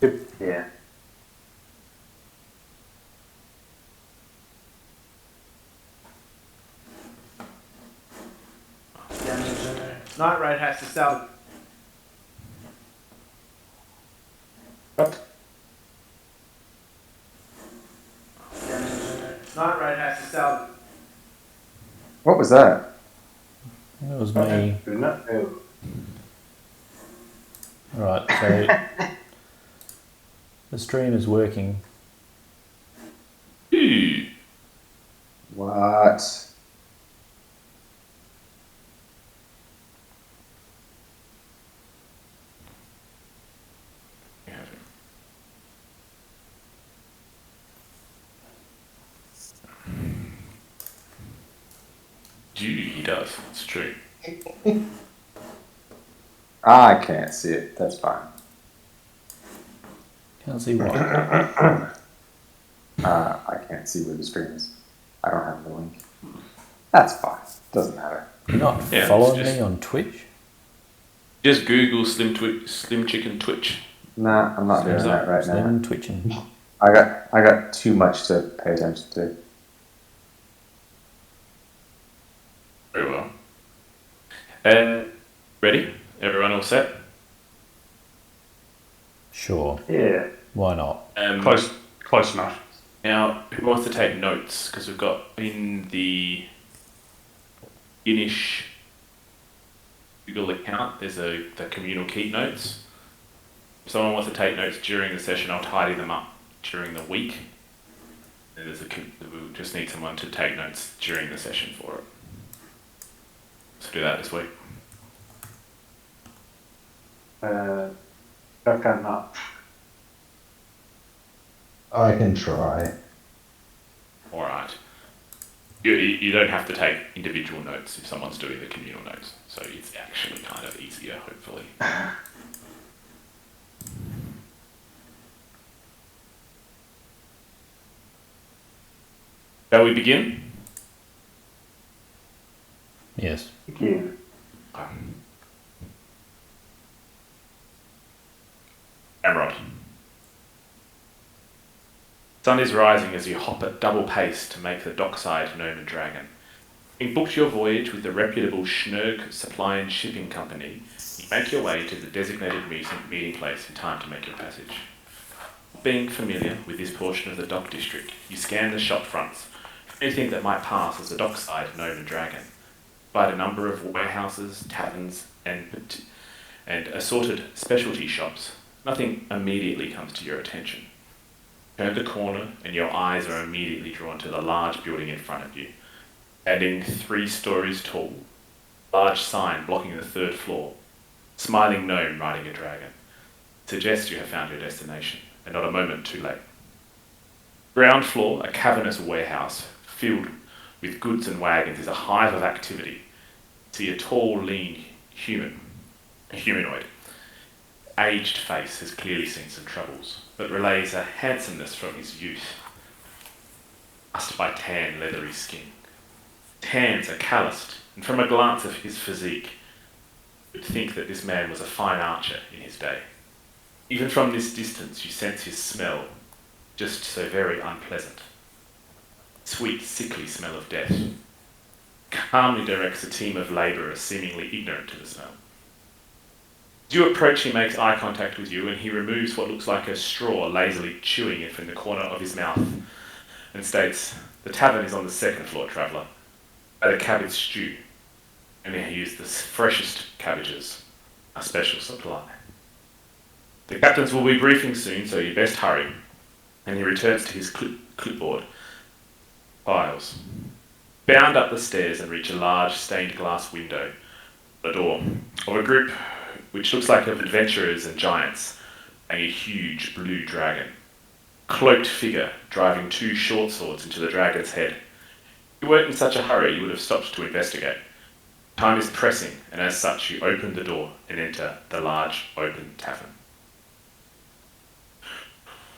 Yeah. Night Raid has to sell. What? Night Raid has to sell. What was that? It was me. Do not know. Right, so the stream is working. What? He does. It's true. I can't see it. That's fine. Can't see what. I can't see where the stream is. I don't have the link. That's fine. Doesn't matter. You're not Yeah, following it's just- me on Twitch? Just Google Slim Chicken Twitch. Nah, I'm not doing Slim's that right now. Slim twitching. I got too much to pay attention to. Very well. Ready? Everyone all set? Sure. Yeah. Why not? Close enough. Now, who wants to take notes? Because we've got in the Inish Google account, there's the communal keep notes. If someone wants to take notes during the session, I'll tidy them up during the week. And we'll just need someone to take notes during the session for it. So do that this week. I cannot. I can try. All right. You don't have to take individual notes if someone's doing the communal notes. So it's actually kind of easier, hopefully. Shall we begin? Yes. Yeah. Amrod. Sun is rising as you hop at double pace to make the dockside gnome and dragon. Having booked your voyage with the reputable Shnurg Supply and Shipping Company, you make your way to the designated meeting place in time to make your passage. Being familiar with this portion of the dock district, you scan the shop fronts for anything that might pass as a dockside gnome and dragon. By a number of warehouses, taverns, and assorted specialty shops, nothing immediately comes to your attention. Turn the corner and your eyes are immediately drawn to the large building in front of you. Standing 3 stories tall, large sign blocking the 3rd floor, smiling gnome riding a dragon. Suggests you have found your destination, and not a moment too late. Ground floor, a cavernous warehouse filled with goods and wagons, is a hive of activity. See a tall, lean humanoid. Aged face has clearly seen some troubles, but relays a handsomeness from his youth, masked by tan, leathery skin. His hands are calloused, and from a glance of his physique, you would think that this man was a fine archer in his day. Even from this distance, you sense his smell, just so very unpleasant. Sweet, sickly smell of death. Calmly directs a team of labourers seemingly ignorant to the smell. As you approach, he makes eye contact with you, and he removes what looks like a straw, lazily chewing it from the corner of his mouth, and states, "The tavern is on the 2nd floor, traveller, by the cabbage stew, and he used the freshest cabbages, a special supply. The captains will be briefing soon, so you best hurry." And he returns to his clipboard. Files. Bound up the stairs and reach a large stained glass window, a door, of a group which looks like of adventurers and giants, and a huge blue dragon. Cloaked figure driving 2 short swords into the dragon's head. If you weren't in such a hurry, you would have stopped to investigate. Time is pressing, and as such you open the door and enter the large open tavern.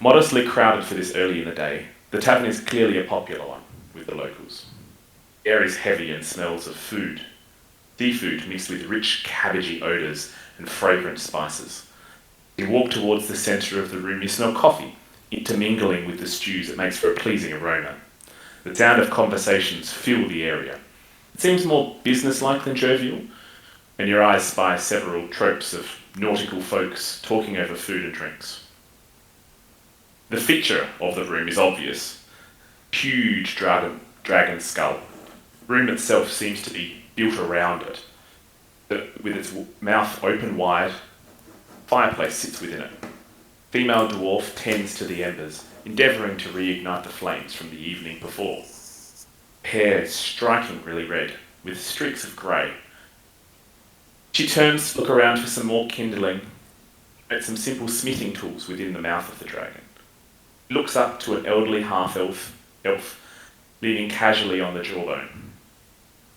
Modestly crowded for this early in the day, the tavern is clearly a popular one with the locals. The air is heavy and smells of seafood mixed with rich cabbagey odours and fragrant spices. You walk towards the centre of the room, you smell coffee, intermingling with the stews that makes for a pleasing aroma. The sound of conversations fill the area. It seems more businesslike than jovial, and your eyes spy several tropes of nautical folks talking over food and drinks. The feature of the room is obvious. Huge dragon skull. The room itself seems to be built around it. With its mouth open wide, a fireplace sits within it. Female dwarf tends to the embers, endeavouring to reignite the flames from the evening before. Hair is strikingly red, with streaks of grey. She turns to look around for some more kindling, at some simple smithing tools within the mouth of the dragon. Looks up to an elderly half-elf, leaning casually on the jawbone.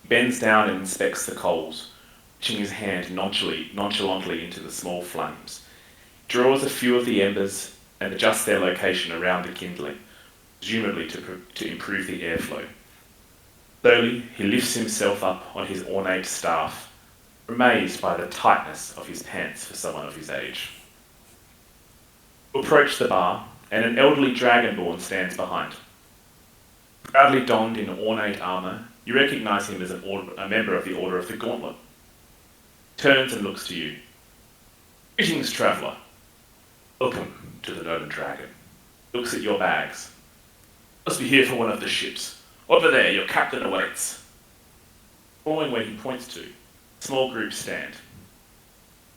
Bends down and inspects the coals, reaching his hand nonchalantly into the small flames. Draws a few of the embers and adjusts their location around the kindling, presumably to improve the airflow. Slowly, he lifts himself up on his ornate staff, amazed by the tightness of his pants for someone of his age. You approach the bar, and an elderly dragonborn stands behind. Proudly donned in ornate armour, you recognise him as a member of the Order of the Gauntlet. Turns and looks to you. Greetings, traveller. Welcome to the Nolan Dragon. Looks at your bags. Must be here for one of the ships. Over there, your captain awaits. Following where he points to, a small group stand.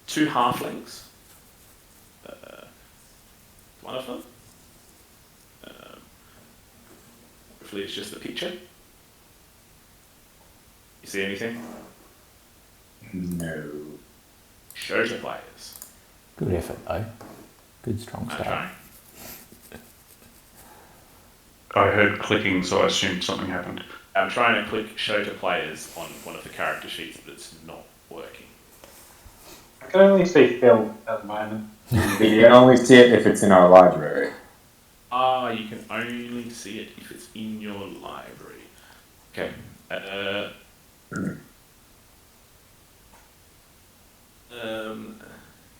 2 halflings. One of them. Hopefully it's just the picture. You see anything? No. Shota players. Good effort, though. Good strong I start. try. I heard clicking, so I assumed something happened. I'm trying to click show to players on one of the character sheets, but it's not working. I can only see Phil at the moment. You can only see it if it's in our library. You can only see it if it's in your library. Okay.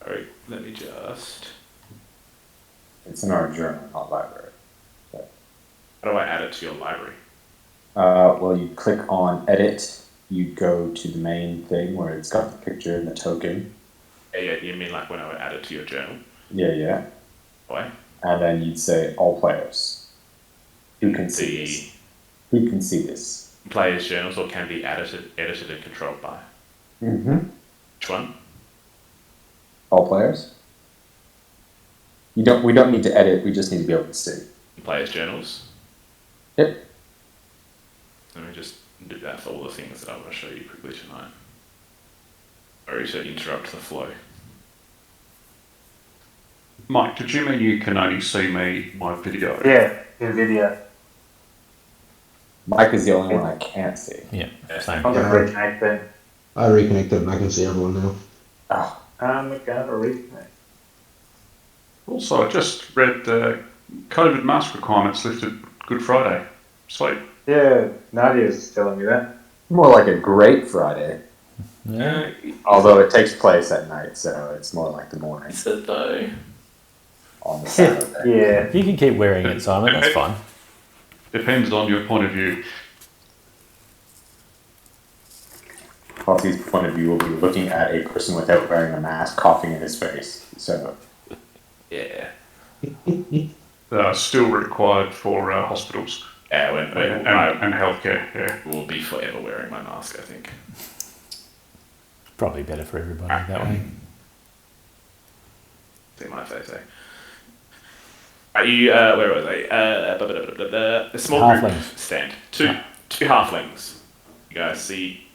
Alright, let me just... It's in our journal, not library. How do I add it to your library? Well, you click on edit, you go to the main thing where it's got the picture and the token. Yeah, you mean like when I would add it to your journal? Yeah. Why? And then you'd say all players. Who can see this? Who can see this? Players' journals or can be edited and controlled by. Mm-hmm. Which one? All players? We don't need to edit, we just need to be able to see. Players' journals? Yep. Let me just do that for all the things that I want to show you quickly tonight. Sorry to interrupt the flow. Mike, did you mean you can only see my video? Yeah, in video. Mike is the only one I can't see. Yeah, same. I'm going to reconnect then. I reconnected and I can see everyone now. Oh, I'm going to reconnect. Also, I just read the COVID mask requirements lifted Good Friday. Sweet. Yeah, Nadia's telling me that. more like a great Friday. Yeah. Although it takes place at night, so it's more like the morning Is it though? on the Saturday. Yeah. You can keep wearing it, Simon. That's fine. Depends on your point of view. Poppy's point of view will be looking at a person without wearing a mask coughing in his face. So, Yeah. Still required for hospitals Yeah, and healthcare. Yeah. will be forever wearing my mask, I think. Probably better for everybody that way. See my face, eh? Are you, where were they? The small group Halflings. stand. Two halflings. You guys see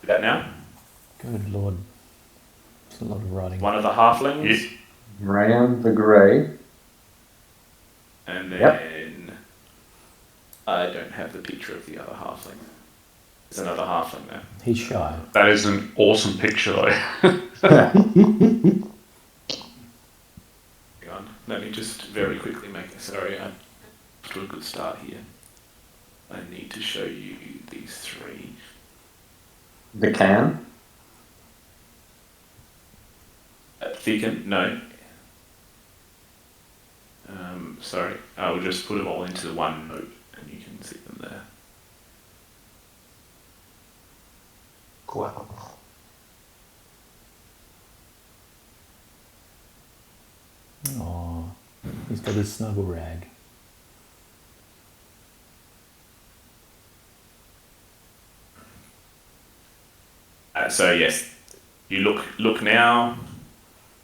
that now? Good lord. It's a lot of writing. One of the halflings, Yeah. Ram the Grey. and then Yep. I don't have the picture of the other halfling. There's another halfling there. He's shy. That is an awesome picture, though. Hang on. Let me just very quickly make it. Sorry, I'm off to a good start here. I need to show you these three. The can. Thicken? No. sorry. I'll just put them all into the one note and you can see them there. Wow. Oh, he's got his snuggle rag. So yes, you look now.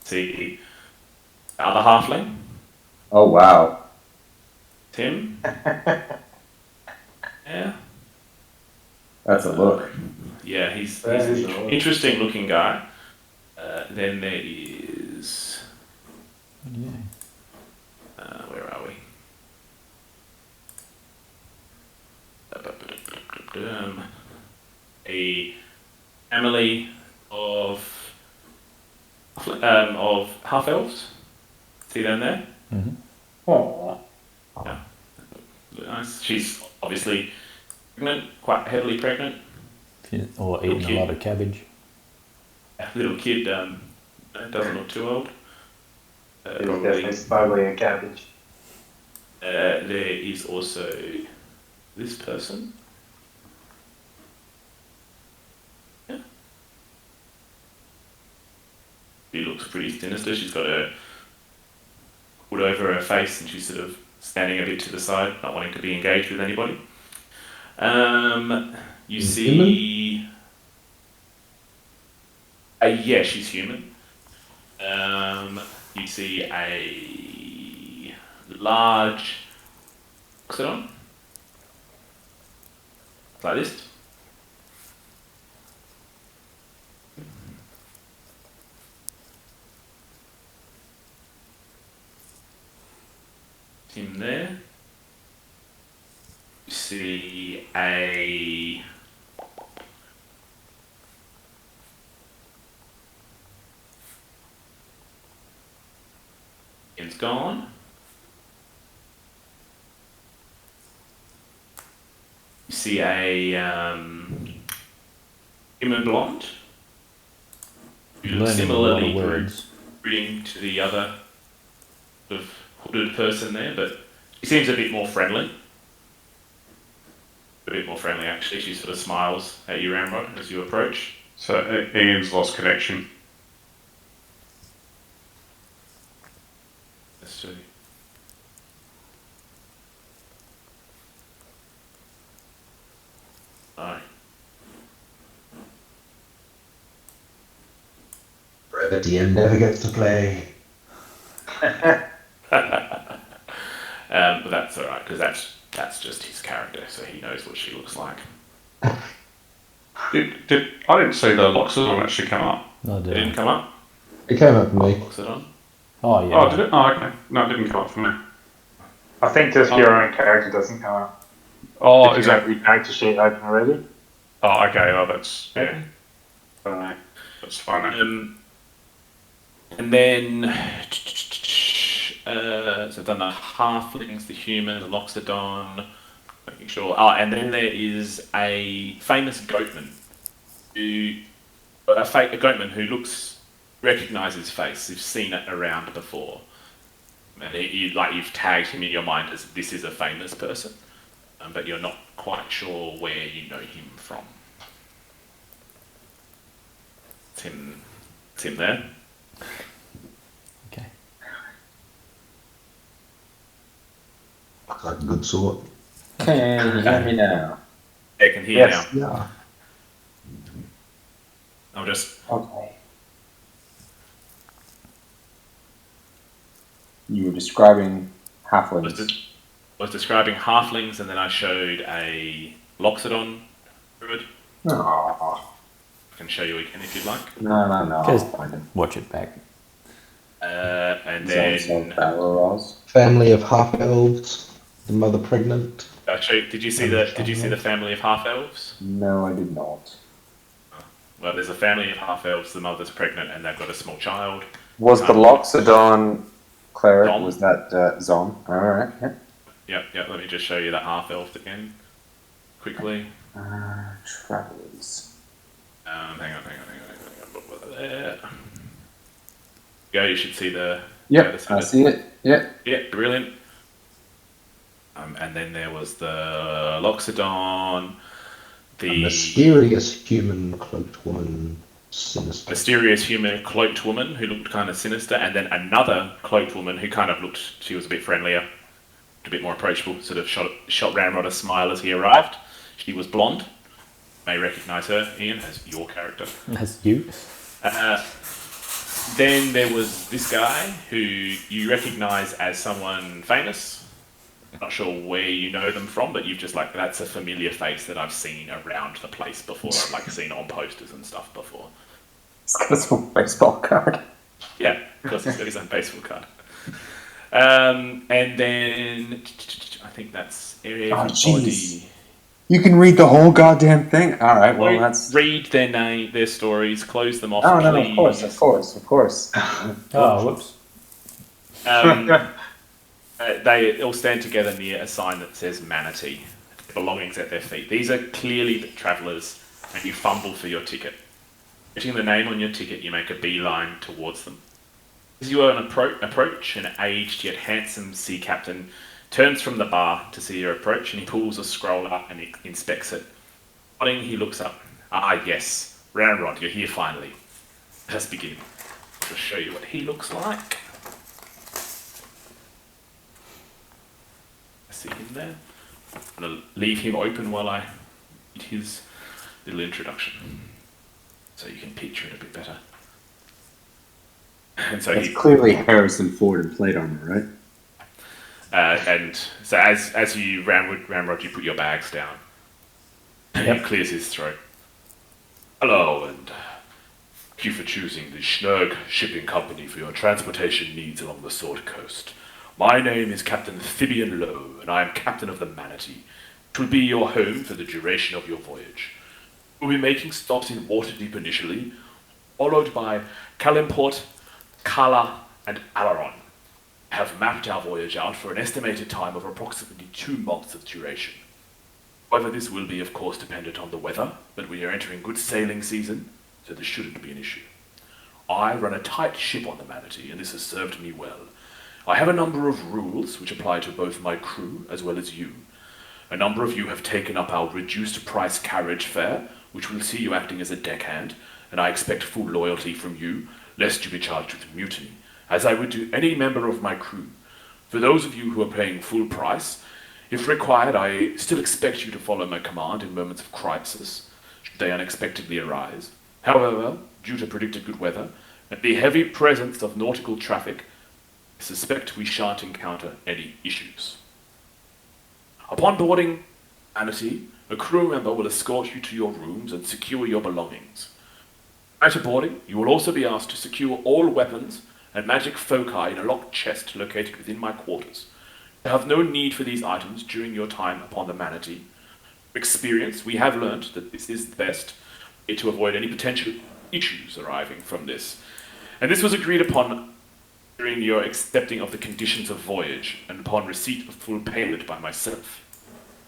See the other halfling, Oh wow. Tim. Yeah. That's a look. Yeah, he's That is an a look. interesting looking guy. Then there is Yeah. where are we? A family of half elves. See them there? Mm-hmm. Oh. Yeah. Nice. She's obviously pregnant, quite heavily pregnant. Or eating a lot of cabbage. Little kid doesn't look too old. He's definitely smuggling a cabbage. There is also this person. Yeah. She looks pretty sinister. She's got a hood over her face and she's sort of standing a bit to the side, not wanting to be engaged with anybody. You see... yeah, she's human. You see a large oxodon, like this. Him there. You see a it's gone. You see a human blonde who looks Learning a lot of similarly words. reading to the other sort of hooded person there, but she seems a bit more friendly. A bit more friendly, actually. She sort of smiles at you, Ramrod, as you approach. So Ian's lost connection. Let's see. Aye. The DM never gets to play. But that's alright, because that's just his character, so he knows what she looks like. I didn't see the Loxodon actually come up. No, It did didn't come up? It came up for me. Looks it on? Oh, yeah. Oh, did it? Oh, okay. No, it didn't come up for me. I think just your own character doesn't come up. Oh, If is you that? have your character sheet open already? Oh, okay. Oh, that's yeah. I don't know. That's fine. Then. And then, so I've done the halflings, the human, the loxodon, making sure. Oh, and then there is a famous goatman a goatman who recognizes his face. You've seen it around before, and you've tagged him in your mind as this is a famous person, but you're not quite sure where you know him from. It's him there. Okay. Looks like a good sort. Can you hear me now? I can hear Yes. now. Yeah. I'm just Okay. You were describing halflings. was describing halflings, and then I showed a loxodon druid. Aww. I can show you again if you'd like. No, I'll Just find him. watch it back. And Sounds then like Battle Rolls. Family of half elves. The mother pregnant. did you see the family of half elves? No, I did not. Well, there's a family of half elves. The mother's pregnant, and they've got a small child. Was the Loxodon cleric? Zon. Was that Zon? All right. Yeah. Yep. Let me just show you the half elf again, quickly. Travelers. Hang on. What was it there? Go. You should see the. Yep, I see it. Yep. Yeah, brilliant. And then there was the Loxodon, A the mysterious human cloaked woman, sinister. mysterious human cloaked woman who looked kind of sinister, and then another cloaked woman who kind of looked, she was a bit friendlier, a bit more approachable, sort of shot Ramrod a smile as he arrived. She was blonde. You may recognise her, Ian, as your character. That's you. Then there was this guy who you recognise as someone famous. Not sure where you know them from, but you've just like, that's a familiar face that I've seen around the place before. I've like seen on posters and stuff before. It's got a small baseball card. Yeah, of course he's got his own baseball card. And then I think that's everybody. jeez. You can read the whole goddamn thing. All right. Well, that's. Read their name, their stories, close them off. Oh no, please. of course. Oh, whoops. They all stand together near a sign that says Manatee. Belongings at their feet. These are clearly travellers, and you fumble for your ticket. Getting the name on your ticket, you make a beeline towards them. As you approach, an aged yet handsome sea captain turns from the bar to see your approach, and he pulls a scroll up and he inspects it. Nodding, he looks up. Ah, yes, Ramrod, you're here finally. Let us begin. I'll show you what he looks like. I see him there. I'm going to leave him open while I read his little introduction, so you can picture it a bit better. And so It's clearly Harrison Ford in plate armor, right? and so as you Ramrod, you put your bags down. He clears his throat. Hello, and thank you for choosing the Shnurg Shipping Company for your transportation needs along the Sword Coast. My name is Captain Thibian Lowe, and I am captain of the Manatee, which will be your home for the duration of your voyage. We'll be making stops in Waterdeep initially, followed by Kalimport, Kala, and Alaron. I have mapped our voyage out for an estimated time of approximately 2 months of duration. However, this will be, of course, dependent on the weather, but we are entering good sailing season, so this shouldn't be an issue. I run a tight ship on the Manatee, and this has served me well. I have a number of rules which apply to both my crew as well as you. A number of you have taken up our reduced price carriage fare, which will see you acting as a deckhand, and I expect full loyalty from you, lest you be charged with mutiny, as I would do any member of my crew. For those of you who are paying full price, if required, I still expect you to follow my command in moments of crisis, should they unexpectedly arise. However, due to predicted good weather, and the heavy presence of nautical traffic, I suspect we shan't encounter any issues. Upon boarding Manatee, a crew member will escort you to your rooms and secure your belongings. Prior to boarding, you will also be asked to secure all weapons and magic foci in a locked chest located within my quarters. You have no need for these items during your time upon the Manatee. From experience, we have learnt that this is the best way to avoid any potential issues arising from this. And this was agreed upon during your accepting of the conditions of voyage and upon receipt of full payment by myself.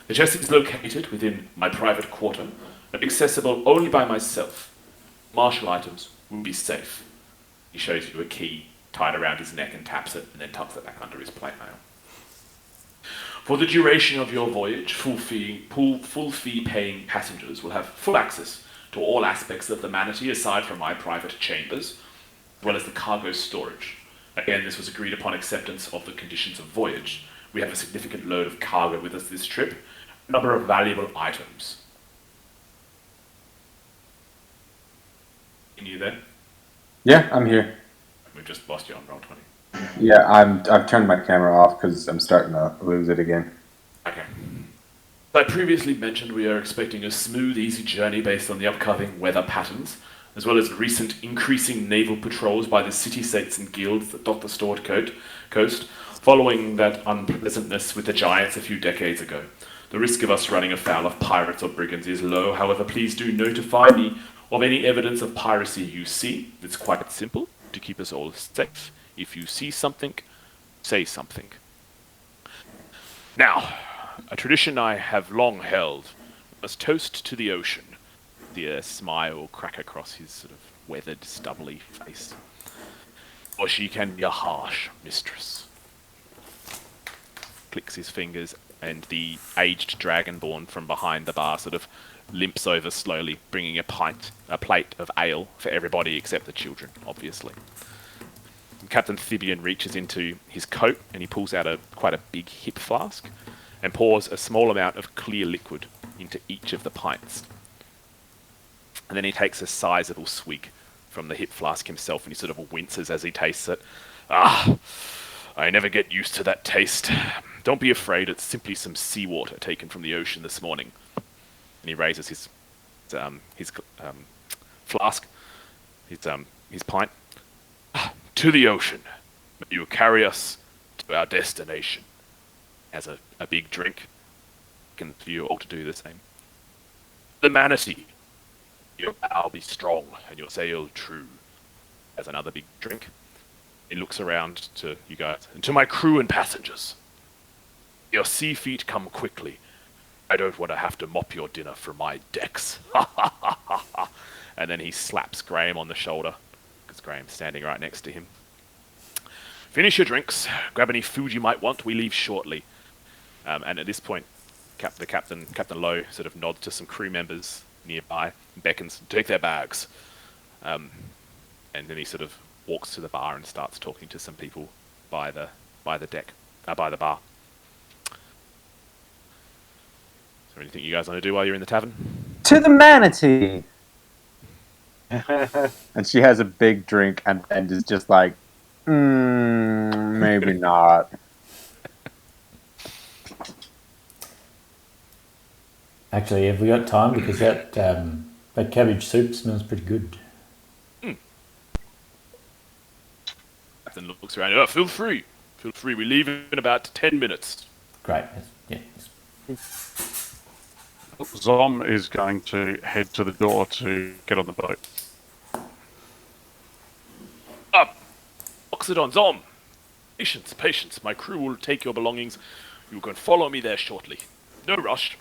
The chest is located within my private quarter and accessible only by myself. Martial items will be safe. He shows you a key tied around his neck and taps it and then tucks it back under his plate mail. For the duration of your voyage, full fee paying passengers will have full access to all aspects of the Manatee aside from my private chambers, as well as the cargo storage. Again, this was agreed upon acceptance of the conditions of voyage. We have a significant load of cargo with us this trip, a number of valuable items. Are you there? Yeah, I'm here. We've just lost you on Roll20. Yeah, I've turned my camera off because I'm starting to lose it again. Okay. As I previously mentioned, we are expecting a smooth, easy journey based on the upcoming weather patterns, as well as recent increasing naval patrols by the city-states and guilds that dot the Sword Coast, following that unpleasantness with the giants a few decades ago. The risk of us running afoul of pirates or brigands is low, however, please do notify me of any evidence of piracy you see. It's quite simple to keep us all safe. If you see something, say something. Now, a tradition I have long held, must toast to the ocean. The smile crack across his sort of weathered, stubbly face. Or she can be a harsh mistress. Clicks his fingers. and the aged dragonborn from behind the bar sort of limps over slowly, bringing a plate of ale for everybody except the children, obviously. Captain Thibian reaches into his coat and he pulls out quite a big hip flask and pours a small amount of clear liquid into each of the pints. And then he takes a sizable swig from the hip flask himself and he sort of winces as he tastes it. Ah, I never get used to that taste. Don't be afraid, it's simply some seawater taken from the ocean this morning. And he raises his flask, his pint. To the ocean. May you carry us to our destination. As a big drink. And for you all to do the same. The Manatee. Your bow be strong and your sail true. As another big drink. He looks around to you guys. And to my crew and passengers. Your sea feet come quickly. I don't want to have to mop your dinner from my decks. And then he slaps Graham on the shoulder. Because Graham's standing right next to him. Finish your drinks. Grab any food you might want. We leave shortly. And at this point, Captain Lowe sort of nods to some crew members nearby and beckons, take their bags. And then he sort of walks to the bar and starts talking to some people by the deck, by the bar. Is there anything you guys want to do while you're in the tavern? To the Manatee! And she has a big drink and is just like, maybe not. Actually, have we got time? Because that cabbage soup smells pretty good. Captain looks around. Oh, feel free. Feel free. We leave in about 10 minutes. Great. Yeah. Zom is going to head to the door to get on the boat. Up! Oxidon, Zom! Patience. My crew will take your belongings. You can follow me there shortly. No rush.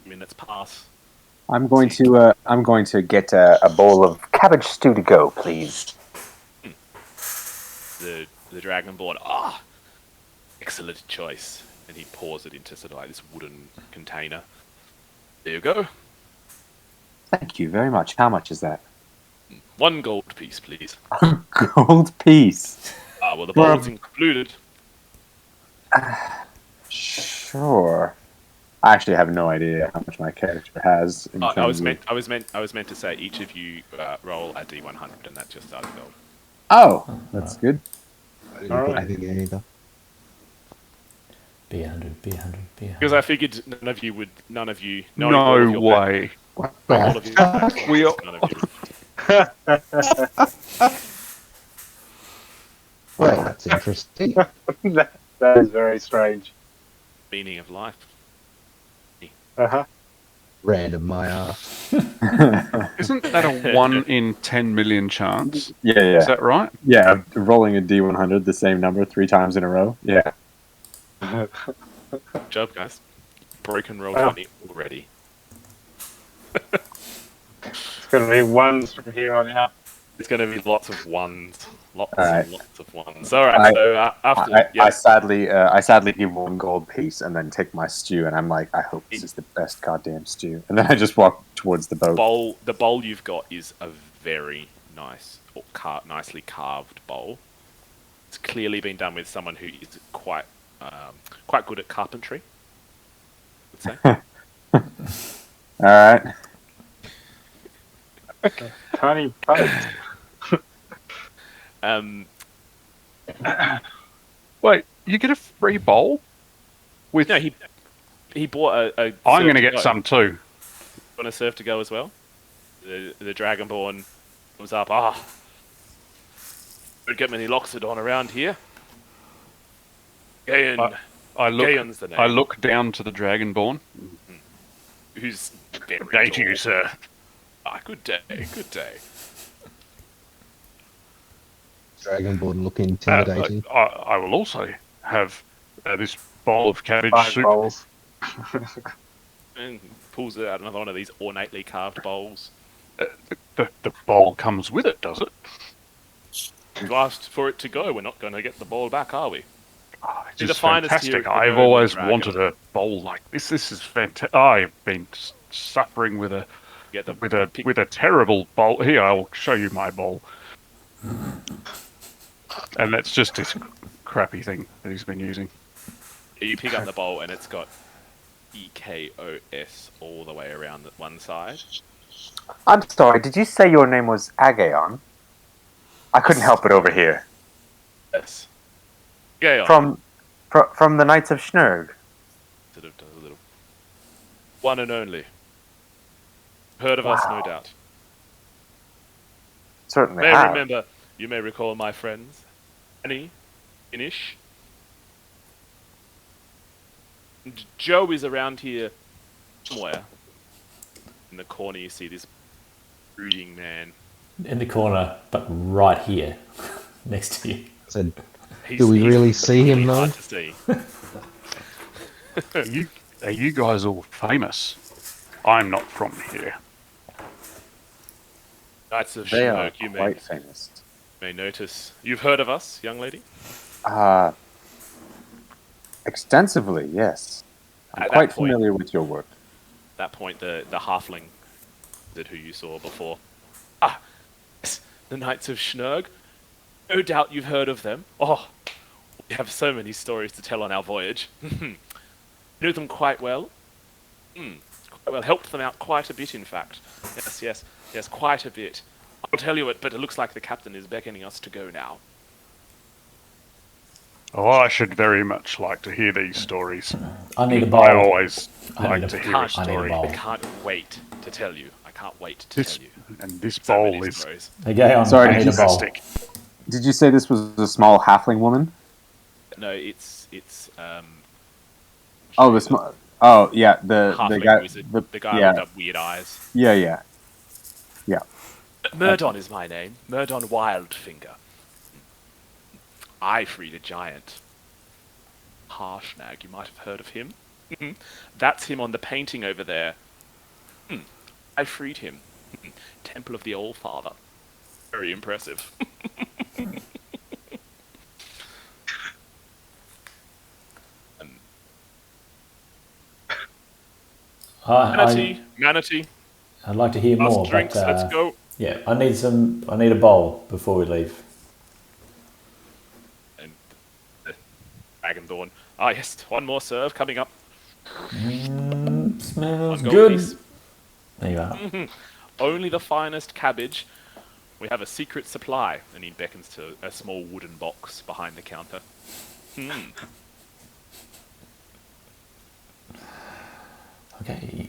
Minutes pass. I'm going to get a bowl of cabbage stew to go, please. The Dragonborn, excellent choice. And he pours it into sort of like this wooden container. There you go. Thank you very much. How much is that? 1 gold piece, please. Gold piece. Well, the bowl's included. Sure. I actually have no idea how much my character has. I was meant to say each of you roll a d100, and that's your starting gold. Oh, that's good. I didn't put anything in either. Be 100, be 100, be 100. Because I figured none of you. No way. What All the of you. fuck? We are, None of you. Well, that's interesting. that is very strange. Meaning of life. Uh-huh. Random my ass. isn't that a 1 in 10 million chance? Yeah. Is that right? Yeah, rolling a D100, the same number 3 times in a row. Yeah. Good job, guys. Broken roll Wow. 20 already. It's going to be ones from here on out. It's going to be lots of ones. Lots Alright. and lots of ones. Alright, so after... I sadly give 1 gold piece and then take my stew, and I'm like, I hope this is the best goddamn stew. And then I just walk towards the boat. The bowl you've got is a very nice, or nicely carved bowl. It's clearly been done with someone who is quite good at carpentry, I would say. Alright. Tiny boat. Wait, you get a free bowl? With No, he bought a I'm going to serve get go. some too. Want a serve to go as well? The Dragonborn comes up. Don't get many Loxodon around here. Gayan, Gayan's the name. I look down to the Dragonborn. Who's very Day to tall. you, sir. Good day, good day. Dragonborn look intimidating. I will also have this bowl of cabbage 5 soup. bowls. And pulls out another one of these ornately carved bowls. The bowl comes with it, does it? We've asked for it to go. We're not going to get the ball back, are we? This You're is the finest here fantastic. at the I've Gnome always Dragon. wanted a bowl like this. This is fantastic. I've been suffering with a Get the with a terrible bowl. Here, I'll show you my bowl. And that's just this crappy thing that he's been using. You pick up the bowl and it's got EKOS all the way around the one side. I'm sorry, did you say your name was Agayon? I couldn't help it over here. Yes. Gaon. From the Knights of Shnurg. Sort of does a little. One and only. Heard of us, no Wow. doubt. Certainly May have. remember, you may recall my friends, Annie, Inish. And Joe is around here somewhere. In the corner, you see this brooding man. In the corner, but right here, next to you. Said, He's, do we he's really see him really though? hard to see. Are you guys all famous? I'm not from here. Knights of They are Shnurg, you quite famous. may notice. You've heard of us, young lady? Extensively, yes. I'm At quite that point- familiar with your work. At that point, the halfling who you saw before. Ah, yes, the Knights of Shnurg. No doubt you've heard of them. Oh, we have so many stories to tell on our voyage. Knew them quite well. Quite well. Helped them out quite a bit, in fact. Yes, quite a bit. I'll tell you it, but it looks like the captain is beckoning us to go now. Oh, I should very much like to hear these stories. I need a bowl. I always I need like a- to hear a I need a story. bowl. I can't wait to tell you. I can't wait to This, tell you. and this So many bowl is stories. Okay, on. Sorry, I need a bowl. fantastic. Did you say this was a small halfling woman? No, it's Oh, the small. Oh, yeah, the halfling guy. wizard, The guy yeah, with the weird eyes. yeah. Murdon is my name. Murdon Wildfinger. I freed a giant. Harshnag, you might have heard of him. That's him on the painting over there. I freed him. Temple of the All-Father. Very impressive. Manatee. I'd like to hear Last more, drinks, but let's go. yeah, I need a bowl before we leave. And Dragonborn. Ah, yes, one more serve coming up. Smells One gold good. piece. There you are. Only the finest cabbage. We have a secret supply. And he beckons to a small wooden box behind the counter. Okay.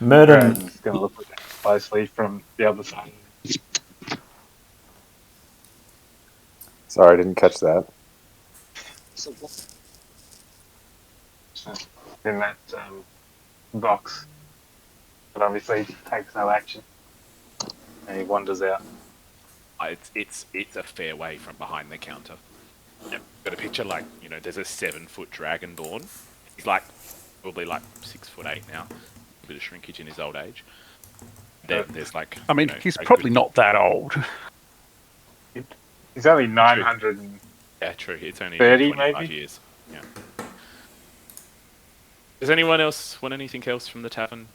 Murder. It's going to look at it closely from the other side. Sorry, I didn't catch that. In that box. But obviously takes no action. And he wanders out. It's a fair way from behind the counter. Yep. Got a picture like, there's a 7-foot dragonborn. He's probably 6'8" now. A bit of shrinkage in his old age. There's like. I mean, he's probably not that old. He's only 900 and... Yeah, true. It's only 30 25 maybe? years. Yeah. Does anyone else want anything else from the tavern?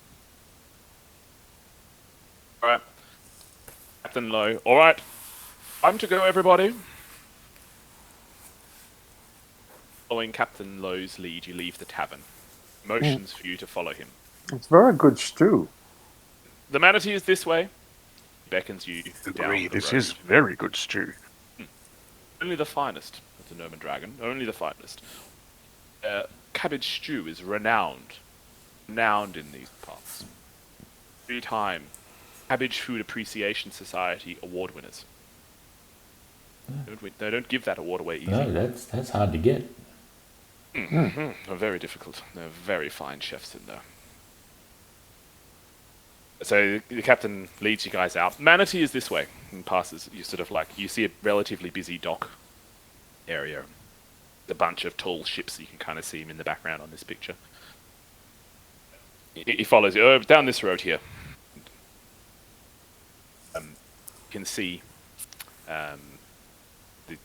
Alright. Captain Lowe. Alright. Time to go, everybody. Following Captain Lowe's lead, you leave the tavern. Motions for you to follow him. It's very good stew. The Manatee is this way. He beckons you down Agree, the this road. is very good stew. Only the finest of the Gnome and Dragon. Only the finest. Cabbage stew is renowned in these parts. 3-time Cabbage Food Appreciation Society award winners. They don't give that award away easy. No, that's hard to get. They're very difficult. They're very fine chefs in there. So the captain leads you guys out. Manatee is this way and passes. You see a relatively busy dock area. A bunch of tall ships. You can kind of see him in the background on this picture. He follows you down this road here. You can see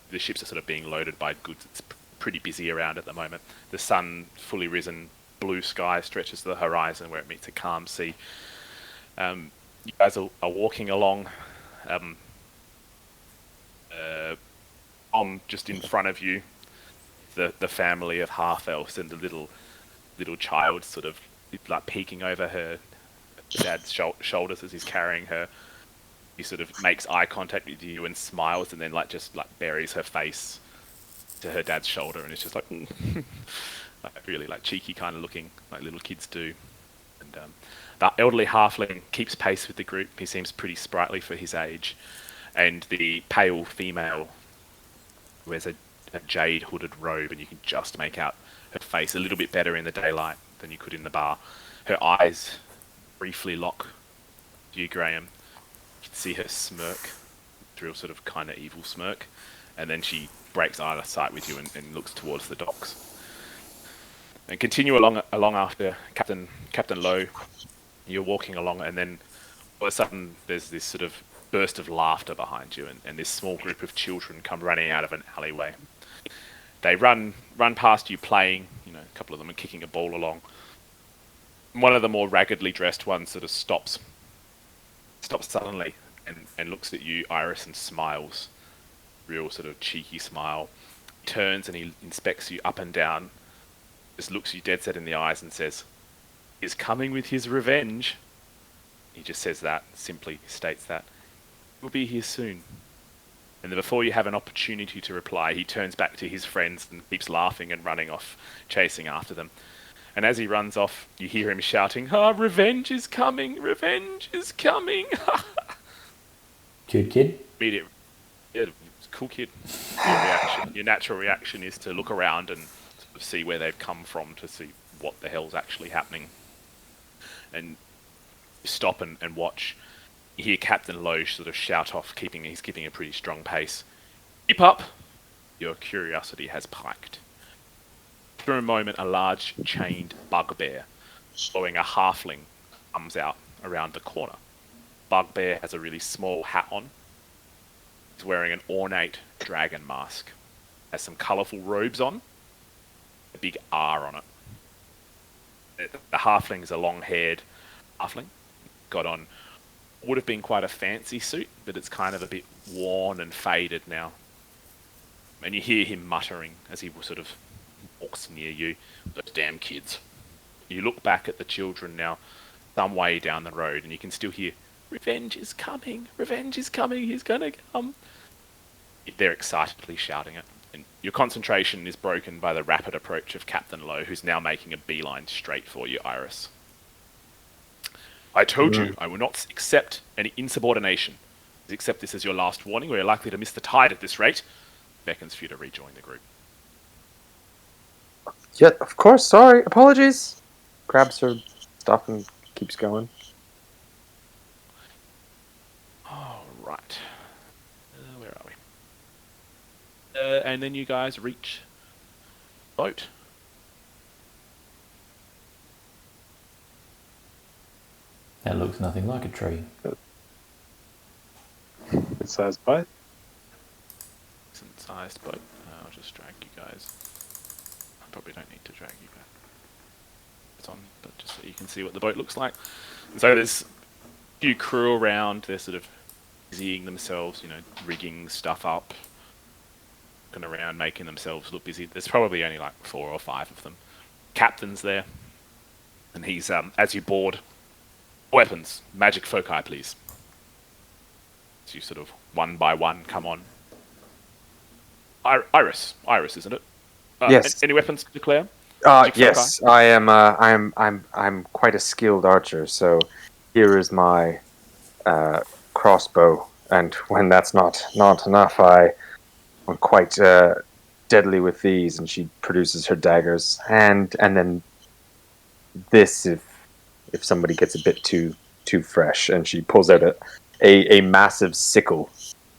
the ships are sort of being loaded by goods. It's pretty busy around at the moment. The sun, fully risen, blue sky stretches to the horizon where it meets a calm sea. You guys are walking along. On just in front of you, the family of half elves and the little child sort of like peeking over her dad's shoulders as he's carrying her. He sort of makes eye contact with you and smiles, and then just buries her face to her dad's shoulder, and it's just like, like really cheeky kind of looking, like little kids do. And the elderly halfling keeps pace with the group. He seems pretty sprightly for his age, and the pale female wears a jade hooded robe, and you can just make out her face a little bit better in the daylight than you could in the bar. Her eyes briefly lock to you, Graham. You can see her smirk, through a sort of kind of evil smirk, and then she breaks eye of sight with you and looks towards the docks. And continue along after Captain Lowe. You're walking along, and then all of a sudden there's this sort of burst of laughter behind you, and this small group of children come running out of an alleyway. They run past you playing. A couple of them are kicking a ball along. One of the more raggedly dressed ones sort of stops suddenly and looks at you, Iris, and smiles. Real sort of cheeky smile. He turns and he inspects you up and down, just looks you dead set in the eyes and says, "He's coming with his revenge." He just says that, simply states that. "We'll be here soon." And then before you have an opportunity to reply, he turns back to his friends and keeps laughing and running off, chasing after them. And as he runs off, you hear him shouting, "Revenge is coming! Revenge is coming!" Cute kid. Immediate, yeah, cool kid. Your natural reaction is to look around and sort of see where they've come from, to see what the hell's actually happening. And you stop and watch. You hear Captain Lowe sort of shout off, he's keeping a pretty strong pace. "Keep up!" Your curiosity has piked. For a moment, a large chained bugbear, following a halfling, comes out around the corner. Bugbear has a really small hat on. He's wearing an ornate dragon mask. Has some colourful robes on. A big R on it. The halfling's a long-haired halfling. Got on would have been quite a fancy suit, but it's kind of a bit worn and faded now. And you hear him muttering as he sort of walks near you, "Those damn kids." You look back at the children now, some way down the road, and you can still hear, "Revenge is coming, revenge is coming, he's gonna come." They're excitedly shouting it, and your concentration is broken by the rapid approach of Captain Lowe, who's now making a beeline straight for you, Iris. "I told you I will not accept any insubordination. Accept this as your last warning, or you're likely to miss the tide at this rate." Beckons for you to rejoin the group. Yeah, of course, sorry, apologies. Grabs her stuff and keeps going. Alright. Where are we? And then you guys reach boat. That looks nothing like a tree. Good sized boat. Decent sized boat. I'll just drag you guys. I probably don't need to drag you back. It's on, but just so you can see what the boat looks like. And so there's a few crew around. They're sort of busying themselves, rigging stuff up. Looking around, making themselves look busy. There's probably only 4 or 5 of them. Captain's there. And he's, as you board, "Weapons, magic foci, please." So you sort of one by one come on. Iris, isn't it? Yes. Any weapons to declare? Yes, I am. I'm quite a skilled archer. So here is my crossbow, and when that's not enough, I'm quite deadly with these. And she produces her daggers, and then this if somebody gets a bit too fresh, and she pulls out a massive sickle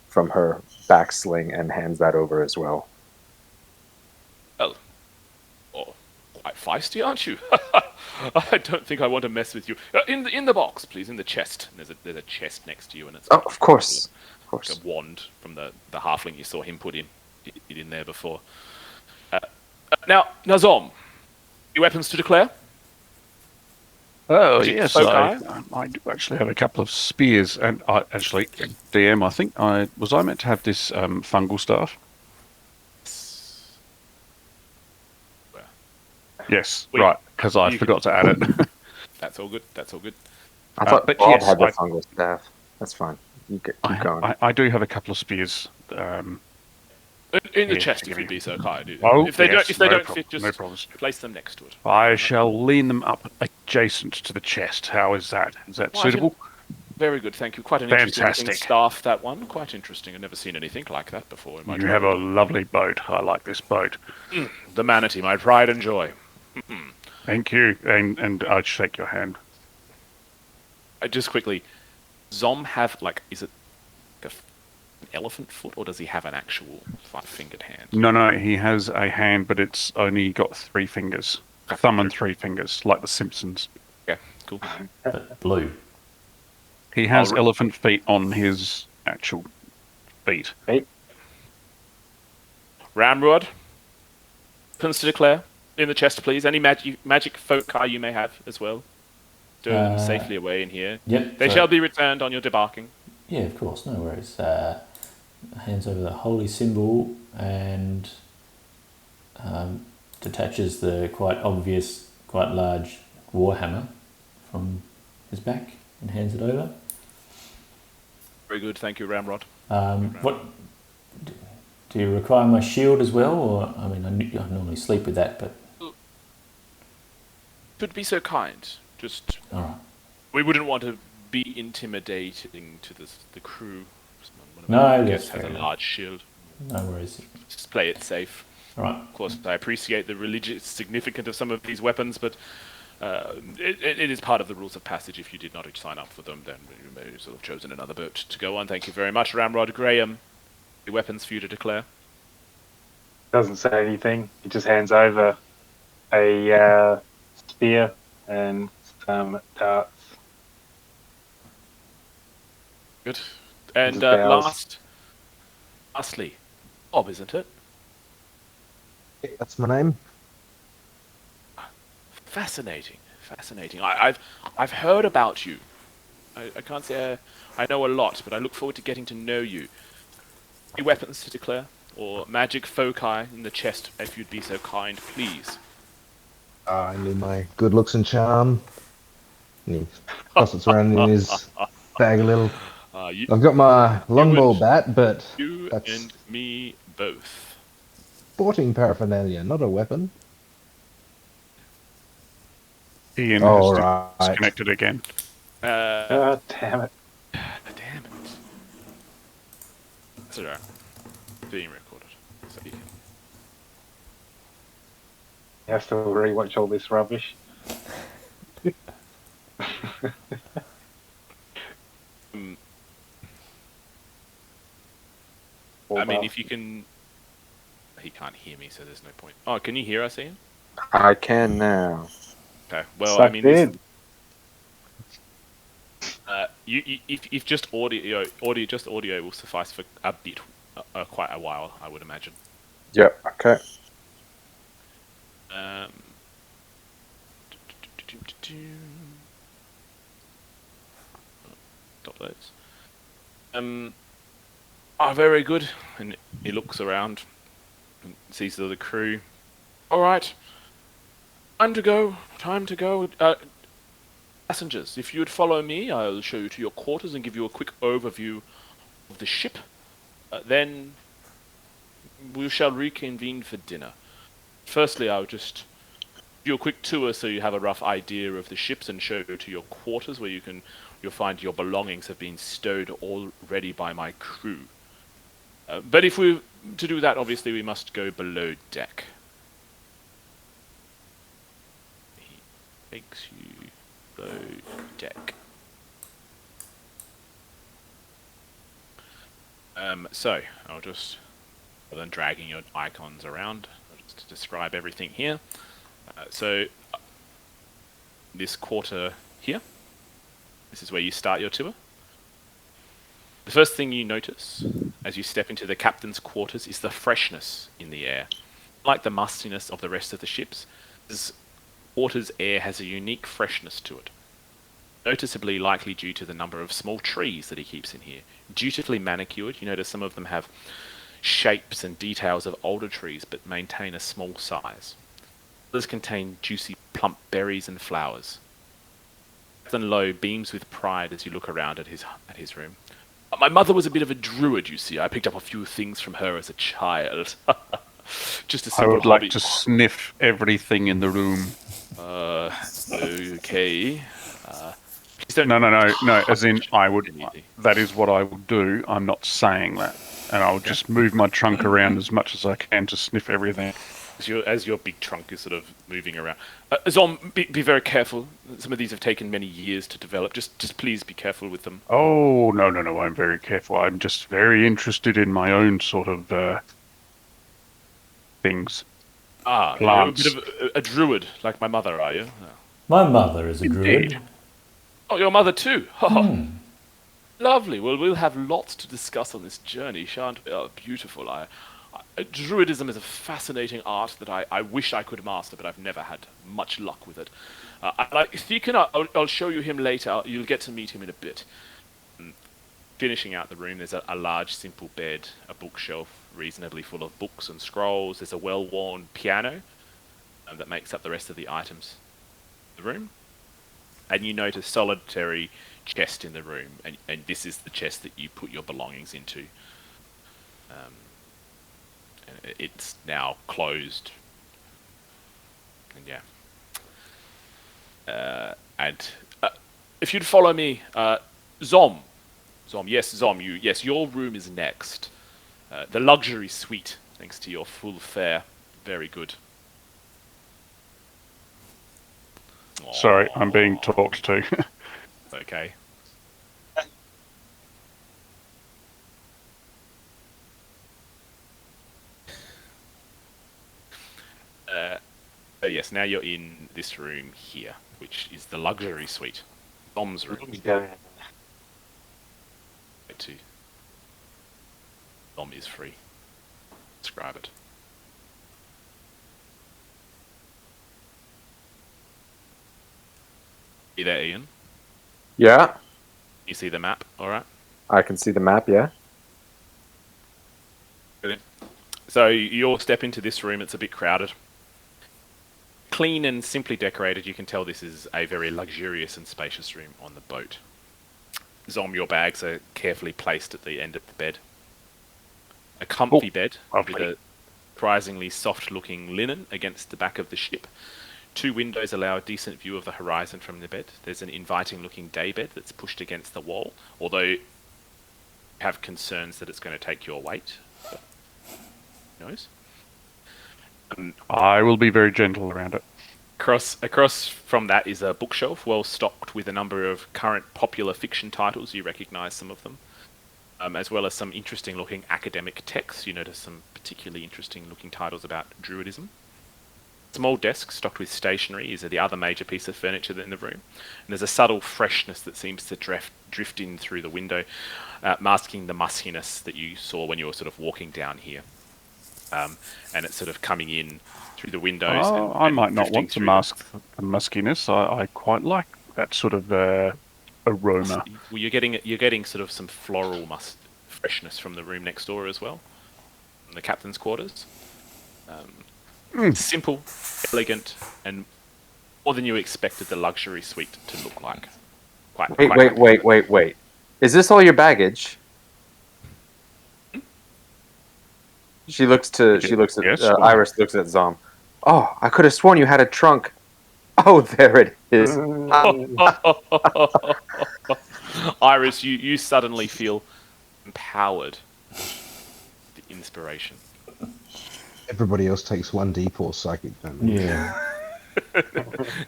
from her back sling and hands that over as well. Well, quite feisty, aren't you? I don't think I want to mess with you. In the box, please, in the chest. And there's a chest next to you, and it's Oh, of course. a wand from the halfling you saw him put in. it in there before. Now, Nazom, your weapons to declare? Oh, Magic yes, foci? I do actually have a couple of spears, and I actually, DM, I think I meant to have this fungal staff. Well, Yes, Wait, right, because I you forgot to add it. that's all good. That's all good. I thought but Bob yes, had the fungal staff. That's fine. You keep going. I do have a couple of spears. In the Here, chest, if give you'd me- be so kind. Oh, If they yes, don't no fit, no just problems. place them next to it. I shall lean them up adjacent to the chest. How is that? Is that Well, I suitable? Very good, thank you. Quite an interesting looking Fantastic. staff, that one. Quite interesting. I've never seen anything like that before in my You have a travels. lovely boat. I like this boat. The Manatee, my pride and joy. Thank you, and I'd shake your hand. Just quickly, Zom have, like, is it like an elephant foot, or does he have an actual five-fingered hand? No, he has a hand, but it's only got 3 fingers. Thumb and 3 fingers, like the Simpsons. Okay, cool. But blue. He has Oh, elephant feet on his actual feet. Ramrod, weapons to declare. In the chest, please. Any magic foci you may have as well. Stow them safely away in here. Yep. They shall be returned on your debarking. Yeah, of course, no worries. Hands over the holy symbol and detaches the quite obvious, quite large warhammer from his back and hands it over. Very good, thank you, Ramrod. What do you require my shield as well, or I mean, I normally sleep with that, but Would be so kind. Just all right. we wouldn't want to be intimidating to the crew. One of No, our that's guests has fair a enough. large shield. No worries. Just play it safe. All right. Of course, I appreciate the religious significance of some of these weapons, but it is part of the rules of passage. If you did not sign up for them, then you may sort of chosen another boat to go on. Thank you very much, Ramrod. Graham, the weapons for you to declare. Doesn't say anything. He just hands over a spear and some darts. Good. And Mrs. Bowles. lastly, Bob, isn't it? That's my name. Fascinating. I've heard about you. I can't say I know a lot, but I look forward to getting to know you. Any weapons to declare, or magic foci in the chest, if you'd be so kind, please. I knew my good looks and charm. And he tosses around in his bag a little. I've got my longbow bat, but You that's and me both. sporting paraphernalia, not a weapon. Ian All has right. disconnected again. Oh, damn it. Damn it. That's alright. Being recorded. So you can... You have to rewatch all this rubbish. I mean, if you can... He can't hear me, so there's no point. Oh, can you hear us, Ian? I can now. Okay. Well, Sucked I mean, this, in. if just audio will suffice for a bit, quite a while, I would imagine. Yep. Okay. Stop those. Oh, very good. And he looks around and sees the other crew. All right. Time to go. Passengers, if you would follow me, I'll show you to your quarters and give you a quick overview of the ship. Then we shall reconvene for dinner. Firstly, I'll just give you a quick tour so you have a rough idea of the ships and show you to your quarters where you'll find your belongings have been stowed already by my crew. But if we to do that, obviously we must go below deck. He takes you below deck. So I'll just, rather than dragging your icons around, I'll just describe everything here. This quarter here, this is where you start your tour. The first thing you notice as you step into the captain's quarters is the freshness in the air. Like the mustiness of the rest of the ships, this quarters air has a unique freshness to it. Noticeably likely due to the number of small trees that he keeps in here. Dutifully manicured, you notice some of them have shapes and details of older trees but maintain a small size. Others contain juicy plump berries and flowers. Captain Lowe beams with pride as you look around at his room. My mother was a bit of a druid, you see. I picked up a few things from her as a child. Just a simple I would hobby. like to sniff everything in the room. Okay. Please don't. No. As in, I would. That is what I would do. I'm not saying that, and I'll just move my trunk around as much as I can to sniff everything. As your big trunk is sort of moving around. Zom, be very careful. Some of these have taken many years to develop. Just please be careful with them. Oh, no. I'm very careful. I'm just very interested in my own sort of things. Plants. You're a bit of a druid, like my mother, are you? My mother is a Indeed. druid. Oh, your mother too? Oh, lovely. Well, we'll have lots to discuss on this journey, shan't we? Oh, beautiful. Druidism is a fascinating art that I wish I could master, but I've never had much luck with it. I'll show you him later. You'll get to meet him in a bit. Finishing out the room, there's a large, simple bed, a bookshelf reasonably full of books and scrolls. There's a well-worn piano that makes up the rest of the items in the room. And you note a solitary chest in the room, and this is the chest that you put your belongings into. It's now closed. And yeah. If you'd follow me, Zom, yes, your room is next. The luxury suite, thanks to your full fare. Very good. Sorry, I'm being talked to. Okay. Yes, now you're in this room here, which is the luxury suite. Dom's room. Dom is free. Describe it. You there, Ian? Yeah, You see the map, alright? I can see the map. Yeah. Brilliant. So you all step into this room, it's a bit crowded. Clean and simply decorated, you can tell this is a very luxurious and spacious room on the boat. Zom, your bags are carefully placed at the end of the bed. A comfy bed with a surprisingly soft-looking linen against the back of the ship. 2 windows allow a decent view of the horizon from the bed. There's an inviting-looking daybed that's pushed against the wall, although you have concerns that it's going to take your weight. Who knows? I will be very gentle around it. Across from that is a bookshelf, well stocked with a number of current popular fiction titles. You recognise some of them, as well as some interesting-looking academic texts. You notice some particularly interesting-looking titles about druidism. Small desk stocked with stationery is the other major piece of furniture in the room. And there's a subtle freshness that seems to drift in through the window, masking the muskiness that you saw when you were sort of walking down here. And it's sort of coming in through the windows. I might not want to mask the muskiness. I quite like that sort of aroma. Well, you're getting sort of some floral freshness from the room next door as well, from the captain's quarters. Simple, elegant, and more than you expected the luxury suite to look like. Wait. Is this all your baggage? She looks at Yes. Iris. Looks at Zom. Oh, I could have sworn you had a trunk. Oh, there it is. Iris, you suddenly feel empowered. The inspiration. Everybody else takes 1d4 psychic damage. Yeah.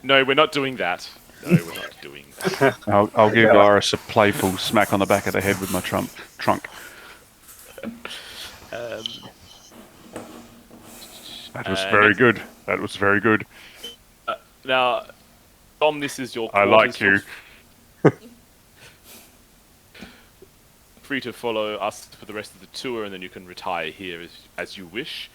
No, we're not doing that. No, we're not doing that. I'll give Iris a playful smack on the back of the head with my trunk. That was very good. That was very good. Now, Tom, this is your I quarters. like you. free to follow us for the rest of the tour, and then you can retire here as you wish.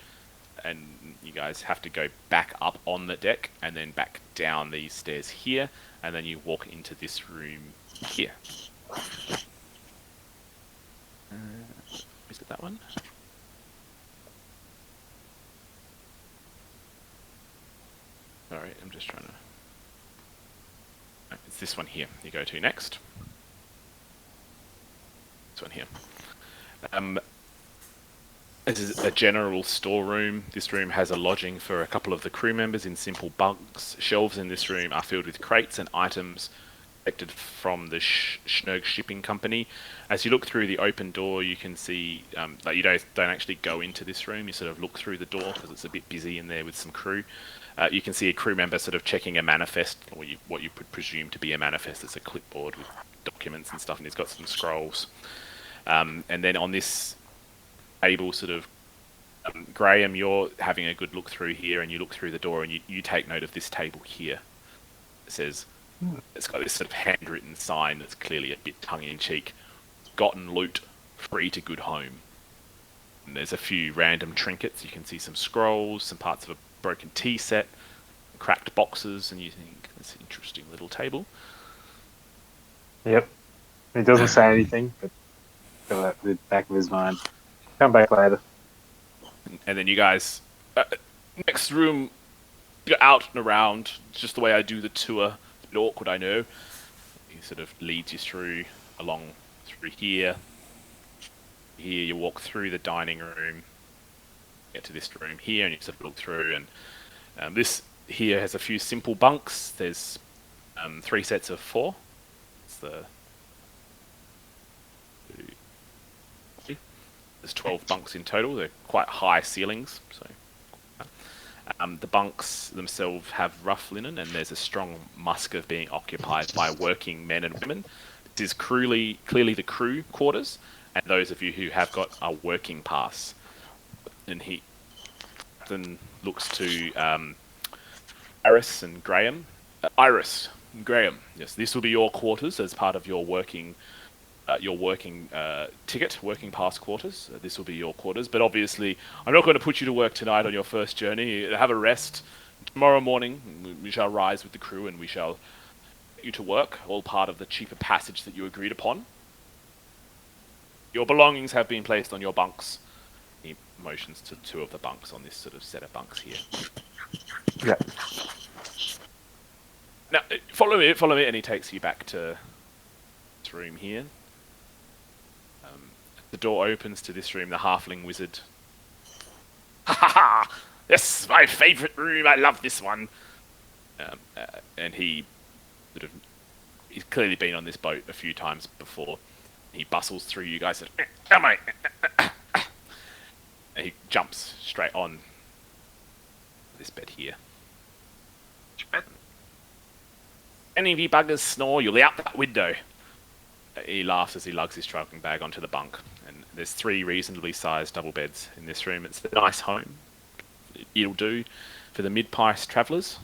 And you guys have to go back up on the deck and then back down these stairs here, and then you walk into this room here. Is it that one? Sorry, I'm just trying to... No, it's this one here you go to next. This one here. This is a general storeroom. This room has a lodging for a couple of the crew members in simple bunks. Shelves in this room are filled with crates and items collected from the Shrug Shipping Company. As you look through the open door, you can see that you don't actually go into this room. You sort of look through the door because it's a bit busy in there with some crew. You can see a crew member sort of checking a manifest, or what you would presume to be a manifest. It's a clipboard with documents and stuff, and he's got some scrolls. And then on this table, sort of, Graham, you're having a good look through here, and you look through the door, and you take note of this table here. It says, it's got this sort of handwritten sign that's clearly a bit tongue-in-cheek, "Gotten loot, free to good home." And there's a few random trinkets. You can see some scrolls, some parts of a broken tea set, cracked boxes, and you think, it's an interesting little table. Yep. He doesn't say anything, but feel that in the back of his mind. Come back later. And then you guys, next room, you're out and around. It's just the way I do the tour. It's a bit awkward, I know. He sort of leads you through here. Here you walk through the dining room, get to this room here, and you sort of look through. And this here has a few simple bunks. There's 3 sets of 4. It's There's 12 bunks in total. They're quite high ceilings. So the bunks themselves have rough linen, and there's a strong musk of being occupied by working men and women. This is clearly the crew quarters, and those of you who have got a working pass. And he then looks to Iris and Graham. Iris and Graham, yes, this will be your quarters as part of your working ticket, working pass quarters. This will be your quarters, but obviously I'm not going to put you to work tonight on your first journey. Have a rest. Tomorrow morning we shall rise with the crew and we shall get you to work, all part of the cheaper passage that you agreed upon. Your belongings have been placed on your bunks. He motions to 2 of the bunks on this sort of set of bunks here. Yeah. Now, follow me, and he takes you back to this room here. The door opens to this room, the halfling wizard. Ha ha ha! This is my favourite room, I love this one! And he he's clearly been on this boat a few times before. He bustles through you guys and come on! And he jumps straight on this bed here. Any of you buggers snore, you'll be out that window. He laughs as he lugs his travelling bag onto the bunk. And there's 3 reasonably sized double beds in this room. It's a nice home. It'll do for the mid-priced travellers.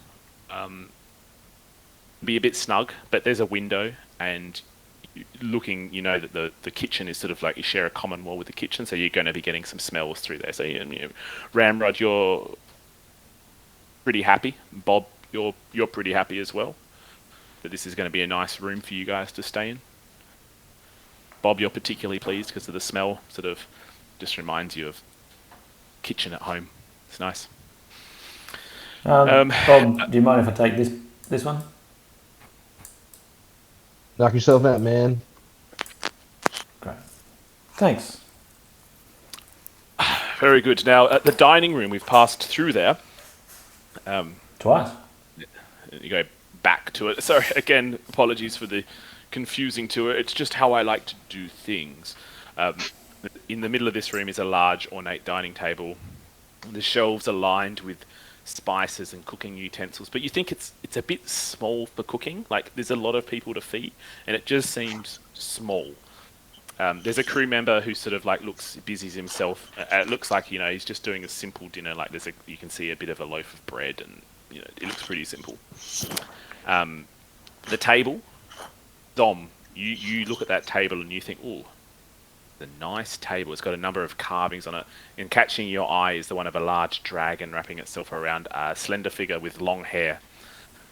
Be a bit snug, but there's a window, and looking, you know that the kitchen is sort of like you share a common wall with the kitchen, so you're going to be getting some smells through there. So Ramrod, you're pretty happy. Bob, you're pretty happy as well. That this is going to be a nice room for you guys to stay in. Bob, you're particularly pleased because of the smell. Sort of just reminds you of kitchen at home. It's nice. Bob, do you mind if I take this one? Knock yourself out, man. Great. Thanks. Very good. Now, at the dining room, we've passed through there. Twice. You go back to it. Sorry, again, apologies for the confusing tour. It's just how I like to do things. In the middle of this room is a large, ornate dining table. The shelves are lined with spices and cooking utensils, but you think it's a bit small for cooking. Like, there's a lot of people to feed, and it just seems small. There's a crew member who sort of like busies himself. It looks like he's just doing a simple dinner. Like you can see a bit of a loaf of bread, and it looks pretty simple. The table, Dom, you look at that table and you think, oh, The nice table. It's got a number of carvings on it. And catching your eye is the one of a large dragon wrapping itself around a slender figure with long hair.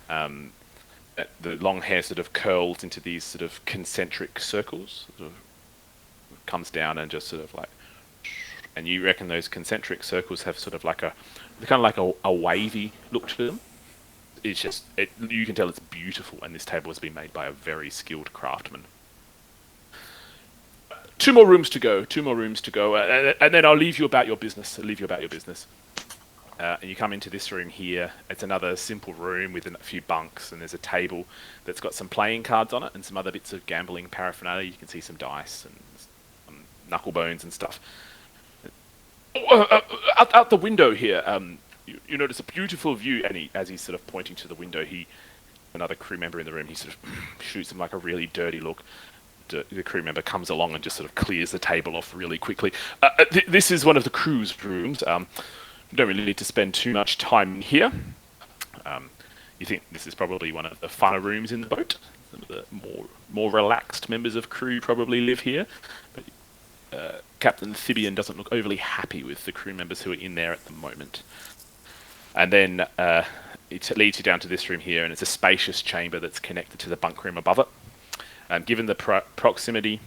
The long hair sort of curls into these sort of concentric circles. Sort of comes down and just sort of like, and you reckon those concentric circles have sort of like a kind of like a wavy look to them. It's just you can tell it's beautiful, and this table has been made by a very skilled craftsman. Two more rooms to go, and then I'll leave you about your business. And you come into this room here. It's another simple room with a few bunks, and there's a table that's got some playing cards on it and some other bits of gambling paraphernalia. You can see some dice and some knuckle bones and stuff. Out the window here, you notice a beautiful view, and as he's sort of pointing to the window, another crew member in the room, he sort of shoots him like a really dirty look. The crew member comes along and just sort of clears the table off really quickly. This is one of the crew's rooms. You don't really need to spend too much time in here. You think this is probably one of the funner rooms in the boat. Some of the more relaxed members of crew probably live here. But Captain Thibian doesn't look overly happy with the crew members who are in there at the moment. And then it leads you down to this room here, and it's a spacious chamber that's connected to the bunk room above it. Given the proximity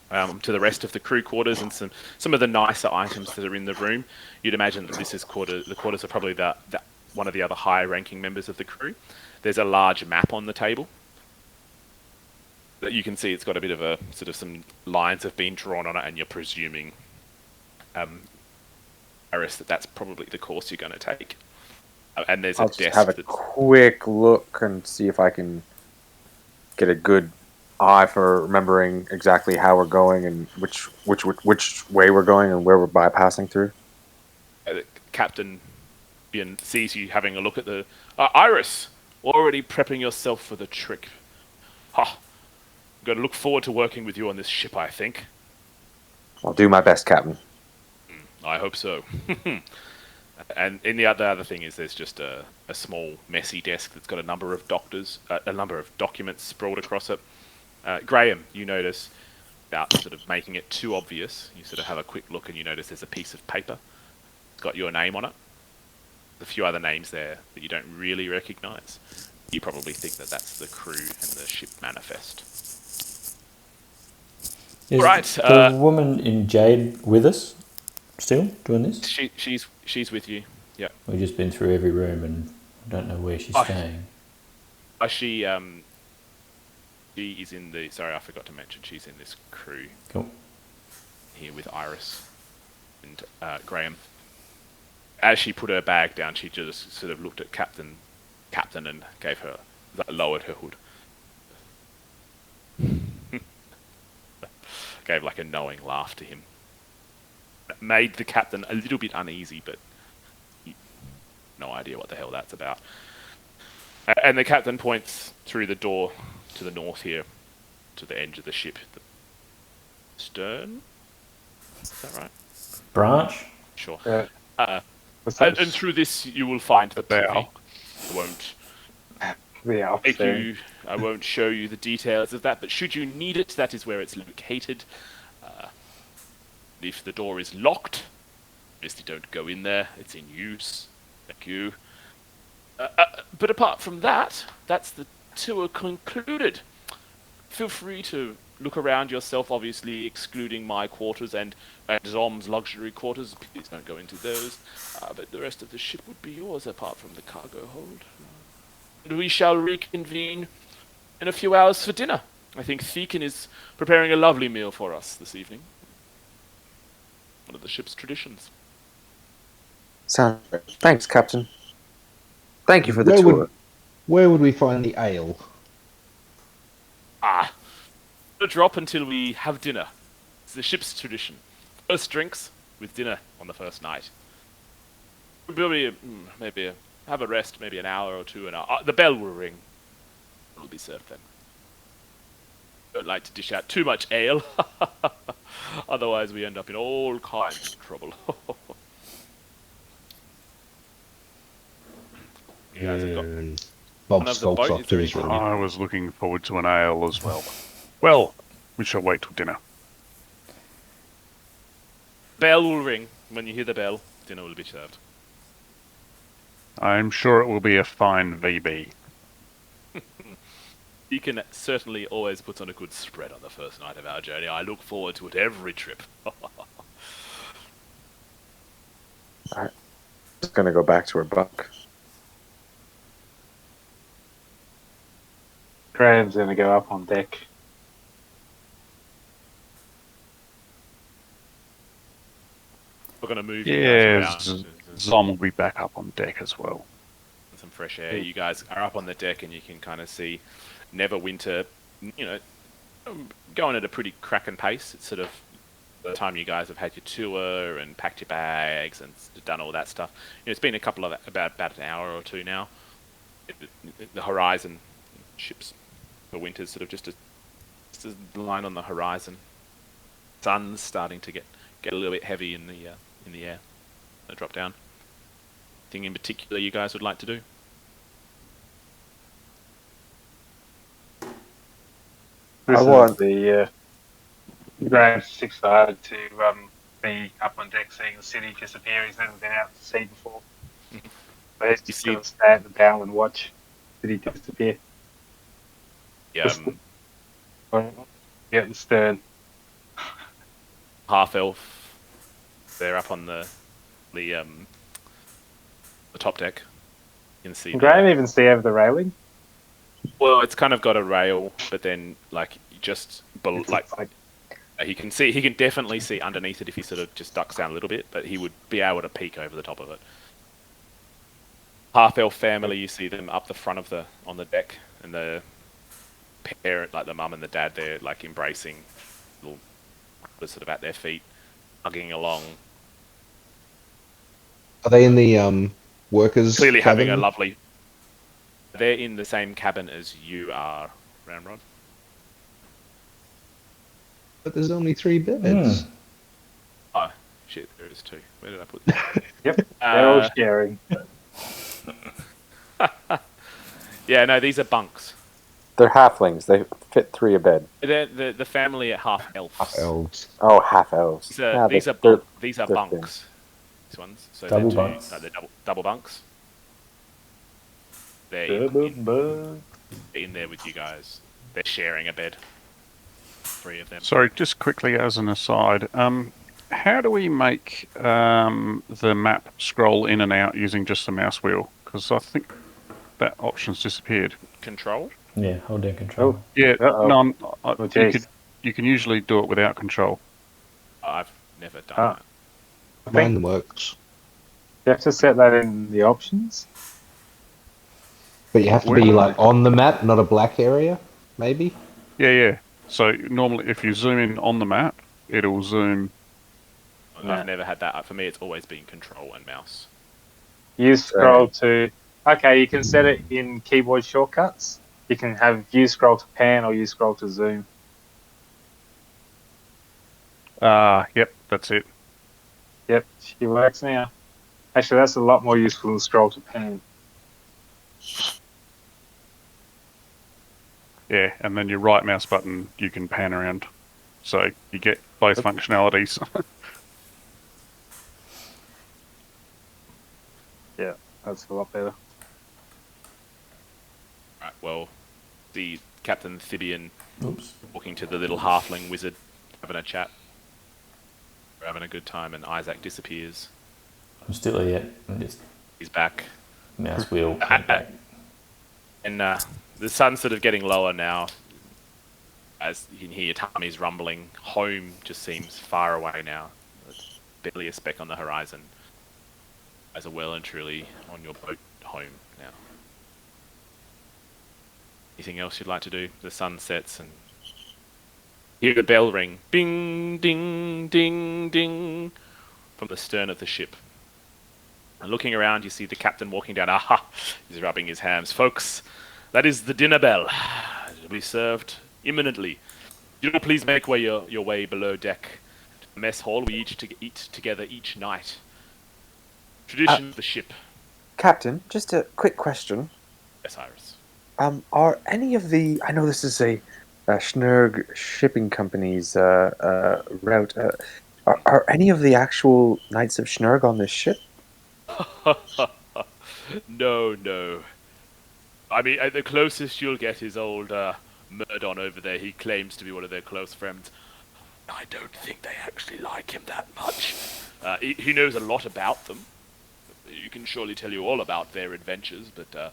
to the rest of the crew quarters and some of the nicer items that are in the room, you'd imagine that this is the quarters are probably one of the other higher-ranking members of the crew. There's a large map on the table that you can see. It's got a bit of a sort of some lines have been drawn on it, and you're presuming, Aris, that's probably the course you're going to take. And there's I'll a just desk. have a quick look and see if I can get a good eye for remembering exactly how we're going and which way we're going and where we're bypassing through. The Captain Ian sees you having a look at the Iris, already prepping yourself for the trip. I'm going to look forward to working with you on this ship, I think. I'll do my best, Captain. I hope so. And in the other thing is there's just a small, messy desk that's got a number of documents sprawled across it. Graham, you notice, without sort of making it too obvious, you sort of have a quick look and you notice there's a piece of paper. It's got your name on it. A few other names there that you don't really recognise. You probably think that that's the crew and the ship manifest. Is Right, the woman in Jade with us still doing this? She's with you. Yeah. We've just been through every room and don't know where she's staying. She is in the. Sorry, I forgot to mention. She's in this crew. Cool. Here with Iris and Graham. As she put her bag down, she just sort of looked at Captain, and lowered her hood. Gave like a knowing laugh to him. It made the captain a little bit uneasy, but no idea what the hell that's about. And the captain points through the door to the north here, to the edge of the ship. The stern? Is that right? Branch? Sure. And through this you will find the bow. I won't show you the details of that, but should you need it, that is where it's located. If the door is locked, obviously don't go in there. It's in use. Thank you. But apart from that, that's the tour concluded. Feel free to look around yourself, obviously excluding my quarters and Zom's luxury quarters. Please don't go into those. But the rest of the ship would be yours, apart from the cargo hold. And we shall reconvene in a few hours for dinner. I think Thekin is preparing a lovely meal for us this evening. One of the ship's traditions. Sounds great. Thanks, Captain. Thank you for the tour. Where would we find the ale? A drop until we have dinner. It's the ship's tradition. First drinks with dinner on the first night. Maybe have a rest, maybe an hour or two, and the bell will ring. It will be served then. Don't like to dish out too much ale. Otherwise we end up in all kinds of trouble. You guys have got Bob skulks off to his room. I was looking forward to an ale as well. Well, we shall wait till dinner. Bell will ring. When you hear the bell, dinner will be served. I'm sure it will be a fine VB. You can certainly always put on a good spread on the first night of our journey. I look forward to it every trip. Just gonna go back to her bunk. Graham's going to go up on deck. We're going to move you guys Yeah, around. Zom will be back up on deck as well. Some fresh air. You guys are up on the deck and you can kind of see Neverwinter, going at a pretty cracking pace. It's sort of by the time you guys have had your tour and packed your bags and done all that stuff. It's been about an hour or two now. The horizon ships for winter's sort of just a line on the horizon. Sun's starting to get a little bit heavy in the air. They drop down. Anything in particular you guys would like to do? This I is want- the Graham's excited to be up on deck seeing the city disappear. He's never been out to sea before. So he's just going to stay at the bow and watch the city disappear. Yeah, Yeah, the stern. half elf. They're up on the top deck. You can see. Can Graham even see over the railing? Well, it's kind of got a rail, but then just below, he can definitely see underneath it if he sort of just ducks down a little bit, but he would be able to peek over the top of it. Half elf family, you see them up the front of on the deck, and the parent, like the mum and the dad, they're like embracing, little sort of at their feet, hugging along. Are they in the workers' Clearly cabin? having a lovely. They're in the same cabin as you are, Ramrod. But there's only 3 beds. Oh, shit, there is 2. Where did I put that? Yep, they're all sharing. Yeah, no, these are bunks. They're halflings. They fit 3 a bed. They're the family are half elves. Half elves. Oh, half elves. These are, Yeah, these are they're bunks. These ones. So Double they're bunks. they're double bunks. They're in there with you guys. They're sharing a bed. 3 of them. Sorry, just quickly as an aside, how do we make the map scroll in and out using just the mouse wheel? Because I think that option's disappeared. Control? Yeah, hold down control. Oh, Yeah, Uh-oh. no, geez. you can usually do it without control. I've never done Ah. that. I think Mine works. you have to set that in the options. But you have to be like on the map, not a black area, maybe? Yeah. So normally if you zoom in on the map, it'll zoom. I've never had that. For me, it's always been control and mouse. Use scroll to... Okay, you can set it in keyboard shortcuts. You can have use scroll to pan or use scroll to zoom. Yep, that's it. Yep, she works now. Actually, that's a lot more useful than scroll to pan. Yeah, and then your right mouse button, you can pan around. So you get both functionalities. Yeah, that's a lot better. Right, well, the Captain Thibian Oops. walking to the little halfling wizard, having a chat. We're having a good time, and Isaac disappears. I'm still here. I'm just He's back. mouse wheel. Back. And the sun's sort of getting lower now. As you can hear Tommy's rumbling. Home just seems far away now. There's barely a speck on the horizon. As are well and truly on your boat home now. Anything else you'd like to do? The sun sets and hear the bell ring. Ding, ding, ding, ding. From the stern of the ship. And looking around, you see the captain walking down. Aha! He's rubbing his hands. Folks, that is the dinner bell. It will be served imminently. You all please make your way below deck to the mess hall. We eat together each night. Tradition of the ship. Captain, just a quick question. Yes, Iris. Are any of the... I know this is a Shnurg Shipping Company's route. Are any of the actual Knights of Shnurg on this ship? No. I mean, the closest you'll get is old Murdon over there. He claims to be one of their close friends. I don't think they actually like him that much. He knows a lot about them. You can surely tell you all about their adventures, but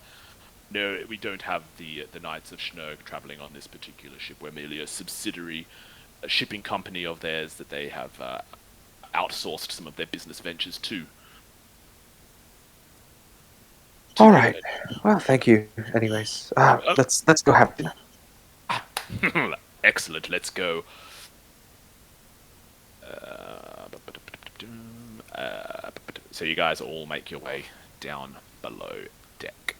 no, we don't have the Knights of Shnurg traveling on this particular ship. We're merely a subsidiary shipping company of theirs that they have outsourced some of their business ventures to. All right. Well, thank you. Anyways, let's go have dinner. Excellent. Let's go. So you guys all make your way down below deck.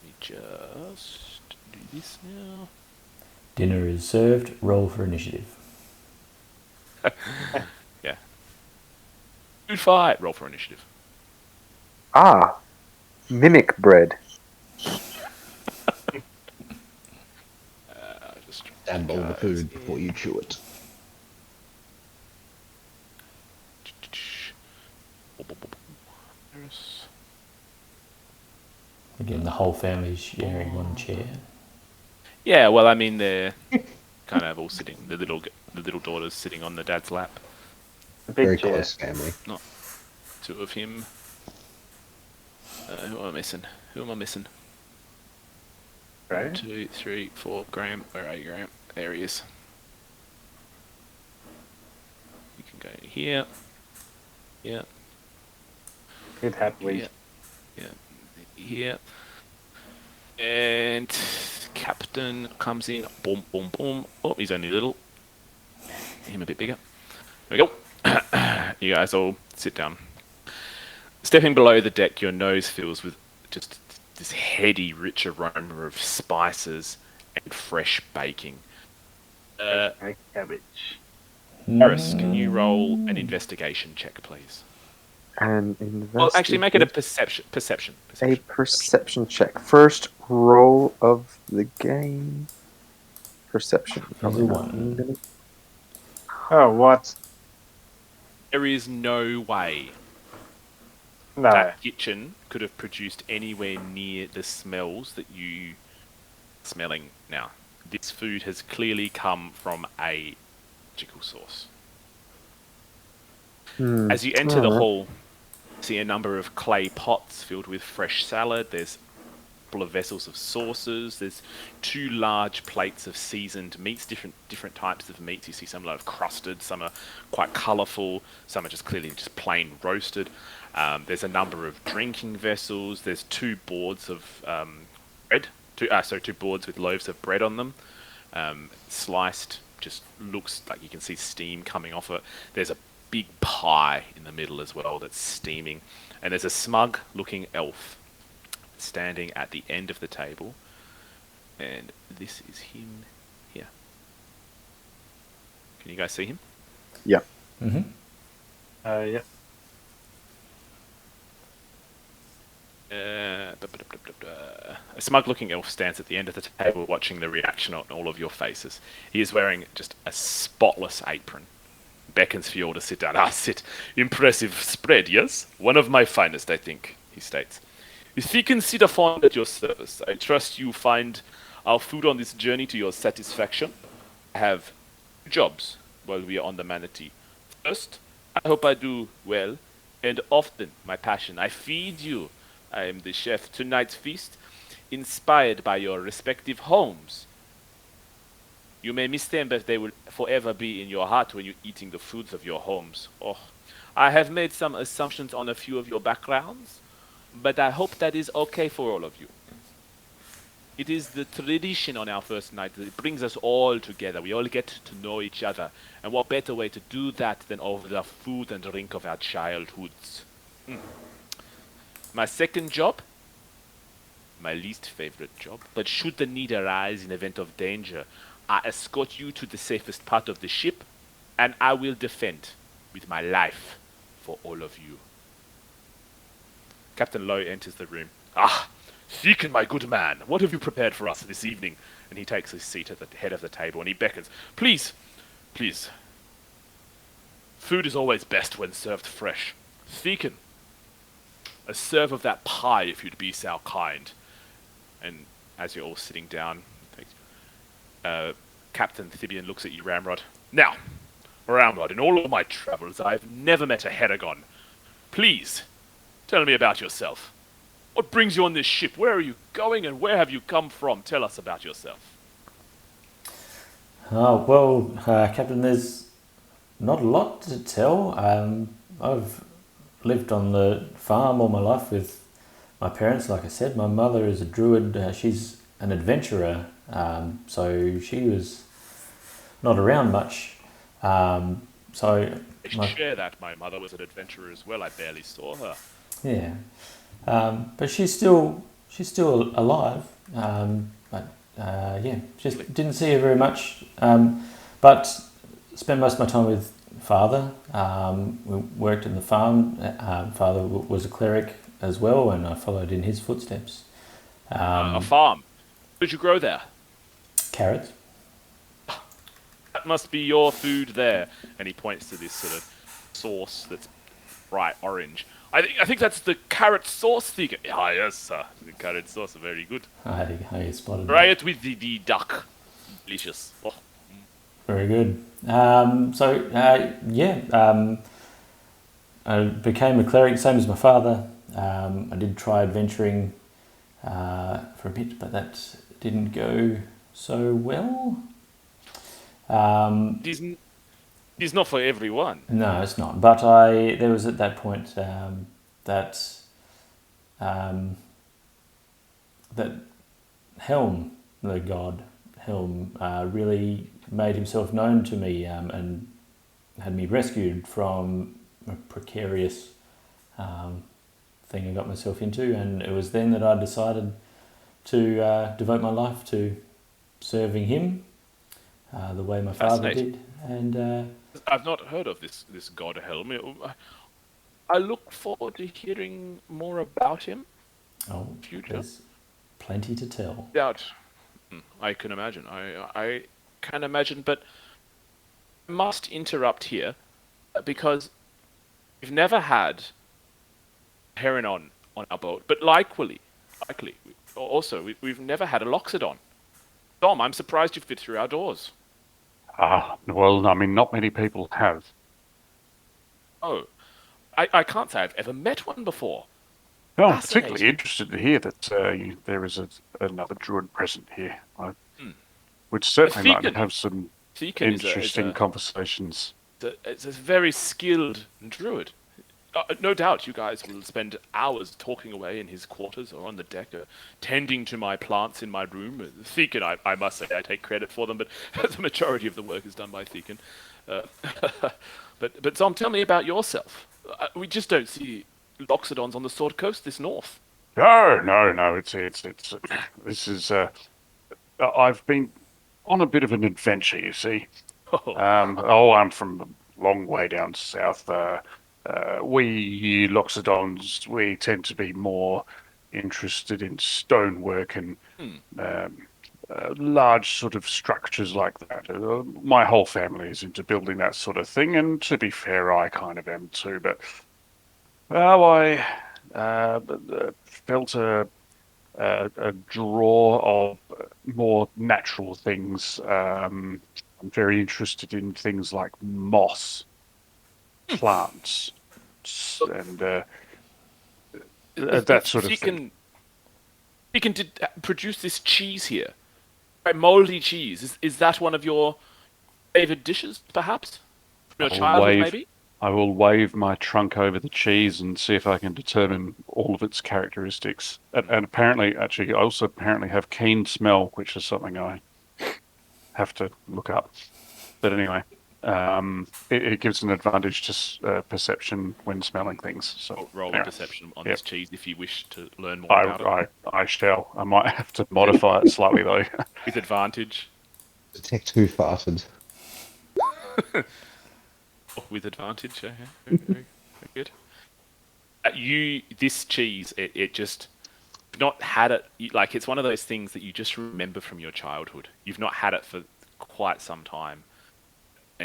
Let me just do this now. Dinner is served. Roll for initiative. Yeah. Food fight. Roll for initiative. Ah, mimic bread. Just Dabble the food before you chew it. Again, the whole family's sharing one chair. Yeah, well, I mean, they're kind of all sitting. The little daughter's sitting on the dad's lap. Very close family. Not two of him. Who am I missing? Right. 1, 2, 3, 4. Graham, where are you, Graham? There he is. You can go here. Yeah. Good happily. Yeah. Here. And Captain comes in. Boom, boom, boom. Oh, he's only little. Him a bit bigger. There we go. You guys all sit down. Stepping below the deck, your nose fills with just this heady, rich aroma of spices and fresh baking. Cabbage. Harris, can you roll an investigation check, please? And Well, actually, make it a perception. A perception check. First roll of the game. Perception. There's a 1. Oh, what? There is no way No. that kitchen could have produced anywhere near the smells that you are smelling now. This food has clearly come from a magical source. As you enter the hall, you see a number of clay pots filled with fresh salad. There's a couple of vessels of sauces. There's 2 large plates of seasoned meats, different types of meats. You see some are crusted, some are quite colourful, some are just clearly just plain roasted. There's a number of drinking vessels. There's 2 boards of bread. 2 boards with loaves of bread on them, sliced. Just looks like you can see steam coming off it. There's a big pie in the middle as well that's steaming, and there's a smug-looking elf standing at the end of the table, and this is him here. Can you guys see him? Yeah. Mm-hmm. Yeah. A smug-looking elf stands at the end of the table watching the reaction on all of your faces. He is wearing just a spotless apron. Beckons for you all to sit down. Sit. Impressive spread, yes? One of my finest, I think, he states. If you consider fond at your service, I trust you find our food on this journey to your satisfaction. I have 2 jobs while we are on the Manatee. First, I hope I do well, and often my passion. I feed you. I am the chef tonight's feast, inspired by your respective homes. You may miss them, but they will forever be in your heart when you're eating the foods of your homes. Oh, I have made some assumptions on a few of your backgrounds, but I hope that is okay for all of you. It is the tradition on our first night that it brings us all together. We all get to know each other. And what better way to do that than over the food and drink of our childhoods? My second job, my least favorite job, but should the need arise in event of danger, I escort you to the safest part of the ship, and I will defend with my life for all of you. Captain Lowe enters the room. Seekin, my good man, what have you prepared for us this evening? And he takes his seat at the head of the table and he beckons. Please, Please. Food is always best when served fresh. Thekin, a serve of that pie if you'd be so kind. And as you're all sitting down, Captain Thibian looks at you, Ramrod. Now, Ramrod, in all of my travels, I've never met a Heragon. Please, tell me about yourself. What brings you on this ship? Where are you going and where have you come from? Tell us about yourself. Oh, well, Captain, there's not a lot to tell. I've lived on the farm all my life with my parents, like I said. My mother is a druid. She's an adventurer, so she was not around much. So I should share that. My mother was an adventurer as well. I barely saw her. yeah, but she's still alive. But yeah, just didn't see her very much. But spent most of my time with father. We worked in the farm. Father was a cleric as well, and I followed in his footsteps. A farm. What did you grow there? Carrots. That must be your food there. And he points to this sort of sauce that's bright orange. I think that's the carrot sauce thing. Ah, yes, sir. The carrot sauce, very good. I spotted Try that. it with the duck. Delicious. Oh. Very good. I became a cleric, same as my father. I did try adventuring for a bit, but that didn't go so well. It's not for everyone. No, it's not. But there was at that point that that Helm, the god Helm, really made himself known to me and had me rescued from a precarious thing I got myself into, and it was then that I decided to devote my life to serving him the way my father did. And I've not heard of this god Helm. I look forward to hearing more about him. Future. There's plenty to tell. Doubt. I can imagine. I can imagine, but I must interrupt here because we've never had heron on our boat, but likely, also we've never had a loxodon. Dom, I'm surprised you fit through our doors. Well, I mean, not many people have. Oh, I can't say I've ever met one before. Oh, I'm particularly interested to hear that there is another druid present here. I would certainly like to have some interesting conversations. It's a very skilled druid. No doubt you guys will spend hours talking away in his quarters or on the deck, tending to my plants in my room. Thekin, I must say, I take credit for them, but the majority of the work is done by Thekin. But Zom, tell me about yourself. We just don't see loxodons on the Sword Coast this north. No. It's this is. I've been on a bit of an adventure, you see. I'm from a long way down south. We loxodons, we tend to be more interested in stonework and large sort of structures like that. My whole family is into building that sort of thing, and to be fair, I kind of am too. But I felt a draw of more natural things. I'm very interested in things like moss, plants, and that sort of thing. You can produce this cheese here, right? Moldy cheese. Is that one of your favorite dishes, perhaps? From your childhood, maybe? I will wave my trunk over the cheese and see if I can determine all of its characteristics. And apparently, actually, I also apparently have keen smell, which is something I have to look up. But anyway, it gives an advantage to perception when smelling things. So roll a perception on this cheese if you wish to learn more about it. I shall. I might have to modify it slightly though. With advantage. Detect who farted. With advantage, yeah. Very good. This cheese, it just not had it. Like it's one of those things that you just remember from your childhood. You've not had it for quite some time,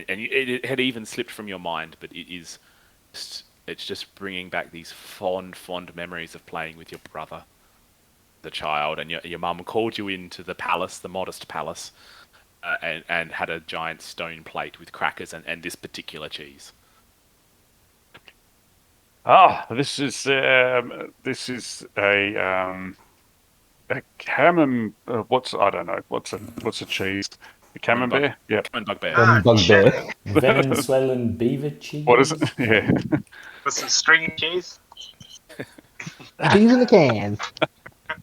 and it had even slipped from your mind, but it's just bringing back these fond memories of playing with your brother, the child, and your mum called you into the palace, the modest palace, and had a giant stone plate with crackers and this particular cheese. This is a camembert. I don't know. What's a cheese? A camembert? Yep. Come on, bugbear. Some bugbear. Venezuelan beaver cheese. What is it? Yeah. With some stringy cheese. Cheese in the can.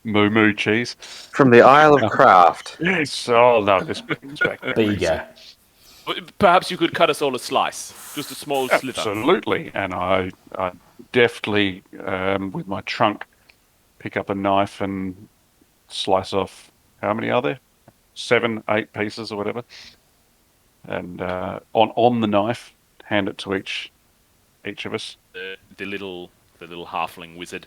Moo moo cheese. From the Isle of Craft. Yes. Oh no, this brings back memories. Bigger. Perhaps you could cut us all a slice, just a small sliver. Absolutely. And I deftly, with my trunk, pick up a knife and slice off. How many are there? 7, 8 pieces or whatever. And on the knife, hand it to each of us. The little halfling wizard.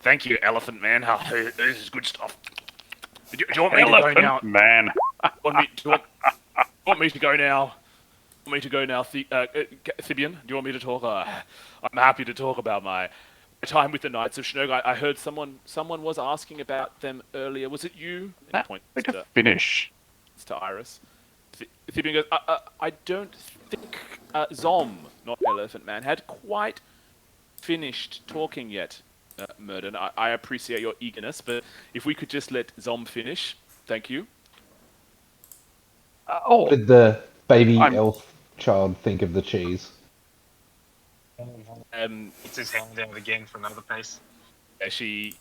Thank you, Elephant Man. This is good stuff. Do you want me to go now? Man. Do you want me to go now? Want me to go now, Thibian? Do you want me to talk? I'm happy to talk about my time with the Knights of Shnurg. I heard someone was asking about them earlier. Was it you? Point to finish. It's to Iris. Thibian goes, I don't think Zom, not Elephant Man, had quite finished talking yet, Murden. I appreciate your eagerness, but if we could just let Zom finish, thank you. What did the baby elf child think of the cheese? Puts his hand out again for another piece. She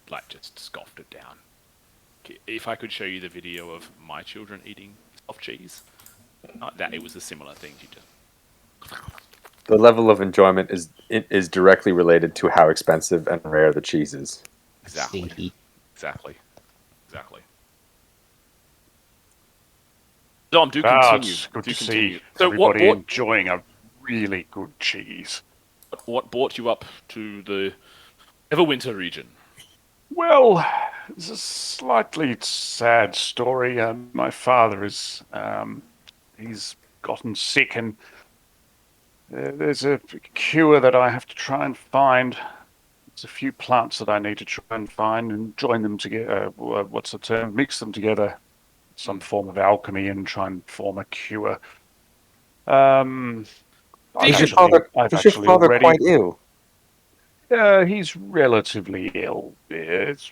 like just scoffed it down. If I could show you the video of my children eating soft cheese, that it was a similar thing. She just. The level of enjoyment is directly related to how expensive and rare the cheese is. Exactly. Stinky. Exactly. Dom, do continue. It's good do to continue. see So everybody enjoying a really good cheese. What brought you up to the Everwinter region? Well, it's a slightly sad story. My father is he's gotten sick, and there's a cure that I have to try and find. There's a few plants that I need to try and find and join them together. What's the term? Mix them together, some form of alchemy, and try and form a cure. Is your father quite ill? He's relatively ill. It's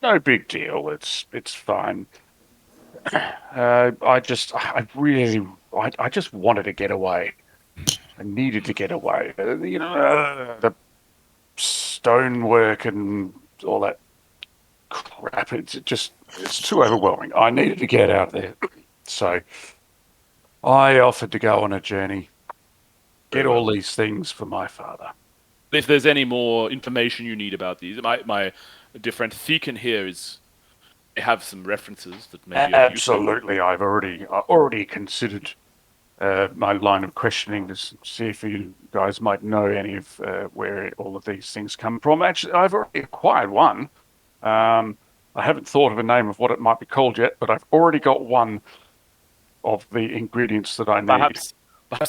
no big deal. It's fine. I just wanted to get away. I needed to get away. The stonework and all that crap. It's too overwhelming. I needed to get out of there. So I offered to go on a journey, get all these things for my father. If there's any more information you need about these, my dear friend Thekin here have some references that maybe absolutely. I've already considered my line of questioning to see if you guys might know any of where all of these things come from. Actually, I've already acquired one. I haven't thought of a name of what it might be called yet, but I've already got one of the ingredients that I need. Perhaps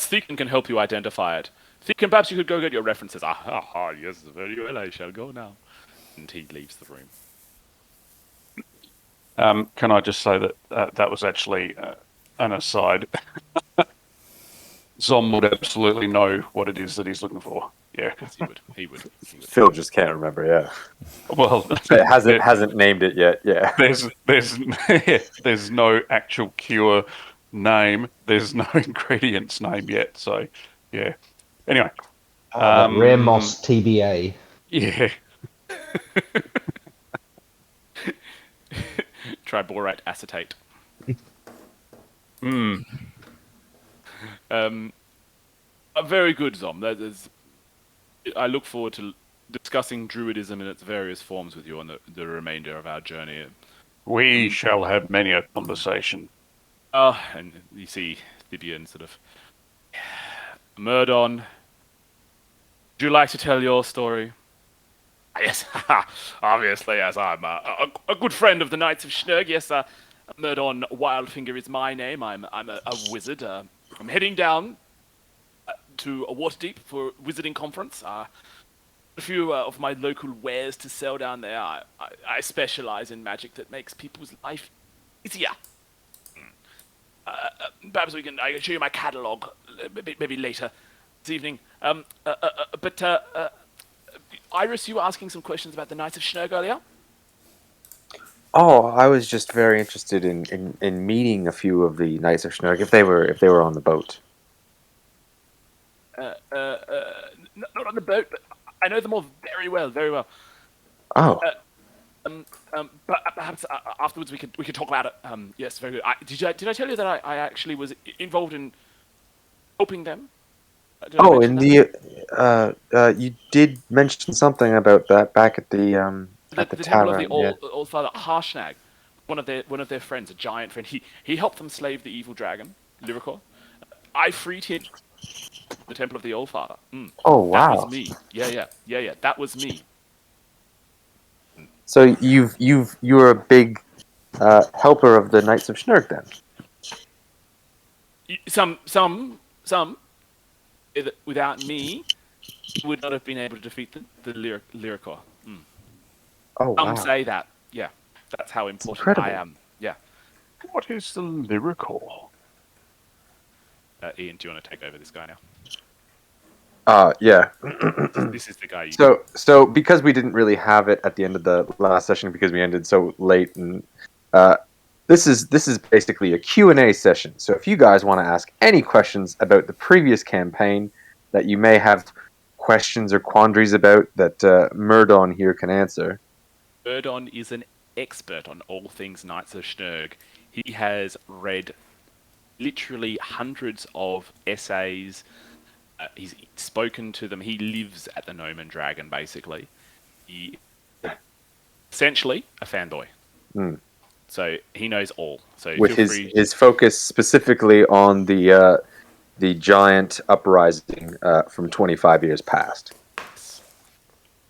Thekin can help you identify it. Thekin, perhaps you could go get your references. Yes, very well, I shall go now. And he leaves the room. Can I just say that that was actually an aside? Zom would absolutely know what it is that he's looking for. Yeah, yes, he would. Phil just can't remember. Yeah. Well, it hasn't named it yet. Yeah. There's no actual cure name. There's no ingredients name yet. So, yeah. Anyway, rare moss TBA. Yeah. Triborate acetate. Very good, Zom. I look forward to discussing druidism in its various forms with you on the remainder of our journey. We shall have many a conversation. And you see Thibian sort of... Murdon, would you like to tell your story? Yes, obviously, as I'm a good friend of the Knights of Shnurg, yes, Murdon Wildfinger is my name. I'm a wizard. I'm heading down to Waterdeep for a wizarding conference. A few of my local wares to sell down there. I specialize in magic that makes people's life easier. Perhaps I can show you my catalogue maybe later this evening. But Iris, you were asking some questions about the Knights of Shnurg earlier. Oh, I was just very interested in meeting a few of the Knights of Shnurg if they were on the boat. Not on the boat, but I know them all very well, very well. Oh, But perhaps afterwards we could talk about it. Yes, very good. Did I tell you that I actually was involved in helping them? Did I oh, mention in that? the you did mention something about that back at the The temple of the tavern. Yeah. old father Harshnag, one of their friends, a giant friend. He helped them slay the evil dragon, Lyricor. I freed him. The temple of the old father. Oh, That wow. was me. Yeah. That was me. So you're a big helper of the Knights of Shnurg then. Some. Without me, would not have been able to defeat the Lyricor. Oh, Some wow. say that. Yeah, that's how important incredible. I am. Yeah. What is the lyrical? Ian, do you want to take over this guy now? Yeah. This is the guy. So because we didn't really have it at the end of the last session because we ended so late, and this is basically a Q&A session. So if you guys want to ask any questions about the previous campaign that you may have questions or quandaries about that Murdon here can answer. Murdon is an expert on all things Knights of Shnurg. He has read literally hundreds of essays. He's spoken to them. He lives at the Gnome and Dragon, basically. He essentially a fanboy. So he knows all. So With feel free. his focus specifically on the giant uprising from 25 years past.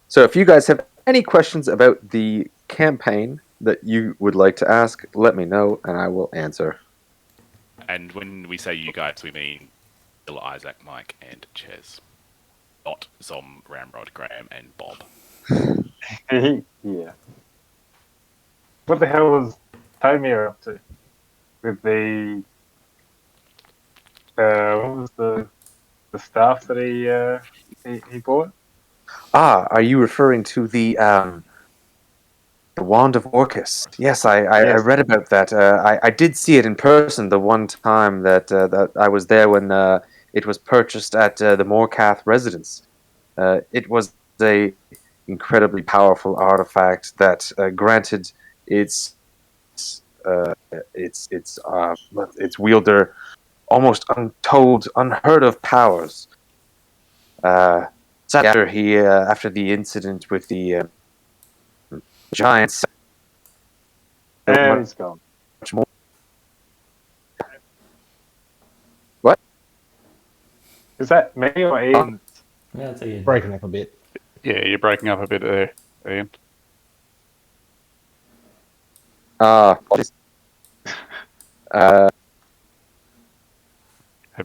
So if you guys have any questions about the campaign that you would like to ask, let me know and I will answer. And when we say you guys, we mean Bill, Isaac, Mike, and Ches. Not Zom, Ramrod, Graham, and Bob. Yeah. What the hell was Tomir up to with the what was the staff that he bought? Are you referring to the Wand of Orcus? Yes, I Yes. read about that. I did see it in person the one time that I was there when it was purchased at the Morcath residence. It was a incredibly powerful artifact that granted its wielder almost unheard of powers. Sadly, after the incident with the giants, And he's gone. much more. What? Is that me or Ian? Yeah, it's Ian. Breaking up a bit. Yeah, you're breaking up a bit there, Ian. Have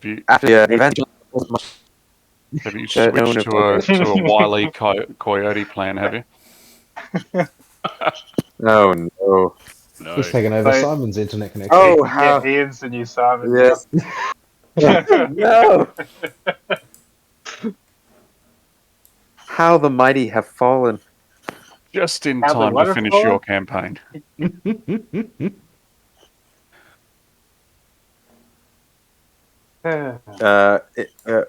you After the event, switched to a Wile E. Coyote plan? Have you? no, no. No. He's taken over So- Simon's internet connection. Oh, Yeah, how Ian's the new Simon. yes. No. How the mighty have fallen. Just in How the time to finish waterfall? your campaign.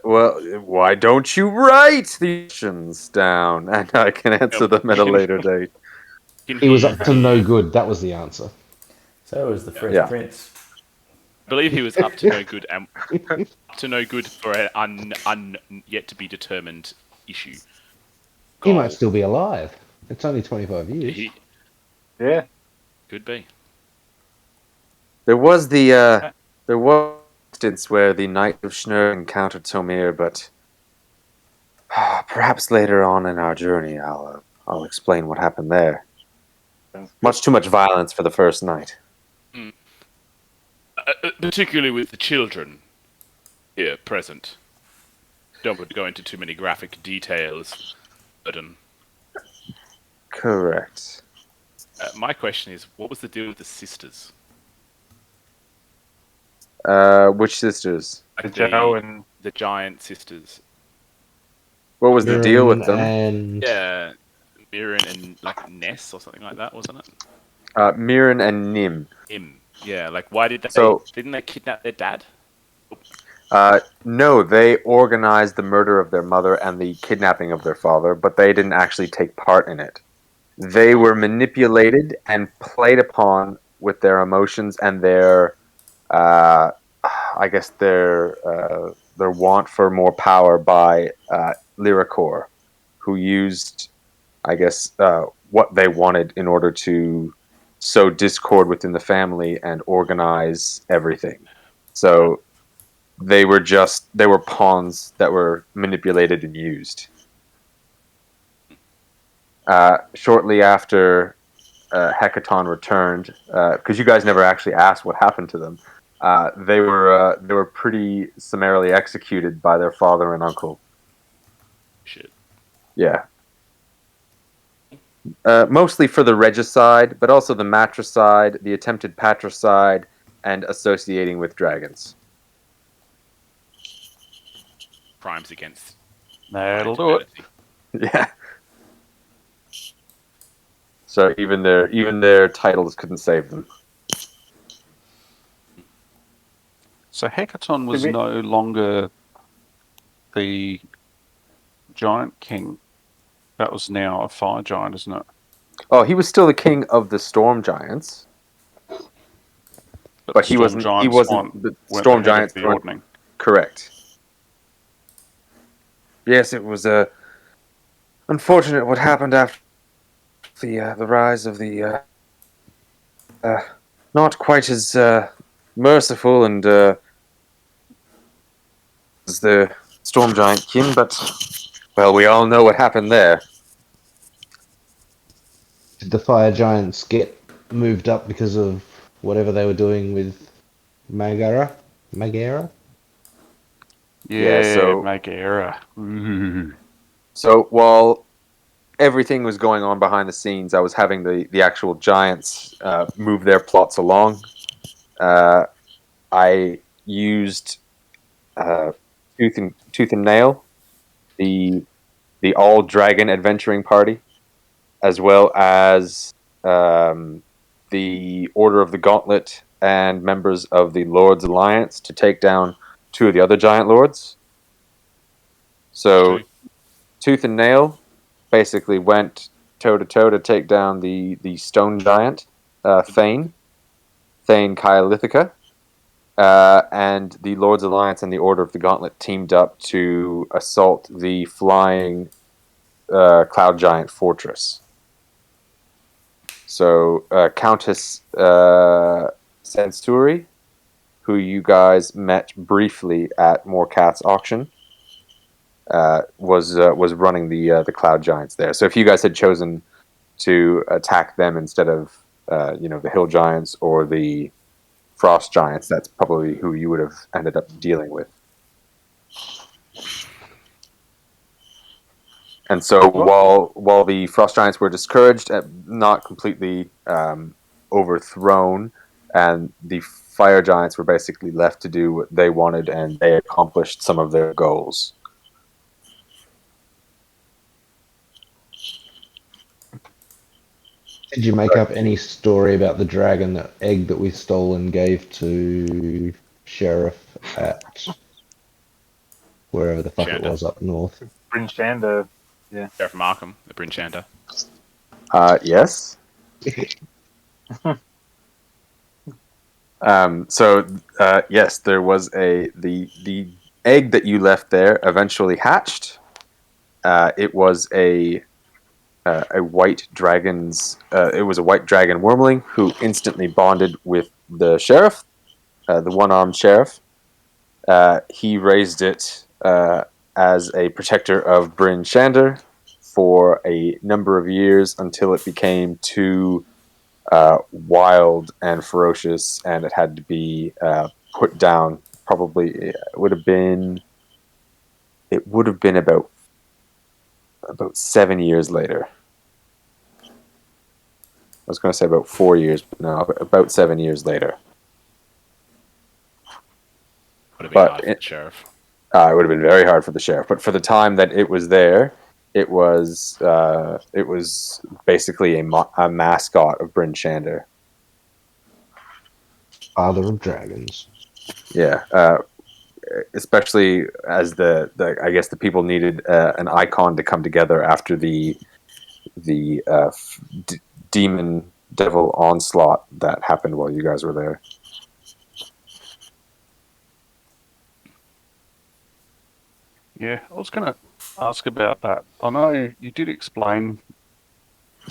Well, why don't you write the questions down, and I can answer them at a later date. He was up to no good. That was the answer. So was the Fresh Yeah. Prince. I believe he was up to no good and up to no good for an yet to be determined issue. He might still be alive. It's only 25 years. He Yeah. could be. There was there was an instance where the Knight of Shnurg encountered Tomir, but perhaps later on in our journey, I'll explain what happened there. Much too much violence for the first night. Particularly with the children here present. Don't want to go into too many graphic details, but Correct. my question is, what was the deal with the sisters? Which sisters? Like Joe and the giant sisters. What was the deal Mirren with them? and Yeah, Mirren and like Ness or something like that, wasn't it? Mirren and Nim. Him. Yeah, like why did they? So- Didn't they kidnap their dad? No, they organized the murder of their mother and the kidnapping of their father, but they didn't actually take part in it. They were manipulated and played upon with their emotions and their, I guess, their want for more power by Lyricor, who used, I guess, what they wanted in order to sow discord within the family and organize everything. So they were pawns that were manipulated and used. Shortly after Hecaton returned, because you guys never actually asked what happened to them, they were pretty summarily executed by their father and uncle. Shit. Yeah. Mostly for the regicide, but also the matricide, the attempted patricide, and associating with dragons. Crimes against That'll do it. humanity. Yeah. So even their titles couldn't save them. So Hecaton was Did we- no longer the giant king. That was now a fire giant, isn't it? Oh, he was still the king of the storm giants, but the he storm wasn't. He giants wasn't the weren't storm the head of giants. the weren't- ordning. Correct. Yes, it was unfortunate what happened after the rise of the not quite as merciful and as the storm giant king, but well, we all know what happened there. did the fire giants get moved up because of whatever they were doing with Magara? Magara? Yeah, so- Megara. Ooh. So while everything was going on behind the scenes, I was having the actual giants move their plots along. I used Tooth and Nail, the all dragon adventuring party, as well as the Order of the Gauntlet and members of the Lords Alliance to take down two of the other giant lords. So Tooth and Nail basically went toe to toe to take down the stone giant Thane Kylithica. And the Lords Alliance and the Order of the Gauntlet teamed up to assault the flying cloud giant fortress. So Countess Sansuri, who you guys met briefly at Morcat's auction, was running the cloud giants there. So if you guys had chosen to attack them instead of the hill giants or the frost giants, that's probably who you would have ended up dealing with. And so while the frost giants were discouraged, not completely overthrown, and the fire giants were basically left to do what they wanted, and they accomplished some of their goals. Did you make up any story about the dragon egg that we stole and gave to Sheriff at wherever the fuck it Shanda. was up north? Bryn Shander. Sheriff Markham, the Bryn Shander. Yes. Yes, there was the egg that you left there eventually hatched. It was a white dragon's. It was a white dragon wormling who instantly bonded with the sheriff, the one-armed sheriff. He raised it as a protector of Bryn Shander for a number of years until it became too wild and ferocious, and it had to be put down. Probably it would have been about 7 years later. I was going to say about 4 years, but no, about 7 years later. Would have been But hard for the sheriff. it would have been very hard for the sheriff. But for the time that it was there, it was basically a mascot of Bryn Shander. Father of Dragons. Yeah, especially as the I guess the people needed an icon to come together after the demon devil onslaught that happened while you guys were there. Yeah, I was going to ask about that. I know you did explain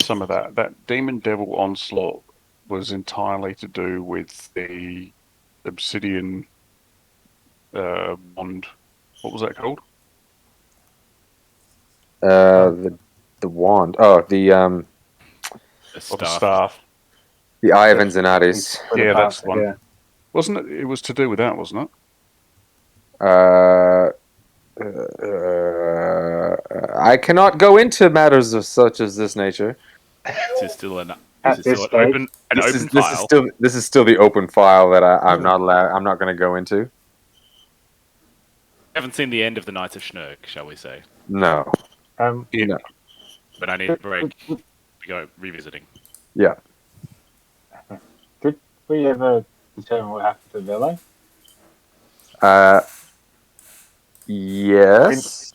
some of that. That demon devil onslaught was entirely to do with the obsidian wand. What was that called? The wand. Oh, The Or the staff. staff. the Eye of Yeah. Enzanatis. Yeah, that's the one. Yeah. Wasn't it? It was to do with that, wasn't it? I cannot go into matters of such as this nature. This is still an At this stage, open file. This is still the open file that I'm Hmm. not allowed. I'm not going to go into. Haven't seen the end of the Knights of Shnurg, shall we say? No. Yeah. No. But I need a break. We go revisiting. Yeah. did we ever determine what happened to Velo? Yes.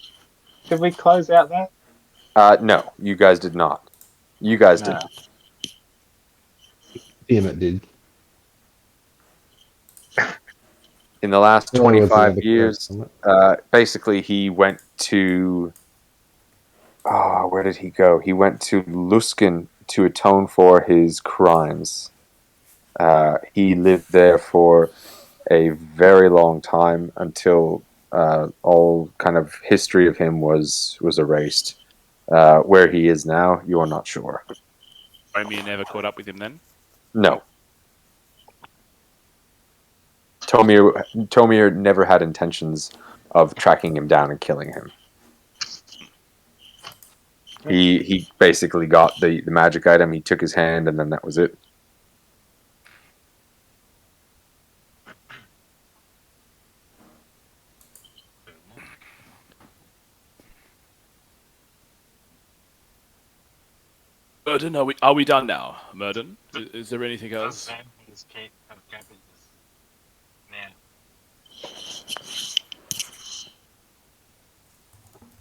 Did we close out that? No, you guys did not. You guys No. did. Tiamat did. In the last Velo was the 25 other years, correct, basically he went to. Where did he go? He went to Luskan to atone for his crimes. He lived there for a very long time until all kind of history of him was erased. Where he is now, you are not sure. Romeo never caught up with him then? No. Tomir never had intentions of tracking him down and killing him. He basically got the magic item, he took his hand, and then that was it. Murden, are we done now? Murden, is there anything else?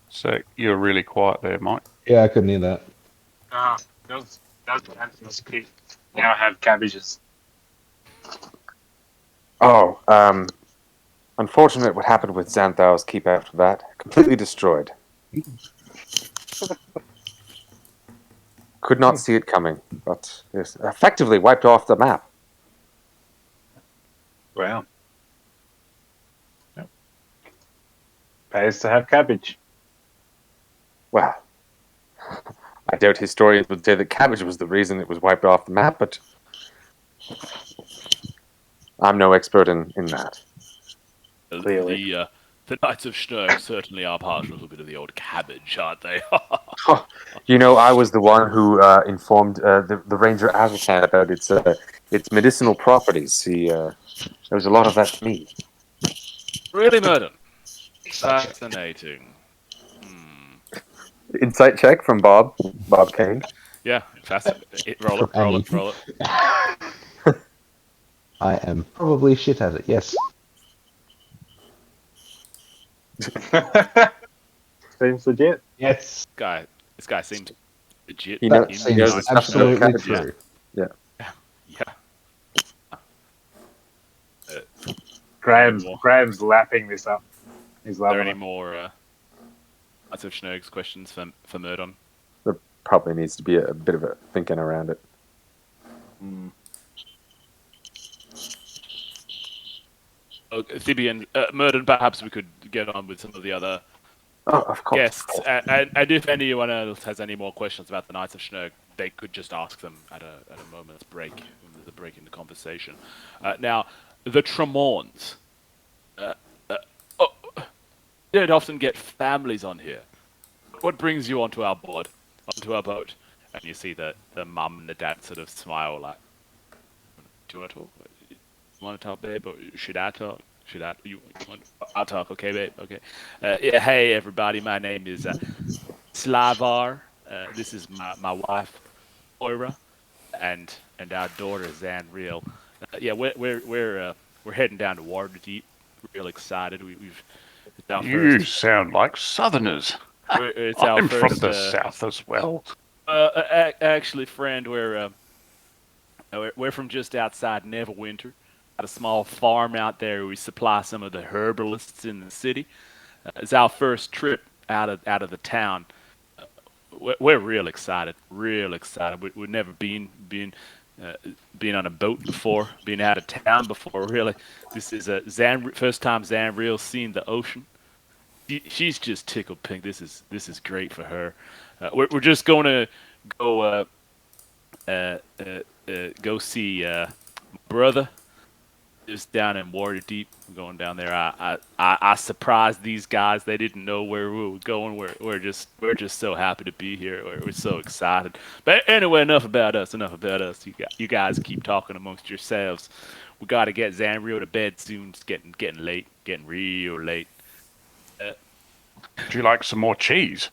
So you're really quiet there, Mike. Yeah, I couldn't hear that. Those keep now have cabbages. Oh, unfortunate what happened with Xanthau's keep after that. Completely destroyed. Could not see it coming, but yes, effectively wiped off the map. Wow. Yep. Pays to have cabbage. Well, I doubt historians would say that cabbage was the reason it was wiped off the map, but I'm no expert in that. Clearly. The Knights of Shnurg certainly are partial to a bit of the old cabbage, aren't they? You know, I was the one who informed the Ranger Azrakan about its medicinal properties. There was a lot of that to me. Really, Murden? Fascinating. Insight check from Bob Kane. Yeah, fascinating. Roll it. I am probably shit at it, yes. Seems legit. Yes. This guy seems legit. He That knows seems the stuff about absolutely cabbage. true. Yeah. Graham's lapping this up. He's Are there loving any it. more Knights of Shnurg's questions for Murdon? There probably needs to be a bit of a thinking around it. Thibian, Murden, perhaps we could get on with some of the other Oh, of course. guests. And if anyone else has any more questions about the Knights of Shnurg, they could just ask them at a moment's break, when there's a break in the conversation. Now, the Tremorns. Oh, you don't often get families on here. What brings you onto our board, onto our boat? And you see the mum and the dad sort of smile like, do you want to talk? You want to talk, babe? Or should I talk? Should I? You want? I'll talk, okay, babe? Okay. Yeah, hey, everybody. My name is Slavar. This is my wife, Oira, and our daughter, Zanriel. Yeah, we're heading down to Waterdeep. Real excited. It's our You first. sound like Southerners. It's our I'm from first. the South as well. Actually, friend, we're from just outside Neverwinter. Got a small farm out there where we supply some of the herbalists in the city. It's our first trip out of the town. We're real excited, real excited. We've never been on a boat before, been out of town before. Really, this is first time Zanriel's seen the ocean. She's just tickled pink. This is great for her. We're just going to go go see my brother. Just down in Waterdeep. We're going down there. I surprised these guys. They didn't know where we were going. We're just so happy to be here. We're so excited. But anyway, enough about us. Enough about us. You guys keep talking amongst yourselves. We got to get Zanrio to bed soon. It's getting late. Getting real late. Would you like some more cheese?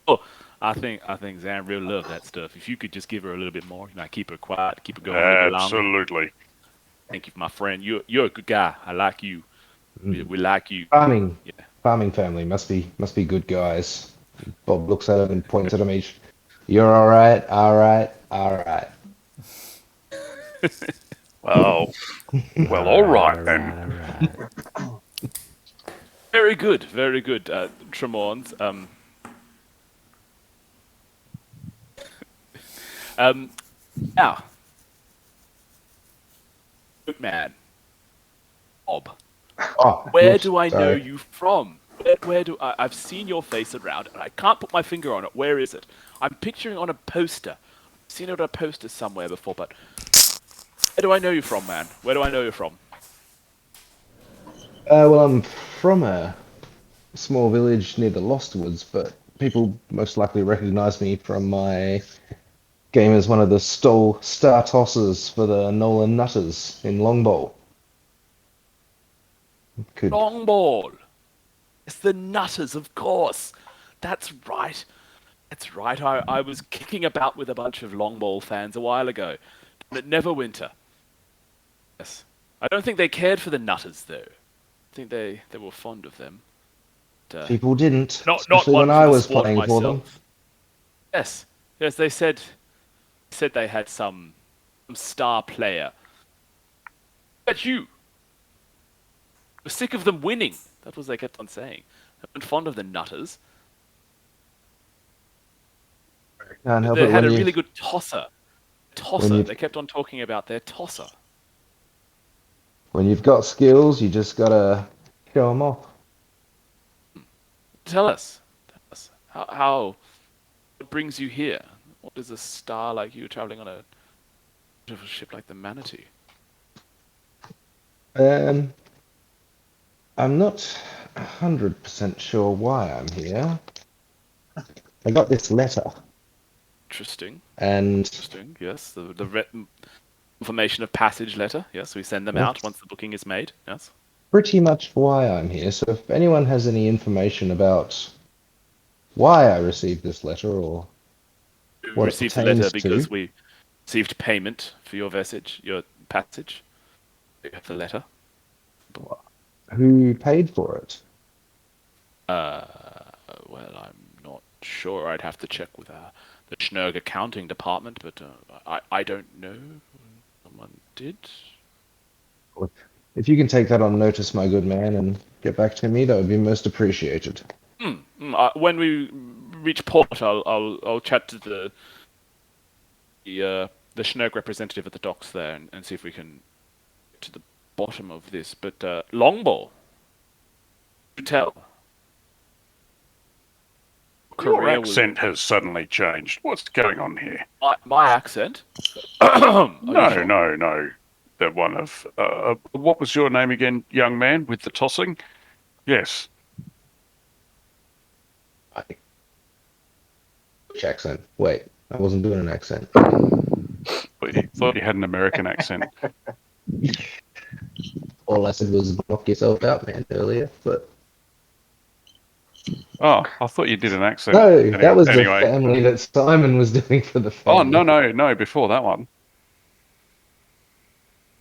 Oh, I think Zanrio loved that stuff. If you could just give her a little bit more, keep her quiet, keep her going a little bit longer. Absolutely. Thank you, my friend. You're a good guy. I like you. We like you. Farming family must be good guys. Bob looks at him and points at him each. You're all right, all right, all right. Well, all right then. Right. Very good, Tremorns. Now, man, Bob, Oh, where whoops, do I know sorry. you from? Where do I've seen your face around, and I can't put my finger on it. Where is it? I'm picturing on a poster. I've seen it on a poster somewhere before, but where do I know you from, man? Where do I know you from? Well, I'm from a small village near the Lost Woods, but people most likely recognize me from my game as one of the star tossers for the Nolan Nutters in long bowl. Could Long ball. It's the Nutters, of course. That's right. That's right. I was kicking about with a bunch of long ball fans a while ago. But Neverwinter. Yes. I don't think they cared for the Nutters, though. I think they were fond of them. But, people didn't, not especially one when for I the was sport playing for them. myself. Yes. Yes, they said they had some star player. But you were sick of them winning. That was what they kept on saying. They weren't fond of the Nutters. Can't help They it had when a you really good tosser. They kept on talking about their tosser. when you've got skills, you just gotta show them off. Tell us how what brings you here? What is a star like you traveling on a ship like the Manatee? Um, I'm not 100% sure why I'm here. I got this letter, Interesting. and Interesting. Yes, the information of passage letter. Yes, we send them out that's once the booking is made. Yes. pretty much why I'm here. So if anyone has any information about why I received this letter or We what it received the letter pertains to, because we received payment for your passage. You have the letter. who paid for it? Well, I'm not sure. I'd have to check with the Shnurg accounting department, but I don't know. Someone did. If you can take that on notice, my good man, and get back to me, that would be most appreciated. When we reach port, I'll chat to the Shnurg representative at the docks there and see if we can get to the bottom of this. But Longball, do tell. Your career was accent has suddenly changed. What's going on here? my accent. Are you No, sure? no. The one of what was your name again, young man with the tossing? Yes. Which accent? Wait, I wasn't doing an accent. Thought he had an American accent. All I said was knock yourself out, man, earlier. But Oh, I thought you did an accent. no, that was the Anyway. family that Simon was doing for the Oh, family. no, before that one.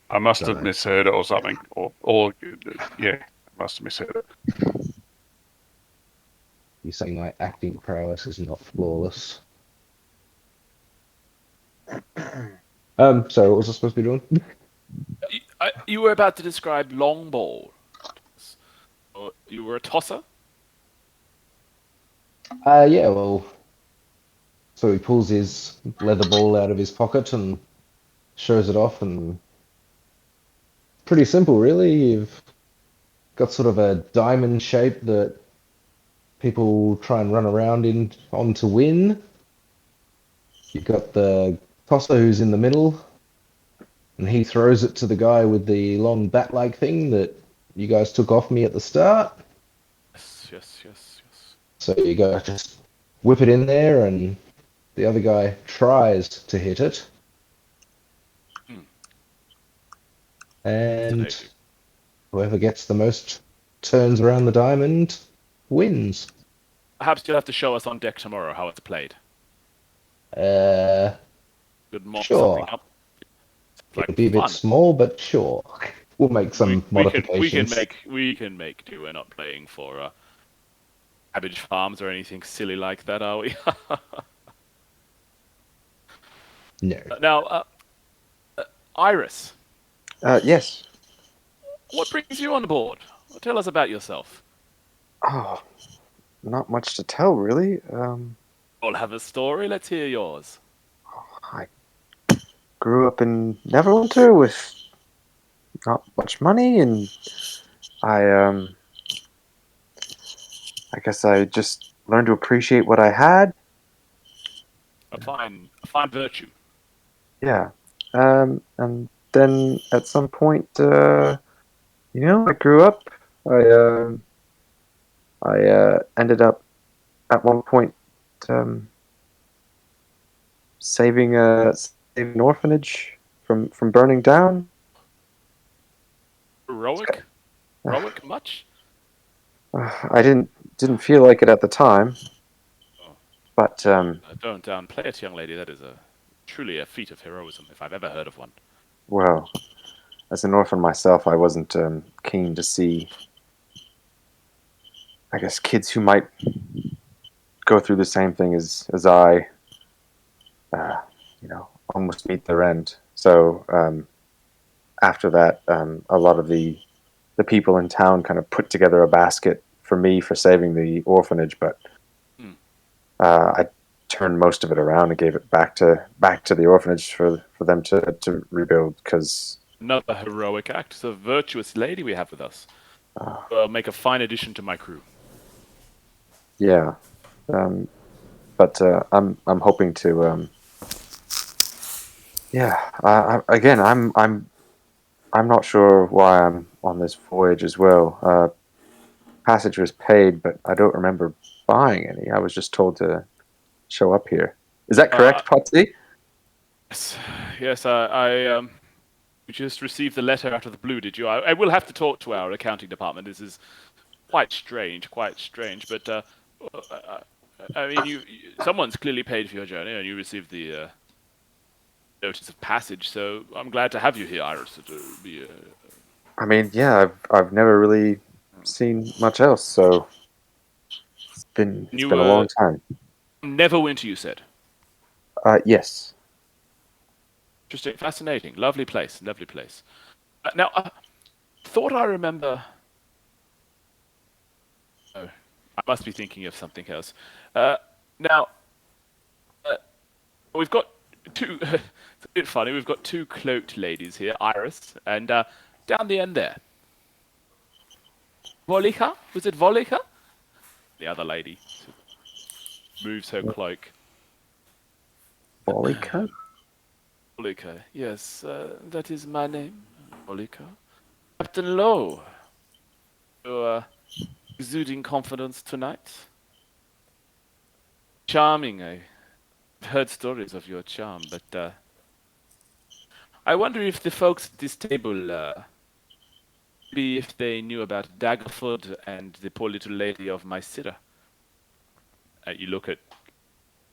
I must have Dunno. misheard it or something. Or yeah, I must have misheard it. You're saying my acting prowess is not flawless. Sorry, what was I supposed to be doing? You were about to describe long ball. You were a tosser? Yeah, well, so he pulls his leather ball out of his pocket and shows it off, and pretty simple, really. You've got sort of a diamond shape that people try and run around in on to win. You've got the tosser who's in the middle, and he throws it to the guy with the long bat-like thing that you guys took off me at the start. Yes. So you go just whip it in there, and the other guy tries to hit it. And Fascinating. whoever gets the most turns around the diamond wins. Perhaps you'll have to show us on deck tomorrow how it's played. Uh, Could mock Sure. something up. It's It'll like be a bit fun. small, but sure. We'll make some modifications. We can make do. We're not playing for cabbage farms or anything silly like that, are we? No. Now, Iris, Yes. what brings you on board? Tell us about yourself. Oh, not much to tell, really. All have a story. Let's hear yours. I grew up in Neverwinter with not much money, and I I guess I just learned to appreciate what I had. A fine virtue. Yeah. And then at some point, I grew up. I ended up at one point um, saving an orphanage from burning down. Heroic? Heroic much? I didn't feel like it at the time, but Don't downplay it, young lady. That is truly a feat of heroism, if I've ever heard of one. well, as an orphan myself, I wasn't keen to see, I guess, kids who might go through the same thing as I, almost meet their end. So after that, a lot of the people in town kind of put together a basket for me for saving the orphanage, but I turned most of it around and gave it back to the orphanage for them to rebuild, because Another heroic act. It's a virtuous lady we have with us. Make a fine addition to my crew. yeah. But I'm hoping to again, I'm not sure why I'm on this voyage as well. Passage was paid, but I don't remember buying any. I was just told to show up here. Is that correct, Potsy? Yes. You just received the letter out of the blue, did you? I will have to talk to our accounting department. This is quite strange. But I mean, someone's clearly paid for your journey, and you received the notice of passage. So I'm glad to have you here, Iris. I mean, yeah, I've never really seen much else, so it's been a long time. Neverwinter, you said. Yes. Interesting, fascinating, lovely place. Now, thought I remember. Oh, I must be thinking of something else. Now, we've got two. It's a bit funny. We've got two cloaked ladies here, Iris, and down the end there, Volika. Was it Volika? The other lady. moves her cloak. Bollica? Bollica, yes, that is my name, Bollica. Captain Lowe, you're exuding confidence tonight. Charming, I've heard stories of your charm, but I wonder if the folks at this table, maybe if they knew about Daggerford and the poor little lady of my sitter. You look at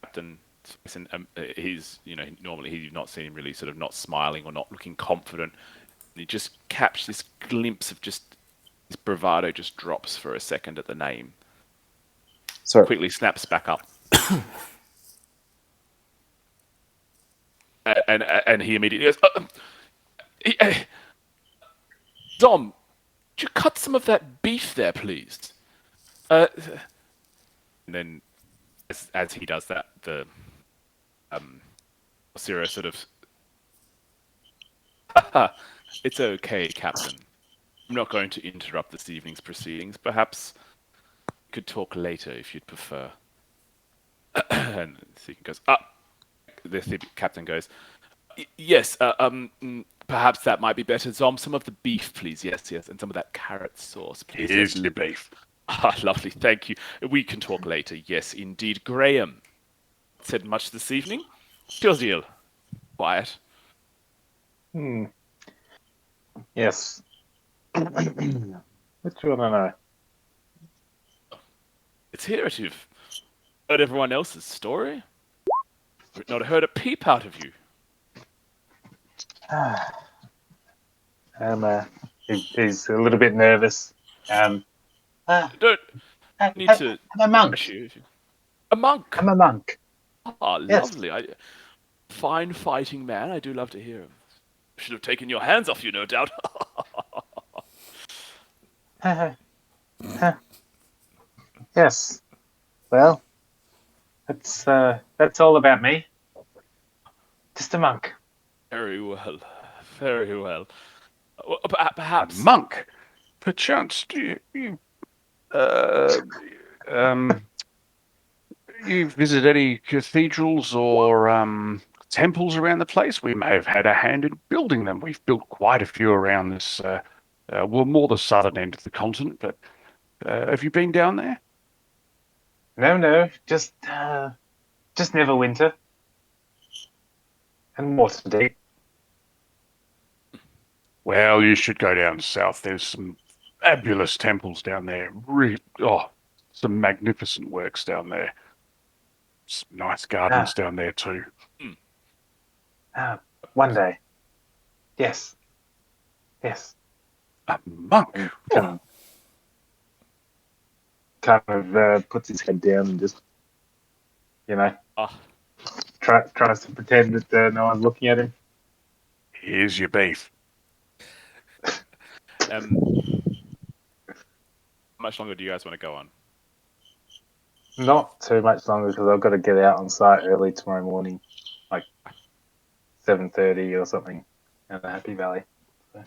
Captain Smith, and he's, normally you've not seen him really sort of not smiling or not looking confident. And he just catch this glimpse of just his bravado just drops for a second at the name. Sir, Quickly snaps back up. and he immediately goes, Dom, could you cut some of that beef there, please? And then, as he does that, the Siro sort of, it's okay, Captain. I'm not going to interrupt this evening's proceedings. Perhaps we could talk later if you'd prefer. And he goes, the captain goes, yes, perhaps that might be better. Zom, some of the beef, please. Yes, and some of that carrot sauce, please. Here's the beef. Lovely, thank you. We can talk later. Yes, indeed. Graham, said much this evening? Your deal. Quiet. Yes. What do you want to know? Let's hear it. You've heard everyone else's story, but not heard a peep out of you. He's a little bit nervous. Don't need to I'm a monk. rush you. A monk. I'm a monk. Ah, Yes. lovely. Fine fighting man. I do love to hear him. Should have taken your hands off you, no doubt. Yes. Well, that's all about me. Just a monk. Very well. Very well. Perhaps. A monk? Perchance, do you visit any cathedrals or temples around the place? We may have had a hand in building them. We've built quite a few around this, more the southern end of the continent, but have you been down there? No, just Neverwinter and Waterdeep. Well, you should go down south. There's some fabulous temples down there. Some magnificent works down there. Some nice gardens down there too. One day. Yes. A monk? Kind of puts his head down and just, tries to pretend that no one's looking at him. Here's your beef. How much longer do you guys want to go on? Not too much longer because I've got to get out on site early tomorrow morning, like 7:30 or something, in the Happy Valley. So.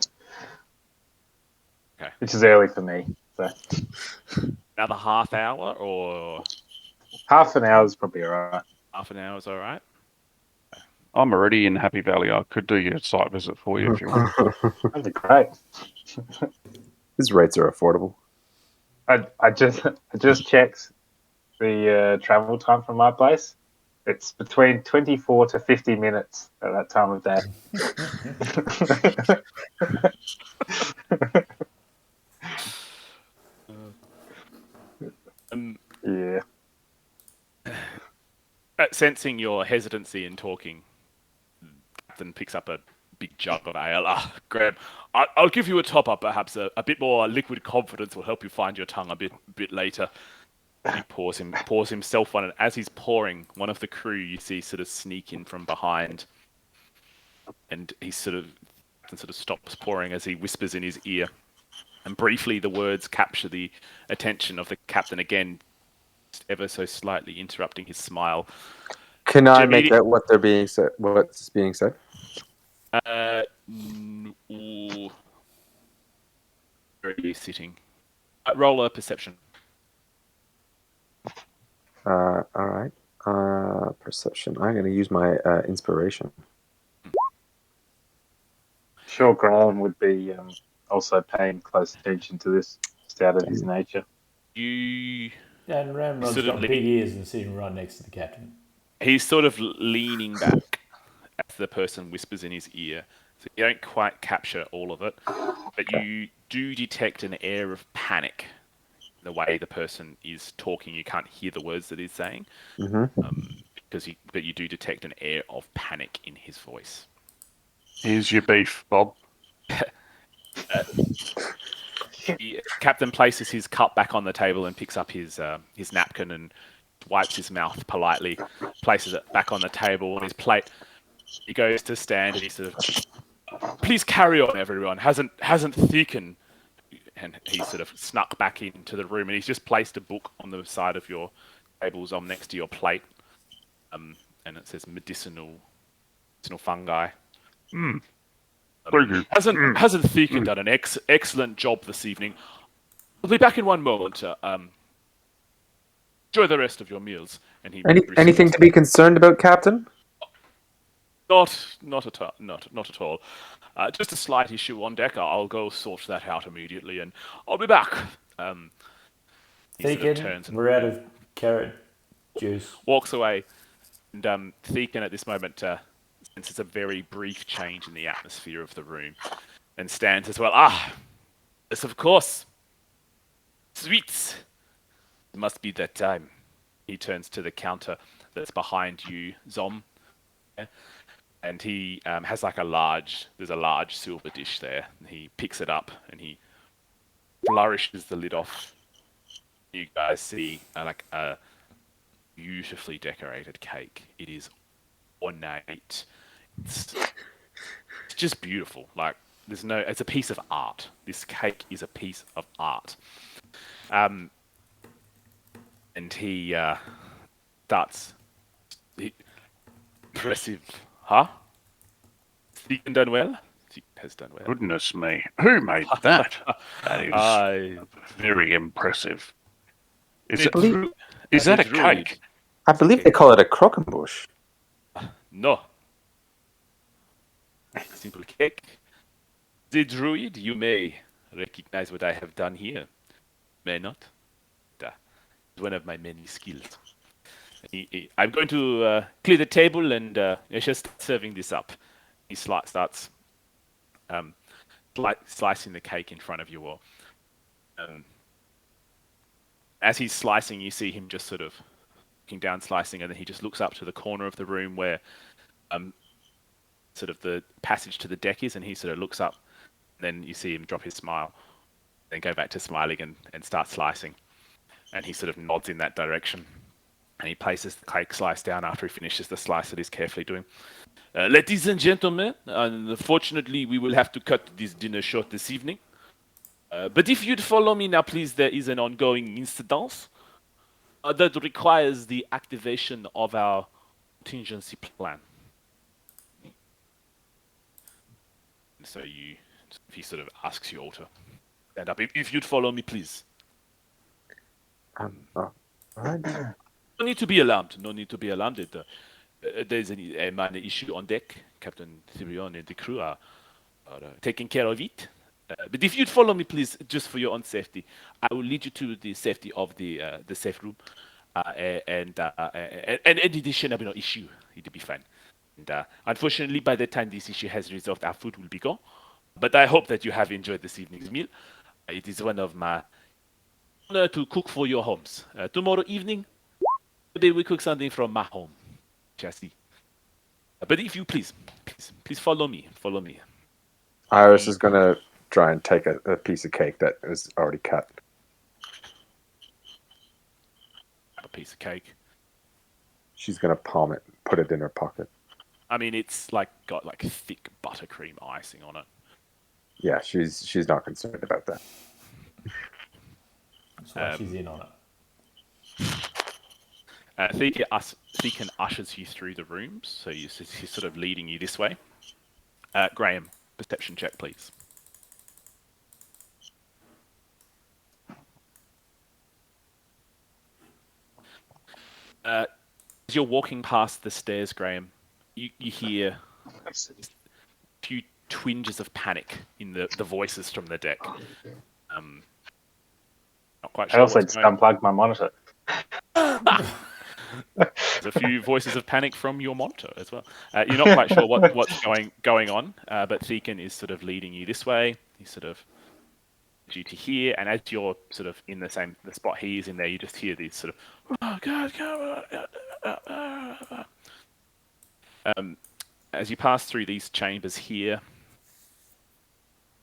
Okay. Which is early for me. So Another half hour or half an hour is probably all right. half an hour is all right? I'm already in Happy Valley. I could do your site visit for you if you want. That'd be great. His rates are affordable. I just checked the travel time from my place. It's between 24 to 50 minutes at that time of day. Yeah. Sensing your hesitancy in talking, Captain picks up a big jug of ale. Graham, I'll give you a top up. Perhaps a bit more liquid confidence will help you find your tongue a bit later. He pours himself one, and as he's pouring, one of the crew you see sort of sneak in from behind, and he sort of stops pouring as he whispers in his ear, and briefly the words capture the attention of the captain again, just ever so slightly interrupting his smile. Can I make out what they're being said? What's being said? Where are you sitting? Roll a perception. All right. Perception. I'm going to use my inspiration. Sure, Graham would be also paying close attention to this, just out of his nature. You And Ramrod's sort of got big ears and sitting right next to the captain. he's sort of leaning back as the person whispers in his ear. So you don't quite capture all of it, but you do detect an air of panic. The way the person is talking, you can't hear the words that he's saying, but you do detect an air of panic in his voice. Here's your beef, Bob. The captain places his cup back on the table and picks up his napkin and wipes his mouth politely, places it back on the table on his plate. He goes to stand and he sort of, please carry on, everyone. Hasn't Theakin. And he sort of snuck back into the room and he's just placed a book on the side of your tables next to your plate. And it says medicinal fungi. Very good. Hasn't Theakin done an excellent job this evening? I'll be back in one moment. Enjoy the rest of your meals. And he Anything to be concerned about, Captain? Not at all. Just a slight issue on deck. I'll go sort that out immediately, and I'll be back. He sort of turns and we're out of carrot juice. walks away, and Theakin at this moment senses a very brief change in the atmosphere of the room, and stands as well. Ah, yes, of course. Sweets. It must be that time. He turns to the counter that's behind you, Zom. And he has like there's a large silver dish there. And he picks it up and he flourishes the lid off. You guys see like a beautifully decorated cake. It is ornate. It's just beautiful. Like it's a piece of art. This cake is a piece of art. And he starts. Impressive. Huh? Theakin done well? Theakin has done well. Goodness me. Who made that? That is very impressive. Is that a cake? I believe they call it a croquembouche. No. Simple cake. The druid, you may recognize what I have done here. May not. It's one of my many skills. I'm going to clear the table and just serving this up. He starts slicing the cake in front of you all. As he's slicing, you see him just sort of looking down, slicing, and then he just looks up to the corner of the room where sort of the passage to the deck is, and he sort of looks up. And then you see him drop his smile, then go back to smiling and start slicing. And he sort of nods in that direction. And he places the cake slice down after he finishes the slice that he's carefully doing. Ladies and gentlemen, unfortunately, we will have to cut this dinner short this evening. But if you'd follow me now, please, there is an ongoing incident that requires the activation of our contingency plan. And so he sort of asks you all to stand up. If you'd follow me, please. No need to be alarmed. No need to be alarmed. There's a minor issue on deck. Captain Thirion and the crew are taking care of it. But if you'd follow me, please, just for your own safety, I will lead you to the safety of the safe room. And there shall be no issue. It'll be fine. And unfortunately, by the time this issue has resolved, our food will be gone. But I hope that you have enjoyed this evening's meal. It is one of my honor to cook for your homes. Tomorrow evening, maybe we cook something from my home. Jesse. But if you please follow me. Follow me. Iris is going to try and take a piece of cake that is already cut. A piece of cake. She's going to palm it, put it in her pocket. I mean, it's like got like thick buttercream icing on it. Yeah, she's not concerned about that. That's why she's in on it. Theakin ushers you through the rooms, so he's sort of leading you this way. Graham, perception check, please. As you're walking past the stairs, Graham, you hear a few twinges of panic in the voices from the deck. Not quite I sure also what's just going on. unplugged my monitor. There's a few voices of panic from your monitor as well. You're not quite sure what's going on, but Thekin is sort of leading you this way. He's sort of you to here, and as you're sort of in the spot he is in there, you just hear these sort of, oh God, as you pass through these chambers here,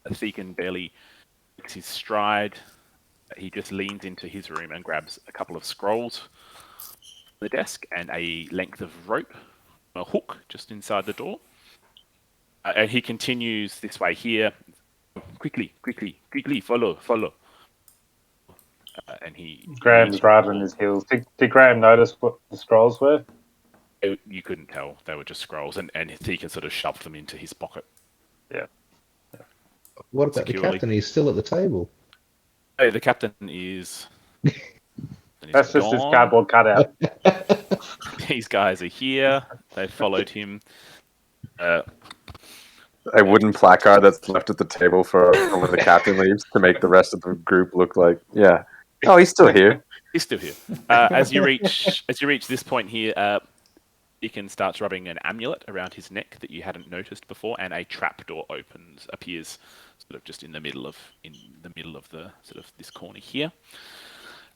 Thekin barely takes his stride. He just leans into his room and grabs a couple of scrolls on the desk and a length of rope, a hook just inside the door. And he continues this way here. Quickly, follow. And he Graham's leads right you on his heels. Did Graham notice what the scrolls were? You couldn't tell. They were just scrolls, and Thekin sort of shoved them into his pocket. Yeah. What about the Securely. captain? He's still at the table. Hey, the captain is... That's just his gone. cardboard cutout. These guys are here. They followed him. A wooden placard that's left at the table for when the captain leaves to make the rest of the group look like, yeah. Oh, he's still here. He's still here. As you reach this point here, Deacon starts rubbing an amulet around his neck that you hadn't noticed before, and a trapdoor appears sort of just in the middle of the sort of this corner here.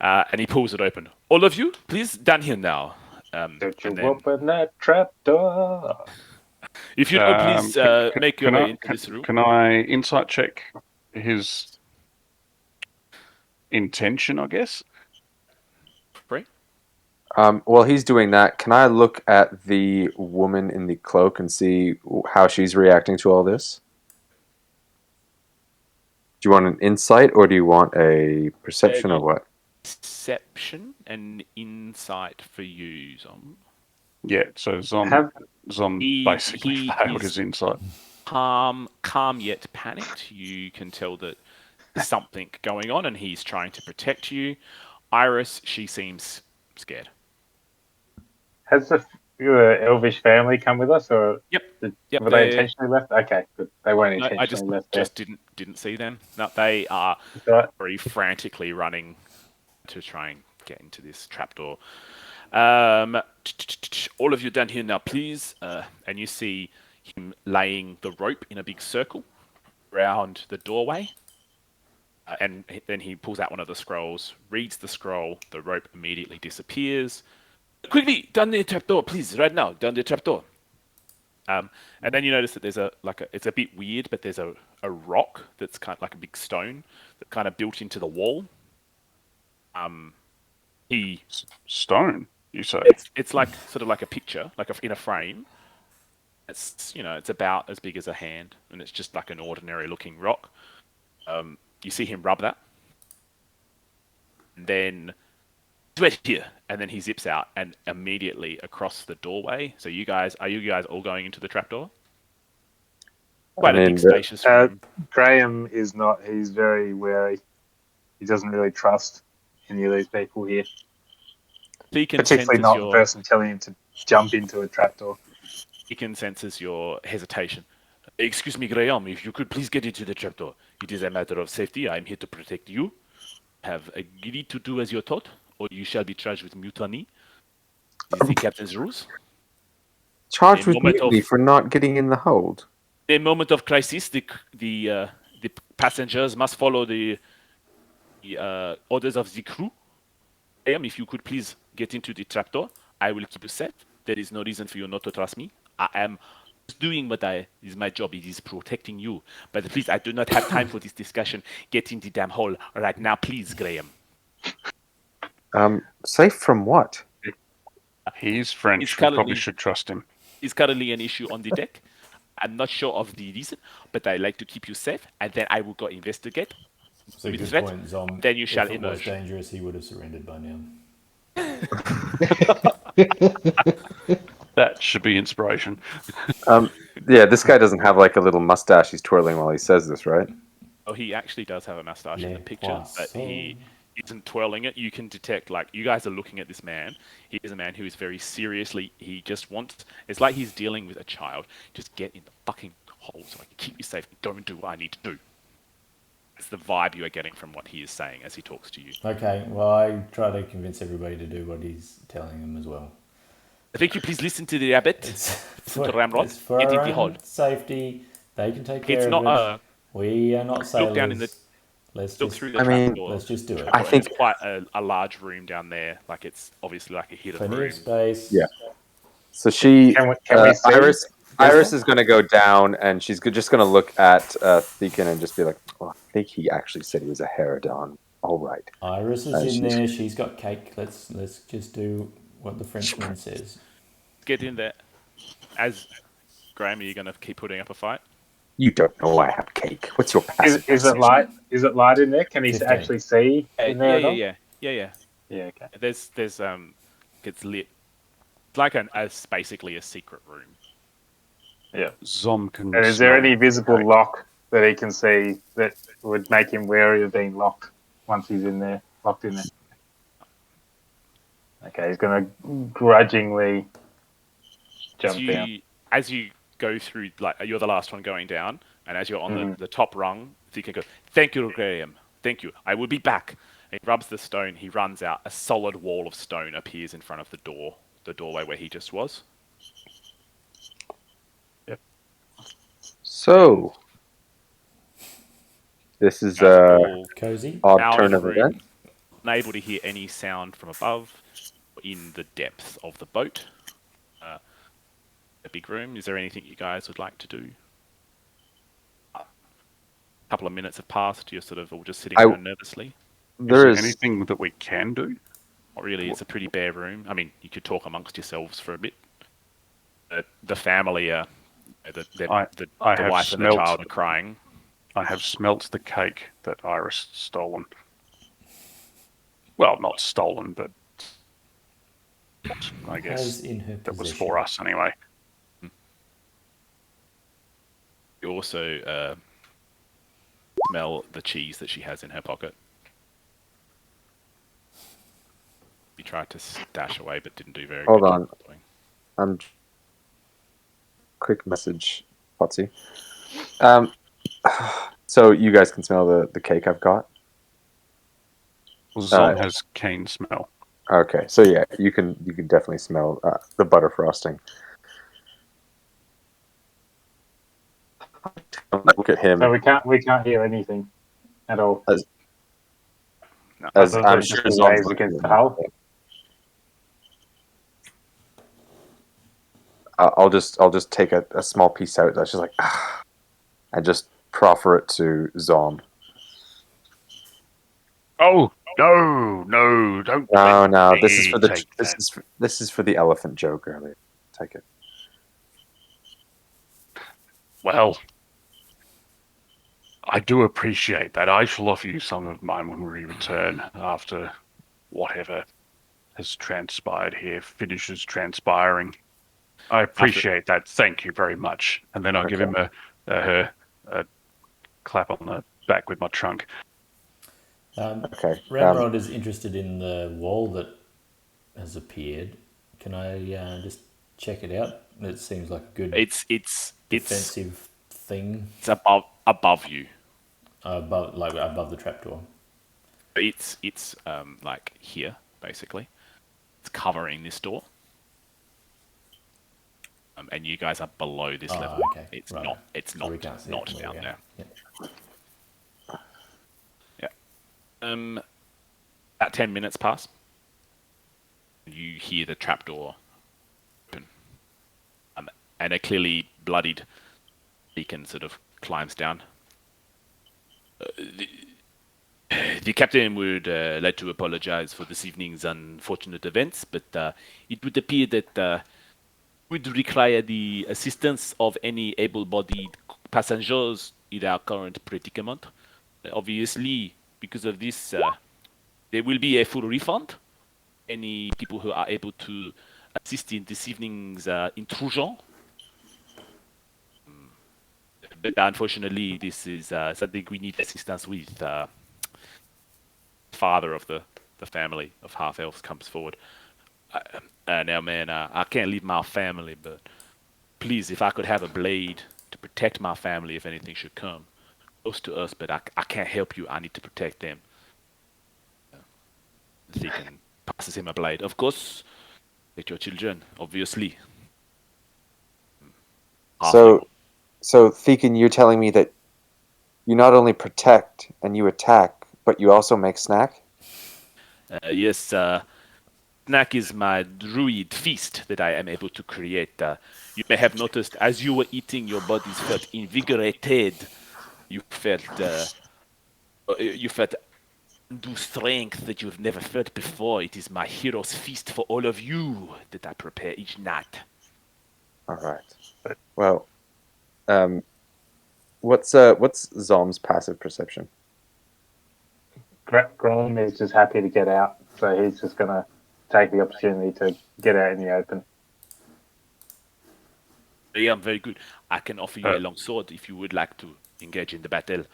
And he pulls it open. All of you, please down here now. Don't you open that trap door? If you could please make your way into this room. Can I insight check his intention, I guess? Right. While he's doing that, can I look at the woman in the cloak and see how she's reacting to all this? Do you want an insight or do you want a perception or what? Perception and insight for you, Zom. Yeah, so Zom basically failed his insight. Calm yet panicked. You can tell that there's something going on and he's trying to protect you. Iris, she seems scared. Has the elvish family come with us, or Yep. were they intentionally left? Okay, good. They weren't No, intentionally I left. just didn't see them. No, they are Right. very frantically running to try and get into this trapdoor. All of you down here now, please. And you see him laying the rope in a big circle around the doorway. And then he pulls out one of the scrolls, reads the scroll, the rope immediately disappears. Quickly, down the trapdoor, please, right now, down the trapdoor. And then you notice that there's it's a bit weird, but there's a rock that's kind of like a big stone that kind of built into the wall. Stone, you say? It's like sort of like a picture, in a frame. It's about as big as a hand, and it's just like an ordinary looking rock. You see him rub that, and then wait here, and then he zips out, and immediately across the doorway. So are you guys all going into the trapdoor? Quite a big spacious room. Graham is not. He's very wary. He doesn't really trust any of these people here. Particularly not the person telling him to jump into a trapdoor. Deacon senses your hesitation. Excuse me, Graham, if you could please get into the trapdoor. It is a matter of safety. I am here to protect you. Have agreed to do as you're taught, or you shall be charged with mutiny. This is the captain's rules. Charged with mutiny for not getting in the hold. In a moment of crisis, the passengers must follow the orders of the crew. Graham, if you could please get into the trapdoor, I will keep you safe. There is no reason for you not to trust me. I am doing what is my job. It is protecting you. But please, I do not have time for this discussion. Get in the damn hole right now, please, Graham. Safe from what? He's French. We probably should trust him. Is currently an issue on the deck. I'm not sure of the reason, but I like to keep you safe, and then I will go investigate. So good point, Zom. Then you shall emerge. If it was emerge. dangerous, he would have surrendered by now. That should be inspiration. Yeah, this guy doesn't have like a little mustache he's twirling while he says this, right? Oh, he actually does have a mustache in the picture, but he isn't twirling it, you can detect, like, you guys are looking at this man. He is a man who is very seriously, he just wants, it's like he's dealing with a child. Just get in the fucking hole so I can keep you safe and go and do what I need to do. It's the vibe you are getting from what he is saying as he talks to you. Okay, well, I try to convince everybody to do what he's telling them as well. I think you please listen to the abbot. It's Listen to Ramrod. it's for Get our in the hole. own safety. They can take care It's of not it. We are not look sailors. down in the Let's look just through the I mean, trapdoor. let's just do it. I think- There's quite a large room down there. Like, it's obviously like a hidden Plenty room. of space. Yeah. So she, Can we see? Iris is going to go down, and she's just going to look at Thekin and just be like, "Oh, I think he actually said he was a Herodon. All right." Iris is And in she's- there. She's got cake. Let's just do what the Frenchman says. Get in there. As Graham, are you going to keep putting up a fight? You don't know I have cake. What's your passive? Is it light? Is it light in there? Can he 15. actually see in there at all? Yeah. Yeah. Okay. There's it's lit. It's like basically a secret room. Zom can. And is there smell any the visible cake. lock that he can see that would make him wary of being locked once he's in there, locked in there? Okay, he's going to grudgingly jump down. As you go through, like, you're the last one going down, and as you're on Mhm. the top rung, you can go, "Thank you, Graham. Thank you. I will be back." And he rubs the stone. He runs out. A solid wall of stone appears in front of the doorway where he just was. So, this is All Cozy. odd out turn of of room, event. unable to hear any sound from above or in the depths of the boat. A big room. Is there anything you guys would like to do? A couple of minutes have passed. You're sort of all just sitting around nervously. Is There there is anything that we can do? Not really. It's a pretty bare room. I mean, you could talk amongst yourselves for a bit. The family, the I have wife and the smelt- child are crying. I have smelt the cake that Iris stolen. Well, not stolen, but I guess Has in her that was possession. for us anyway. You also smell the cheese that she has in her pocket. You tried to stash away, but didn't do very Hold good. on. Quick message, Potsy. So you guys can smell the cake I've got. Well, Zom has keen smell. Okay, so yeah, you can definitely smell the butter frosting. Look at him. So we can't hear anything at all. As Other I'm than sure just the Zom's waves looking against at the him. hull. I'll just take a small piece out. That's just like, and just proffer it to Zom. Oh no! Don't. No, let no. me This is for the take that. this is for the elephant joke earlier. Take it. Well, I do appreciate that. I shall offer you some of mine when we return after whatever has transpired here finishes transpiring. I appreciate that. Thank you very much. And then I'll give him a clap on the back with my trunk. Okay. Ramrod is interested in the wall that has appeared. Can I just check it out? It seems like a good It's defensive thing it's above you. above the trapdoor. It's like here basically. It's covering this door. And you guys are below this level. Okay. It's right. not. It's So not. we can't see Not it from where down we are. there. Yep. About 10 minutes pass. You hear the trapdoor open, and a clearly bloodied deacon sort of climbs down. The captain would like to apologize for this evening's unfortunate events, but it would appear that would require the assistance of any able-bodied passengers in our current predicament. Obviously, because of this, there will be a full refund. Any people who are able to assist in this evening's intrusion. But unfortunately, this is something we need assistance with. father of the family of half elves comes forward. Now, man, I can't leave my family, but please, if I could have a blade to protect my family if anything should come close to us, but I can't help you. I need to protect them. Deacon passes him a blade. Of course, protect your children, obviously. Halfling. So Thekin, you're telling me that you not only protect and you attack, but you also make snack? Yes, snack is my druid feast that I am able to create. You may have noticed as you were eating, your bodies felt invigorated. You felt new strength that you've never felt before. It is my hero's feast for all of you that I prepare each night. All right. Well, what's Zom's passive perception? Graham is just happy to get out, so he's just going to take the opportunity to get out in the open. Yeah, very good. I can offer you a long sword if you would like to engage in the battle.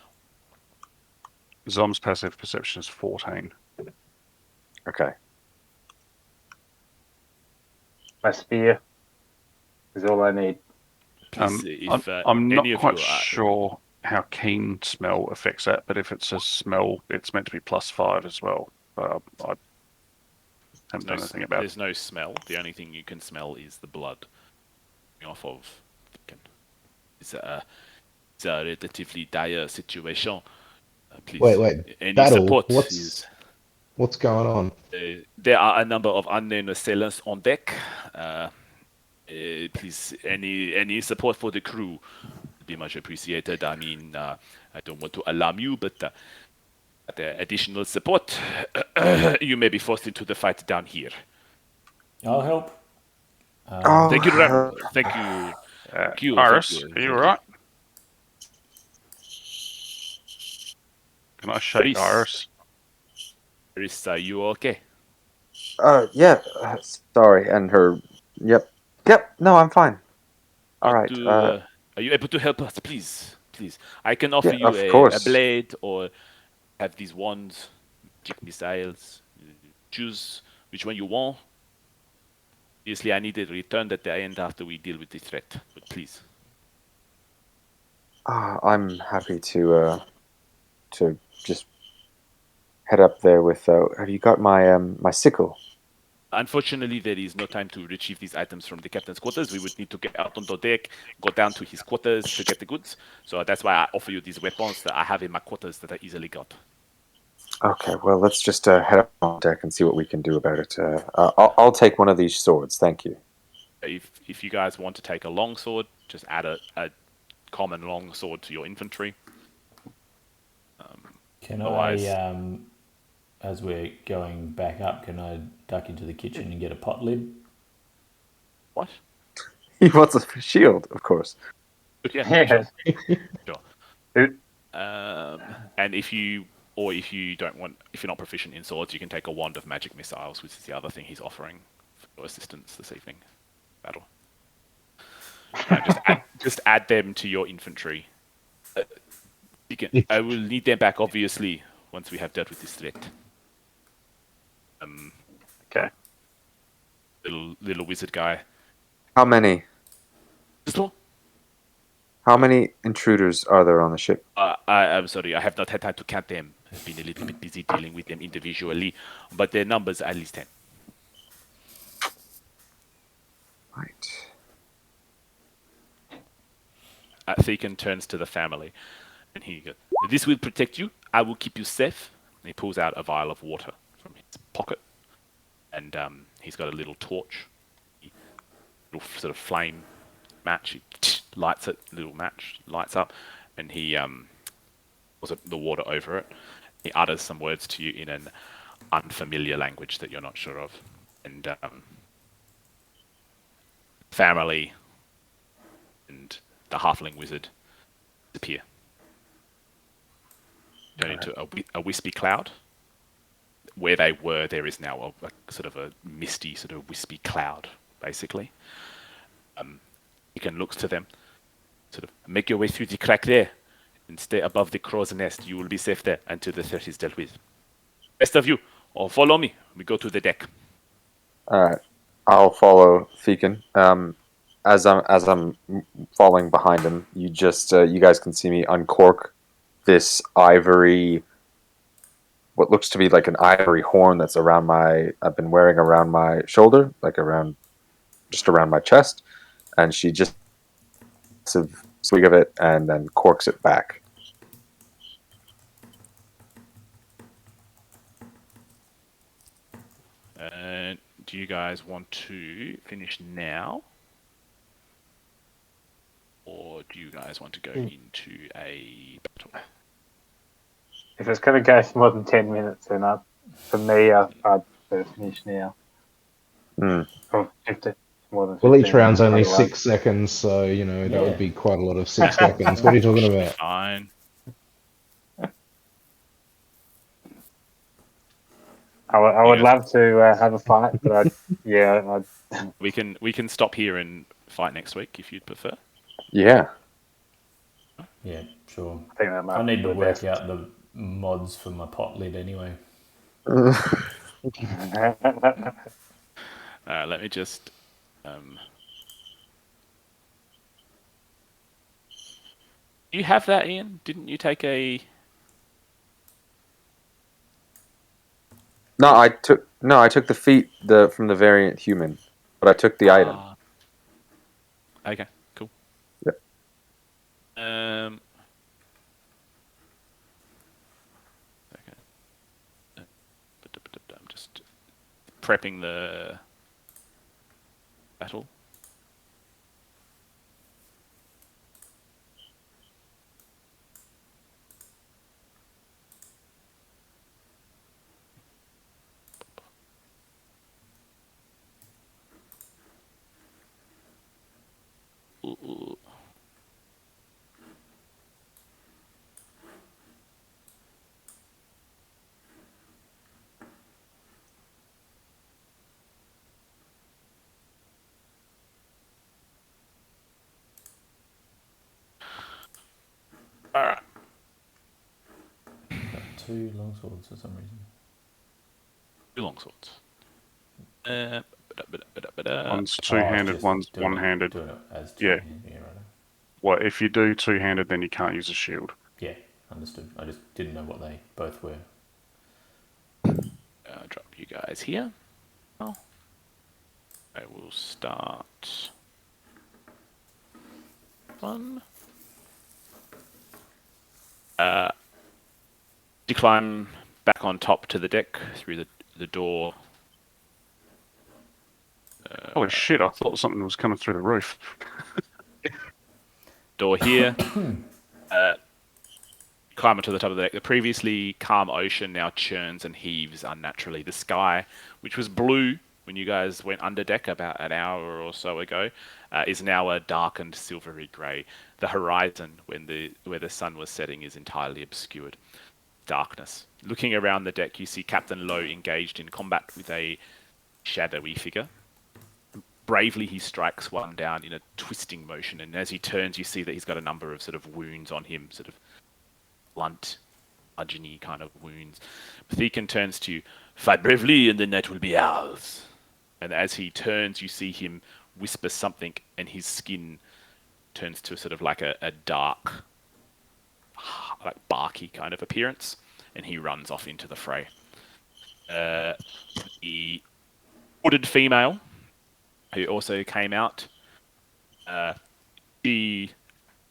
Zom's passive perception is 14. Okay. My spear is all I need. Please, if I'm not any of quite you sure how keen smell affects that, but if it's a smell, it's meant to be +5 as well. I haven't done anything about it. There's no smell. The only thing you can smell is the blood off of. It's a relatively dire situation. Please, Wait. any Battle? support What's going on? there are a number of unknown assailants on deck. Please, any support for the crew would be much appreciated. I mean, I don't want to alarm you, but the additional support, you may be forced into the fight down here. I'll help. Thank you, Ram. Thank you. Iris, are you alright? Can I shake Iris? Iris, are you okay? Yeah. Sorry, and her. Yep. No, I'm fine. All right. Are you able to help us, please? Please, I can offer Yeah, you of a course. blade or have these wands, magic missiles. Choose which one you want. Obviously, I need it returned at the end after we deal with the threat. But please. I'm happy to just head up there with. Have you got my sickle? Unfortunately, there is no time to retrieve these items from the captain's quarters. We would need to get out on the deck, go down to his quarters to get the goods. So that's why I offer you these weapons that I have in my quarters that I easily got. Okay, well, let's just head up on deck and see what we can do about it. I'll take one of these swords, thank you. If you guys want to take a long sword, just add a common long sword to your inventory. Can Otherwise- I, as we're going back up, can I duck into the kitchen and get a pot lid? What? He wants a shield, of course. Yeah. Sure. And if you're not proficient in swords, you can take a wand of magic missiles, which is the other thing he's offering for your assistance this evening. Battle. Just add them to your infantry. I will need them back, obviously, once we have dealt with this threat. Okay. Little wizard guy. How many? Just one. How many intruders are there on the ship? I'm sorry, I have not had time to count them. I've been a little bit busy dealing with them individually, but their numbers are at least 10. Right. Thekin turns to the family, and he goes, "This will protect you. I will keep you safe." And he pulls out a vial of water from his pocket, and he's got a little torch, little sort of flame match. He lights it, little match lights up, and he pours the water over it. He utters some words to you in an unfamiliar language that you're not sure of, and family and the halfling wizard disappear. Turn into a wispy cloud. Where they were, there is now a sort of a misty, sort of wispy cloud, basically. Deacon looks to them, sort of make your way through the crack there, and stay above the crow's nest. You will be safe there until the threat is dealt with. Rest of you, or follow me. We go to the deck. All right, I'll follow Fekin. As I'm following behind him, you guys can see me uncork this ivory, what looks to be like an ivory horn that's I've been wearing around my shoulder, like just around my chest, and she just a swig of it and then corks it back. Do you guys want to finish now? Or do you guys want to go into a battle? If it's going to go for more than 10 minutes, then for me, I'd prefer to finish now. Or 15, more than 15 Well, each round's only otherwise. 6 seconds, so, that Yeah. would be quite a lot of 6 seconds. What are you talking Should be about? fine. I would love to have a fight, but We can stop here and fight next week if you'd prefer. Yeah. Yeah, sure. I think that might I need to be work best. out the mods for my pot lid anyway. Let me just. You have that, Ian? Didn't you take a? No, I took the feat from the variant human, but I took the item. Okay, cool. Yep. Okay. I'm just prepping the battle. Ooh. All right. Got 2 longswords for some reason. 2 longswords. One's it's two-handed, just one's doing one-handed. Doing it as Yeah. two-handed. Yeah, right. Well, if you do two-handed, then you can't use a shield. Yeah, understood. I just didn't know what they both were. I'll drop you guys here. Oh. I will start. One. You climb back on top to the deck through the door. Holy shit, I thought something was coming through the roof. Door here. Climb onto the top of the deck. The previously calm ocean now churns and heaves unnaturally. The sky, which was blue when you guys went under deck about an hour or so ago, is now a darkened silvery grey. The horizon, where the sun was setting, is entirely obscured. Darkness. Looking around the deck, you see Captain Lowe engaged in combat with a shadowy figure. Bravely, he strikes one down in a twisting motion, and as he turns, you see that he's got a number of sort of wounds on him, sort of blunt, bludgeony kind of wounds. Thekin turns to you, fight bravely, and the net will be ours. And as he turns, you see him whisper something, and his skin turns to sort of like a dark, like barky kind of appearance, and he runs off into the fray. The hooded female, who also came out, she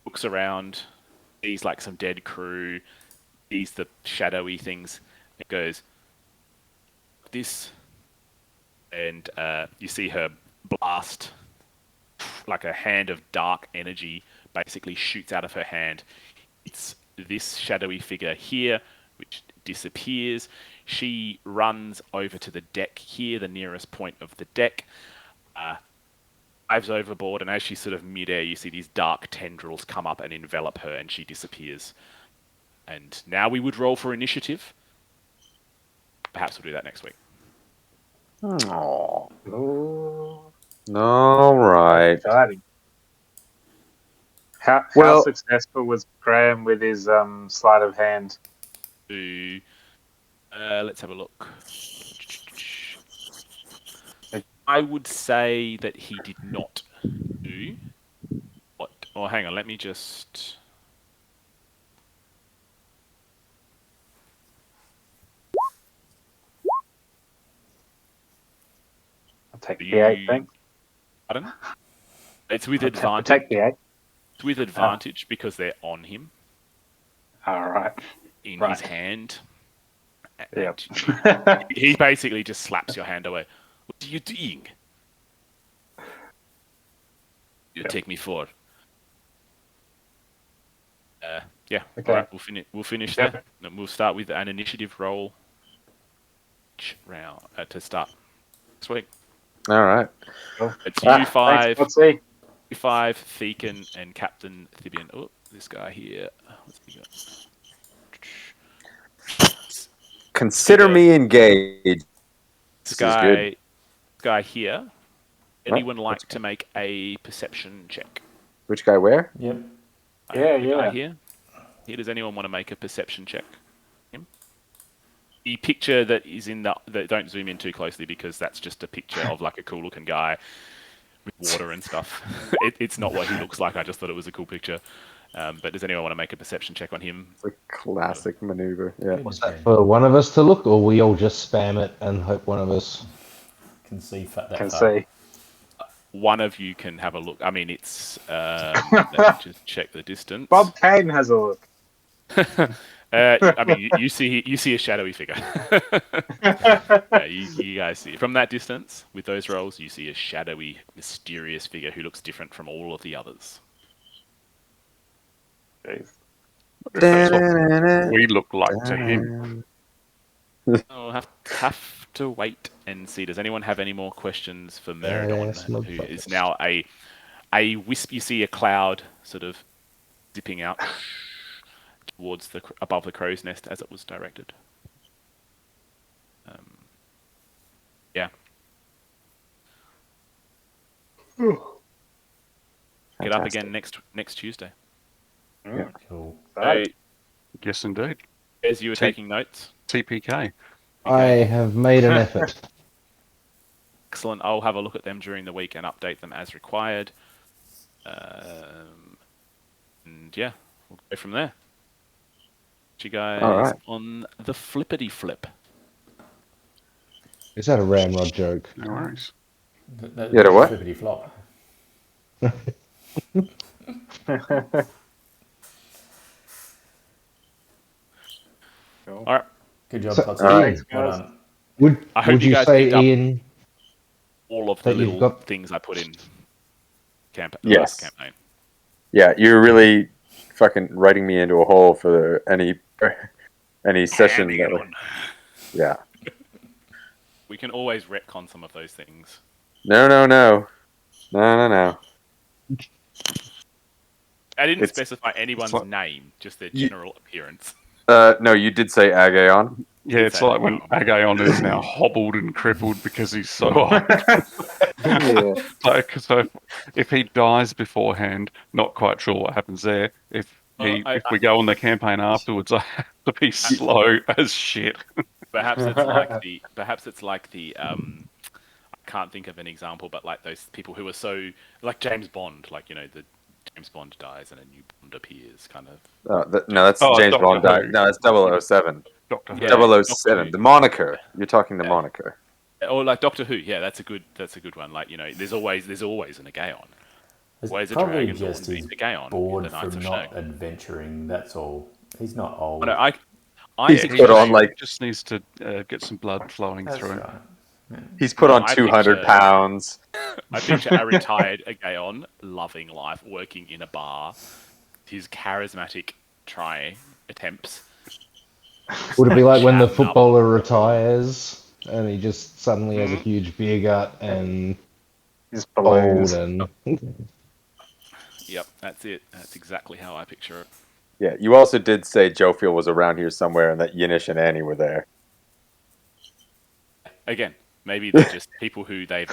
looks around, sees like some dead crew, sees the shadowy things, and goes, this, and you see her blast, like a hand of dark energy basically shoots out of her hand. It's this shadowy figure here, which disappears. She runs over to the deck here, the nearest point of the deck, dives overboard, and as she's sort of midair, you see these dark tendrils come up and envelop her, and she disappears. And now we would roll for initiative. Perhaps we'll do that next week. Oh. Ooh, All right. exciting. How Well- successful was Graham with his sleight of hand? To Let's have a look. I would say that he did not do what. Oh, hang on. Let me just. I'll take the 8, thanks. Pardon? It's with I'll have to advantage. take the 8. It's with advantage because they're on him All right. in Right. his hand. Yep. He basically just slaps your hand away. What are you doing? You take me for. Yeah. Okay. All right. We'll finish Yep. there. And we'll start with an initiative roll round to start next week. All right. It's you five. Thanks, let's see. You five, Thekin, and Captain Thibian. Oh, this guy here. What's he got? Consider me engaged. This This is good. guy here. Anyone like to make a perception check? Which guy where? Yep. Yeah, The guy yeah. here. Here, does anyone want to make a perception check? Him? The picture that is in the don't zoom in too closely because that's just a picture of like a cool looking guy with water and stuff. It's not what he looks like. I just thought it was a cool picture. But does anyone want to make a perception check on him? It's a classic maneuver. Yeah. Was that for one of us to look, or we all just spam it and hope one of us Can see that Can far. see. One of you can have a look. I mean, it's. Let me just check the distance. Bob Kane has a look. I mean, you see a shadowy figure. You guys see from that distance with those rolls, you see a shadowy, mysterious figure who looks different from all of the others. Jeez. That's what we look like to him. I'll have to wait and see. Does anyone have any more questions for Meridon, Yes, who motherfuckers. is now a wisp? You see a cloud sort of zipping out towards above the crow's nest as it was directed. Yeah. Get up again next Tuesday. Mm. Cool. So, Yes, indeed. as you were taking notes. TPK. I have made an effort. Excellent. I'll have a look at them during the week and update them as required. And yeah, we'll go from there. You guys All right. on the flippity flip. Is that a ramrod joke? No worries. Yeah, the what? Flippity flop. All right. Good job, So- Cotsy. Alright. Well done. I hope Would you you guys say, picked up Ian, all of the that you've little got- things I put in last Yes. campaign. Yeah, you're really fucking writing me into a hole for any session. Handing it on. Yeah. We can always retcon some of those things. No. I didn't It's- specify anyone's like- name, just their general appearance. No, you did say Agaon. Yeah, it's like when Agaon is now hobbled and crippled because he's so old. Yeah. So if he dies beforehand, not quite sure what happens there. If we go on the campaign afterwards, I have to be slow as shit. Perhaps it's like the I can't think of an example, but like those people who are so like James Bond, like the James Bond dies and a new Bond appears, kind of. No, that's Oh, James Doctor Bond. Who. No, that's 007. Doctor Who. Yeah. 007. The moniker. You're talking the moniker. Or like Doctor Who, yeah, that's a good one. Like there's always an Agaon. He's Always a probably dragon, just always he's a Gaon in bored the Knights from of not Shnurg. adventuring. That's all. He's not old. Oh, no, I He's think put on like just needs to get some blood flowing That's through. right. he's put on I 200 picture- pounds. I picture a retired Agaon loving life, working in a bar. His charismatic try attempts. Would it be like when the Shouting up. footballer retires and he just suddenly has a huge beer gut and His old balloons. and Yep, that's it. That's exactly how I picture it. Yeah, you also did say Jofiel was around here somewhere and that Yinish and Annie were there. Again, maybe they're just people who they've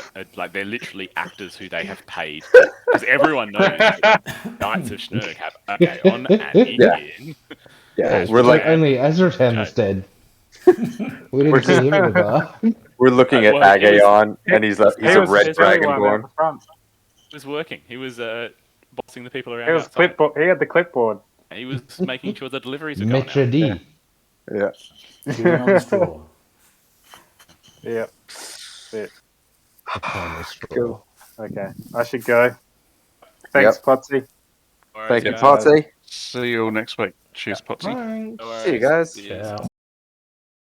they're literally actors who they have paid because everyone knows that Knights of Shnurg have Agaon and Yeah. Ian. Yeah, it's we're like only Azratam is dead. We didn't see him in the bar. We're looking at Well, it was- Agayon, and he's a red the only one out dragonborn. the front. It was working. He was bossing the people around He was outside. clipboard. He had the clipboard. And he was making sure the deliveries were going Metre out. D. Yeah. Chewing on the straw. Yeah. The primary straw. Cool. Okay. I should go. Thanks, Potsy. All right, Thank you, guys. Party. See you all next week. Cheers, Potsy. Thanks. No worries. See you guys. Cheers. Ciao.